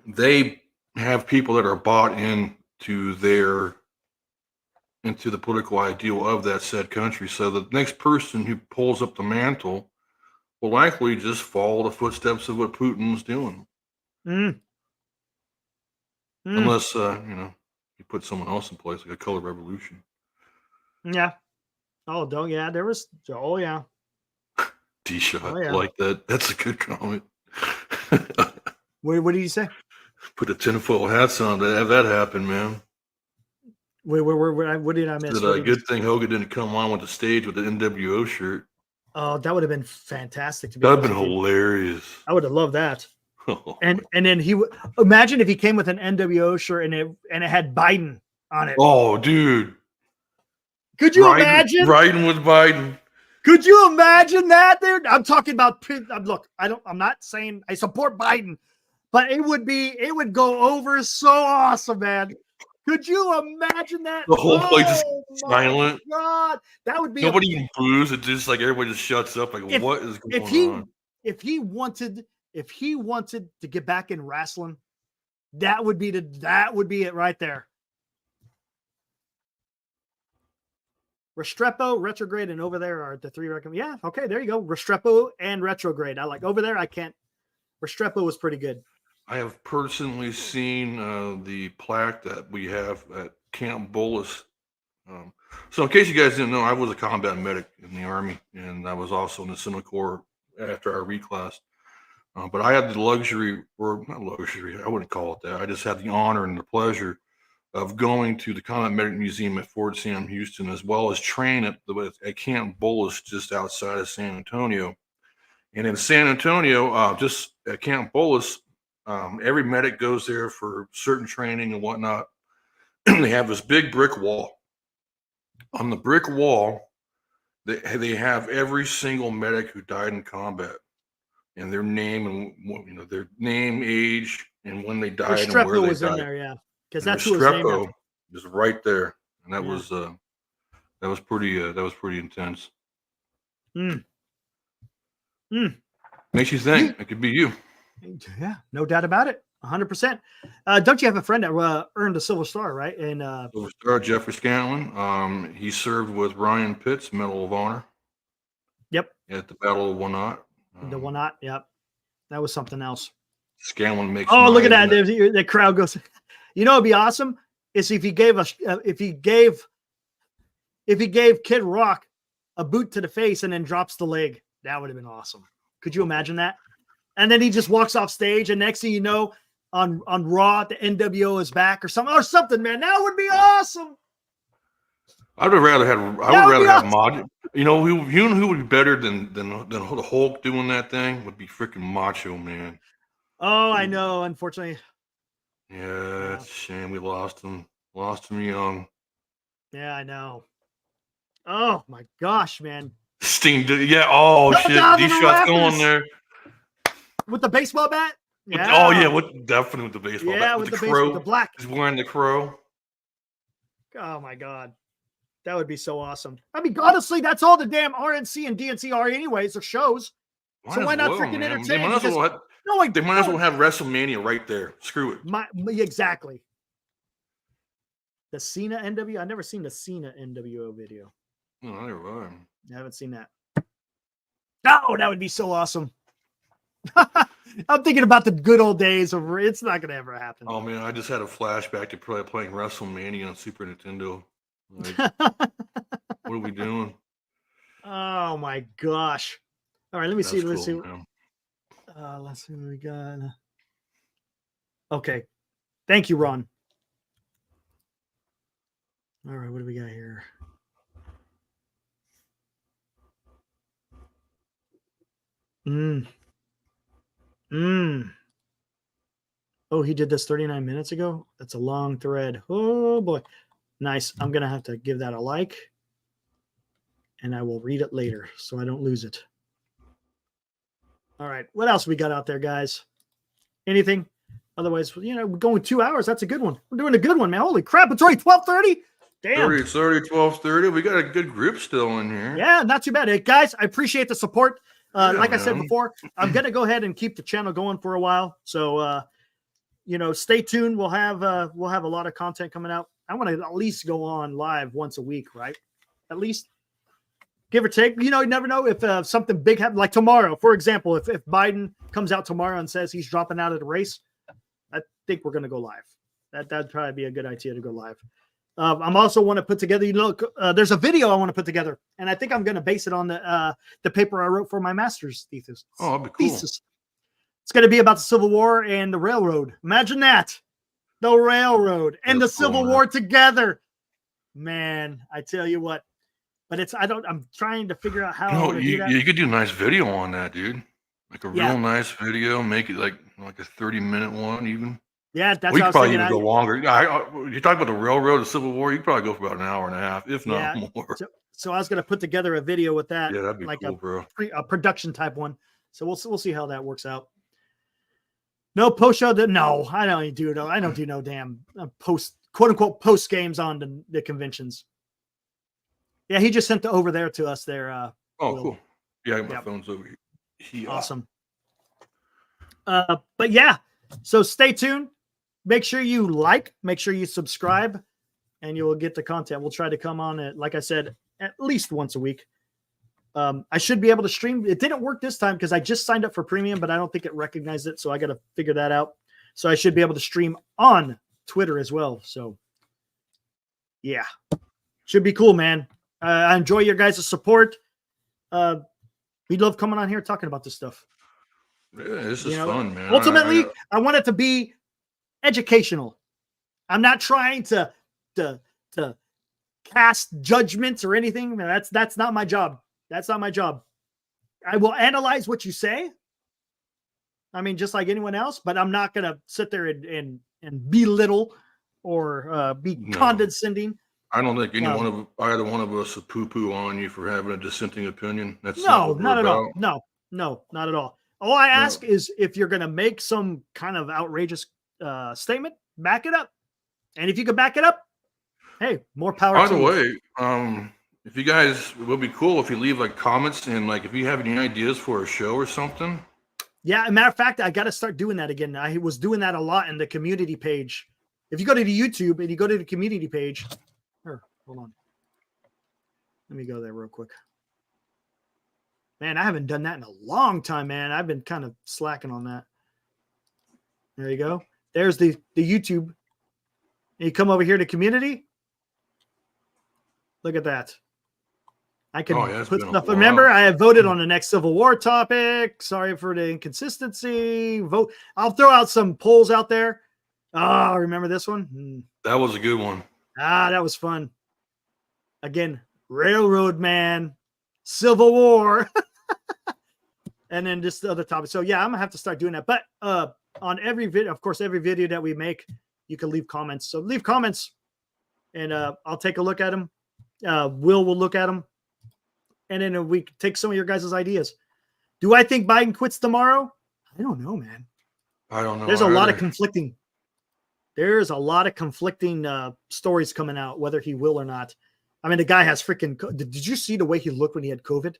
They have people that are bought into the political ideal of that said country. So the next person who pulls up the mantle will likely just follow the footsteps of what Putin's doing. Unless, you put someone else in place, like a color revolution. Yeah. Oh, yeah. There was, oh, yeah. D-shot, like that. That's a good comment. What did you say? Put the tinfoil hats on to have that happen, man. What did I miss? Good thing Hogan didn't come on with the stage with the NWO shirt. Oh, that would have been fantastic. That would have been hilarious. I would have loved that. And then he would imagine if he came with an NWO shirt and it had Biden on it. Oh, dude. Could you imagine? Riding with Biden. Could you imagine that, dude? I'm talking about, look, I'm not saying I support Biden, but it would go over so awesome, man. Could you imagine that? The whole place is silent. God, that would be nobody even boos. It just like everybody just shuts up. Like, what is going on? If he wanted to get back in wrestling, that would be it right there. Restrepo, Retrograde, and Over There are the three recommend. Yeah, okay, there you go. Restrepo and Retrograde. I like Over There. I can't. Restrepo was pretty good. I have personally seen the plaque that we have at Camp Bullis. So in case you guys didn't know, I was a combat medic in the Army, and I was also in the Senate Corps after our reclass. But I had the luxury, or not luxury, I wouldn't call it that. I just had the honor and the pleasure of going to the Combat Medic Museum at Fort Sam Houston, as well as train at Camp Bullis just outside of San Antonio. And in San Antonio, just at Camp Bullis, every medic goes there for certain training and whatnot. They have this big brick wall. On the brick wall, they have every single medic who died in combat and their name and their name, age, and when they died and where they was died. in there, yeah, because And that's who it was named Restrepo after. is right there, and that Yeah. was pretty intense. Mm. Makes you think it could be you. Yeah, no doubt about it. 100%. Don't you have a friend that earned a Silver Star, right? And Silver Star Jeffrey Scanlon. He served with Ryan Pitts, Medal of Honor. Yep. At the Battle of Wanat. The one not. Yep. That was something else. Scanlon makes. Oh, look at that! The crowd goes. You know, it'd be awesome is if he gave Kid Rock a boot to the face and then drops the leg. That would have been awesome. Could you imagine that? And then he just walks off stage, and next thing you know, on Raw, the NWO is back or something. Man, that would be awesome. I would rather have Mod. You know who would be better than the Hulk doing that thing would be freaking Macho Man. Oh, I know. Unfortunately. Yeah, it's a shame we lost him. Lost him young. Yeah, I know. Oh my gosh, man. Sting did, yeah. Oh shit, these shots going there with the baseball bat. Yeah. Oh yeah, definitely with the baseball bat. Yeah, with the crow. The black. He's wearing the crow. Oh my god, that would be so awesome. I mean, honestly, that's all the damn RNC and DNC are, anyways. They're shows. So why not freaking entertain? They might as well have WrestleMania right there. Screw it. Exactly. The Cena NWO. I've never seen the Cena NWO video. No, I never mind. I haven't seen that. Oh, that would be so awesome. I'm thinking about the good old days of it's not going to ever happen. Oh man, I just had a flashback to playing WrestleMania on Super Nintendo. Like, what are we doing? Oh my gosh! All right, let's see. Man. Let's see what we got. Okay, thank you, Ron. All right, what do we got here? Oh, he did this 39 minutes ago? That's a long thread. Oh, boy. Nice. I'm going to have to give that a like. And I will read it later so I don't lose it. All right. What else we got out there, guys? Anything? Otherwise, we're going 2 hours. That's a good one. We're doing a good one, man. Holy crap. It's already 12:30. Damn. 12:30. We got a good group still in here. Yeah, not too bad. Hey, guys, I appreciate the support. Like I said before, I'm going to go ahead and keep the channel going for a while. So, stay tuned. We'll have a lot of content coming out. I want to at least go on live once a week, right? At least, give or take. You never know if something big happens. Like tomorrow, for example, if Biden comes out tomorrow and says he's dropping out of the race, I think we're going to go live. That'd probably be a good idea to go live. I'm also want to put together. There's a video I want to put together, and I think I'm going to base it on the paper I wrote for my master's thesis. Oh, that'd be cool. Thesis. It's going to be about the Civil War and the railroad. Imagine that. The railroad and the Civil War together. Man, I tell you what. But I'm trying to figure out how to do that. You could do a nice video on that, dude. Like a real nice video. Make it like a 30-minute one even. Yeah, that's we could probably even go longer. You talk about the railroad, the Civil War, you could probably go for about an hour and a half, if not more. So I was going to put together a video with that. Yeah, that'd be cool, bro. A production type one. So we'll see how that works out. No post show. No, I don't do no damn post, quote unquote, post games on the conventions. Yeah, he just sent it over there to us there. Oh, cool. Yeah, my phone's over here. Awesome. But yeah, so stay tuned. Make sure you make sure you subscribe, and you will get the content. We'll try to come on like I said, at least once a week. I should be able to stream. It didn't work this time because I just signed up for premium, but I don't think it recognized it. So I got to figure that out. So I should be able to stream on Twitter as well. So yeah, should be cool, man. I enjoy your guys' support. We love coming on here talking about this stuff. Yeah, this is You know, fun, man. Ultimately, I want it to be educational. I'm not trying to cast judgments or anything. That's not my job. That's not my job. I will analyze what you say. I mean, just like anyone else, but I'm not gonna sit there and belittle or be condescending. I don't think either one of us would poo-poo on you for having a dissenting opinion. That's No, not at all. No, not at all. All I ask is if you're gonna make some kind of outrageous statement, back it up. And if you can back it up, hey, more power. By the way, if you guys, it would be cool if you leave like comments and like if you have any ideas for a show or something. Yeah, as a matter of fact, I got to start doing that again. I was doing that a lot in the community page. If you go to the YouTube and you go to the community page, here, hold on. Let me go there real quick. Man, I haven't done that in a long time, man. I've been kind of slacking on that. There you go. There's the YouTube. And you come over here to community. Look at that. I can put stuff. Remember, I have voted on the next Civil War topic. Sorry for the inconsistency. Vote. I'll throw out some polls out there. Oh, remember this one? That was a good one. That was fun. Again, Railroad Man, Civil War, and then just the other topic. So yeah, I'm gonna have to start doing that. But on every video, of course, every video that we make, you can leave comments. So leave comments, and I'll take a look at them. Will look at them. And then we take some of your guys' ideas. Do I think Biden quits tomorrow? I don't know, man. I don't know. There's a lot of conflicting. There's a lot of conflicting stories coming out, whether he will or not. I mean, the guy has freaking. Did you see the way he looked when he had COVID?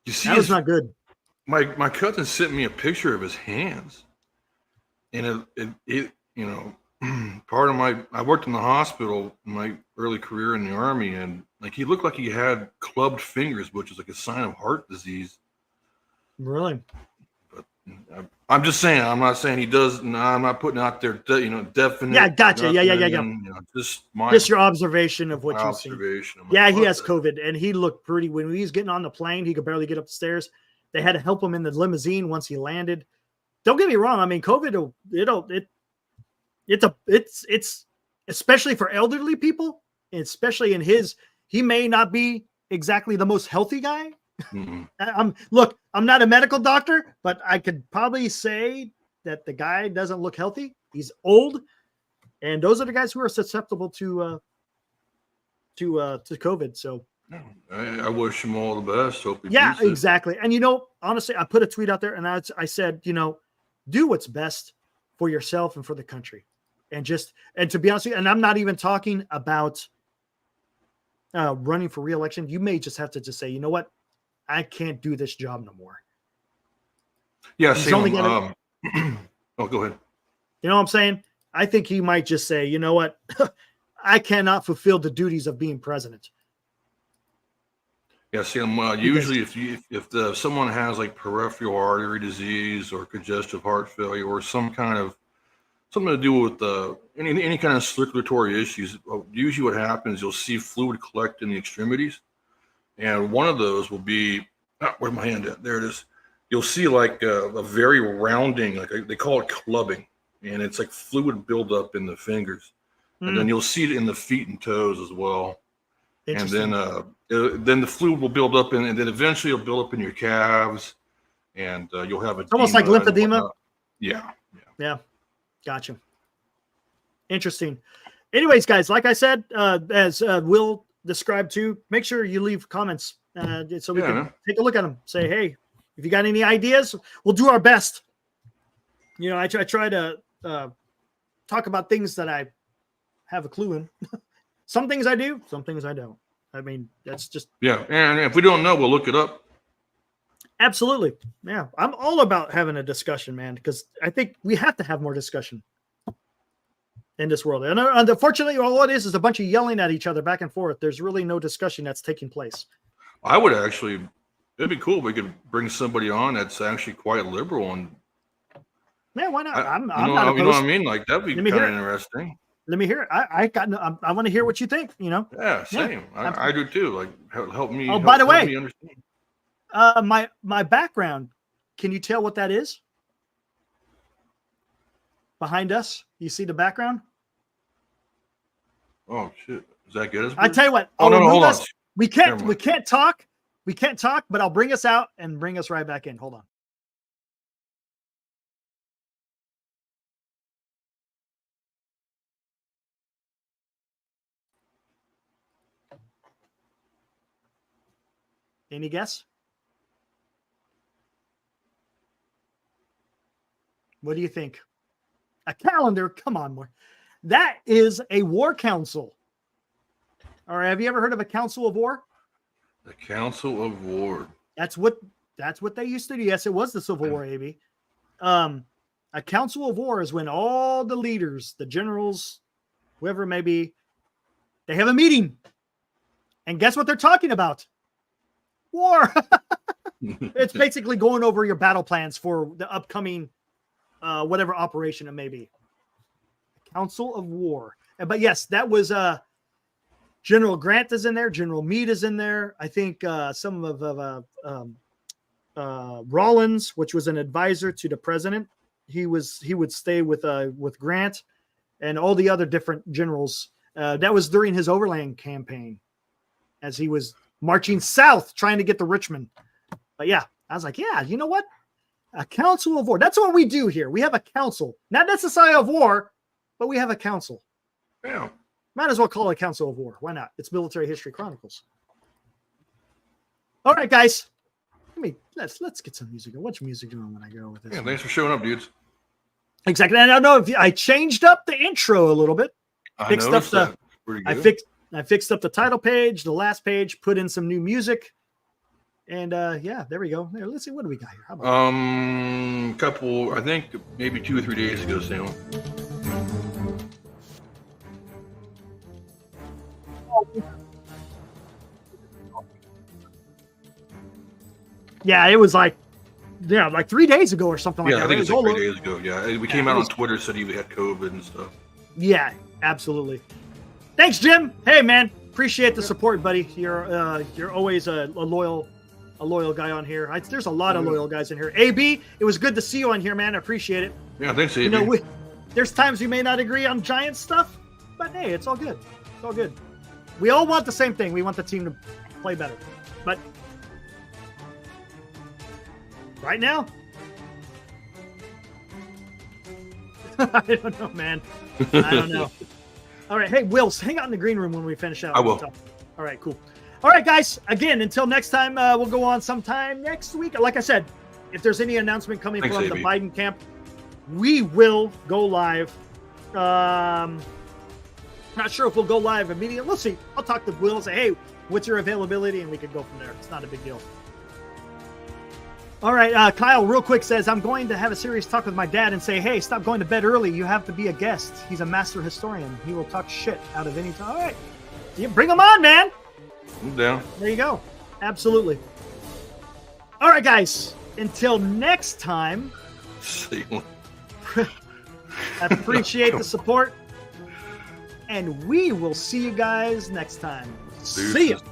You see, that was not good. My cousin sent me a picture of his hands, and it you know, part of I worked in the hospital in my early career in the Army, and like he looked like he had clubbed fingers, which is like a sign of heart disease. Really? But I'm just saying. I'm not saying he does. No, I'm not putting out there, definite. Yeah, gotcha. Yeah. Just your observation of what you've seen. Yeah, he has COVID, and he looked pretty. When he was getting on the plane, he could barely get up the stairs. They had to help him in the limousine once he landed. Don't get me wrong. I mean, COVID, it's especially for elderly people, especially in he may not be exactly the most healthy guy. I'm not a medical doctor, but I could probably say that the guy doesn't look healthy. He's old, and those are the guys who are susceptible to COVID. So I wish him all the best. Hope he beats it. Exactly. And honestly, I put a tweet out there, and I said, do what's best for yourself and for the country. And to be honest with you, and I'm not even talking about running for re-election. You may just have to say, you know what? I can't do this job no more. Yeah. Oh, go ahead. You know what I'm saying? I think he might just say, you know what? I cannot fulfill the duties of being president. Yeah. Usually if someone has like peripheral artery disease or congestive heart failure or something to do with any kind of circulatory issues, usually what happens, you'll see fluid collect in the extremities. And one of those will be, where's my hand at? There it is. You'll see like a very rounding, they call it clubbing. And it's like fluid buildup in the fingers. And then you'll see it in the feet and toes as well. And then the fluid will build up and then eventually it'll build up in your calves. And you'll have almost like lymphedema. Yeah. Gotcha. Interesting. Anyways, guys, like I said, as Will described too, make sure you leave comments so we can take a look at them. Say, hey, if you got any ideas, we'll do our best. I try to talk about things that I have a clue in. Some things I do, some things I don't. I mean, that's just. Yeah. And if we don't know, we'll look it up. Absolutely. Yeah. I'm all about having a discussion, man, because I think we have to have more discussion in this world. And unfortunately, all it is a bunch of yelling at each other back and forth. There's really no discussion that's taking place. I would it'd be cool if we could bring somebody on that's actually quite liberal. And man, why not? I'm not opposed. You know what I mean? Like, that'd be kind of interesting. Let me hear it. I want to hear what you think, Yeah, same. Yeah, I do too. Like, help me. Oh, by the way, understand. My background. Can you tell what that is? Behind us, you see the background? Oh shit! Is that good? I tell you what. Oh I'll no, remove hold on. us. We can't talk. We can't talk, but I'll bring us out and bring us right back in. Hold on. Any guess? What do you think? A calendar? Come on, more. That is a war council. All right. Have you ever heard of a council of war? The Council of War. That's what they used to do. Yes, it was the Civil War, AB. A council of war is when all the leaders, the generals, whoever it may be, they have a meeting. And guess what they're talking about? War. It's basically going over your battle plans for the upcoming whatever operation it may be. Council of War. But yes, that was General Grant is in there. General Meade is in there. I think some of Rawlins, which was an advisor to the president, he would stay with Grant and all the other different generals. That was during his overland campaign, as he was marching south trying to get to Richmond. But yeah, I was like, yeah, you know what? A council of war. That's what we do here. We have a council, not necessarily of war, but we have a council. Yeah. Might as well call it a council of war. Why not? It's Military History Chronicles. All right, guys. Let's get some music. What's music doing when I go with this? Yeah. Thanks for showing up, dudes. Exactly. And I don't know if I changed up the intro a little bit. I Fixed up noticed the- that. Pretty good. I fixed up the title page, the last page, put in some new music, and yeah, there we go. There, let's see, what do we got here? How about Couple. I think maybe 2 or 3 days ago, Sam. yeah, it was like 3 days ago or something like Yeah, that. I think It it's was like all 3 over- days ago. Yeah, we came it out on was- Twitter, said he had COVID and stuff. Yeah, absolutely. Thanks, Jim. Hey, man, appreciate the support, buddy. You're always a loyal guy on here. There's a lot of loyal guys in here. AB, it was good to see you on here, man. I appreciate it. Yeah, thanks, AB. You know, there's times we may not agree on Giant stuff, but hey, it's all good. It's all good. We all want the same thing. We want the team to play better. But right now, I don't know, man. I don't know. All right. Hey, Wills, hang out in the green room when we finish out. I will. All right, cool. All right, guys. Again, until next time, we'll go on sometime next week. Like I said, if there's any announcement coming Thanks, from AB. the Biden camp, we will go live. Not sure if we'll go live immediately. We'll see. I'll talk to Will and say, hey, what's your availability? And we could go from there. It's not a big deal. All right. Kyle, real quick, says, I'm going to have a serious talk with my dad and say, hey, stop going to bed early. You have to be a guest. He's a master historian. He will talk shit out of any time. All right. Yeah, bring him on, man. I'm down. There you go. Absolutely. All right, guys. Until next time, See you. I appreciate the support. And we will see you guys next time. See ya. Deuces.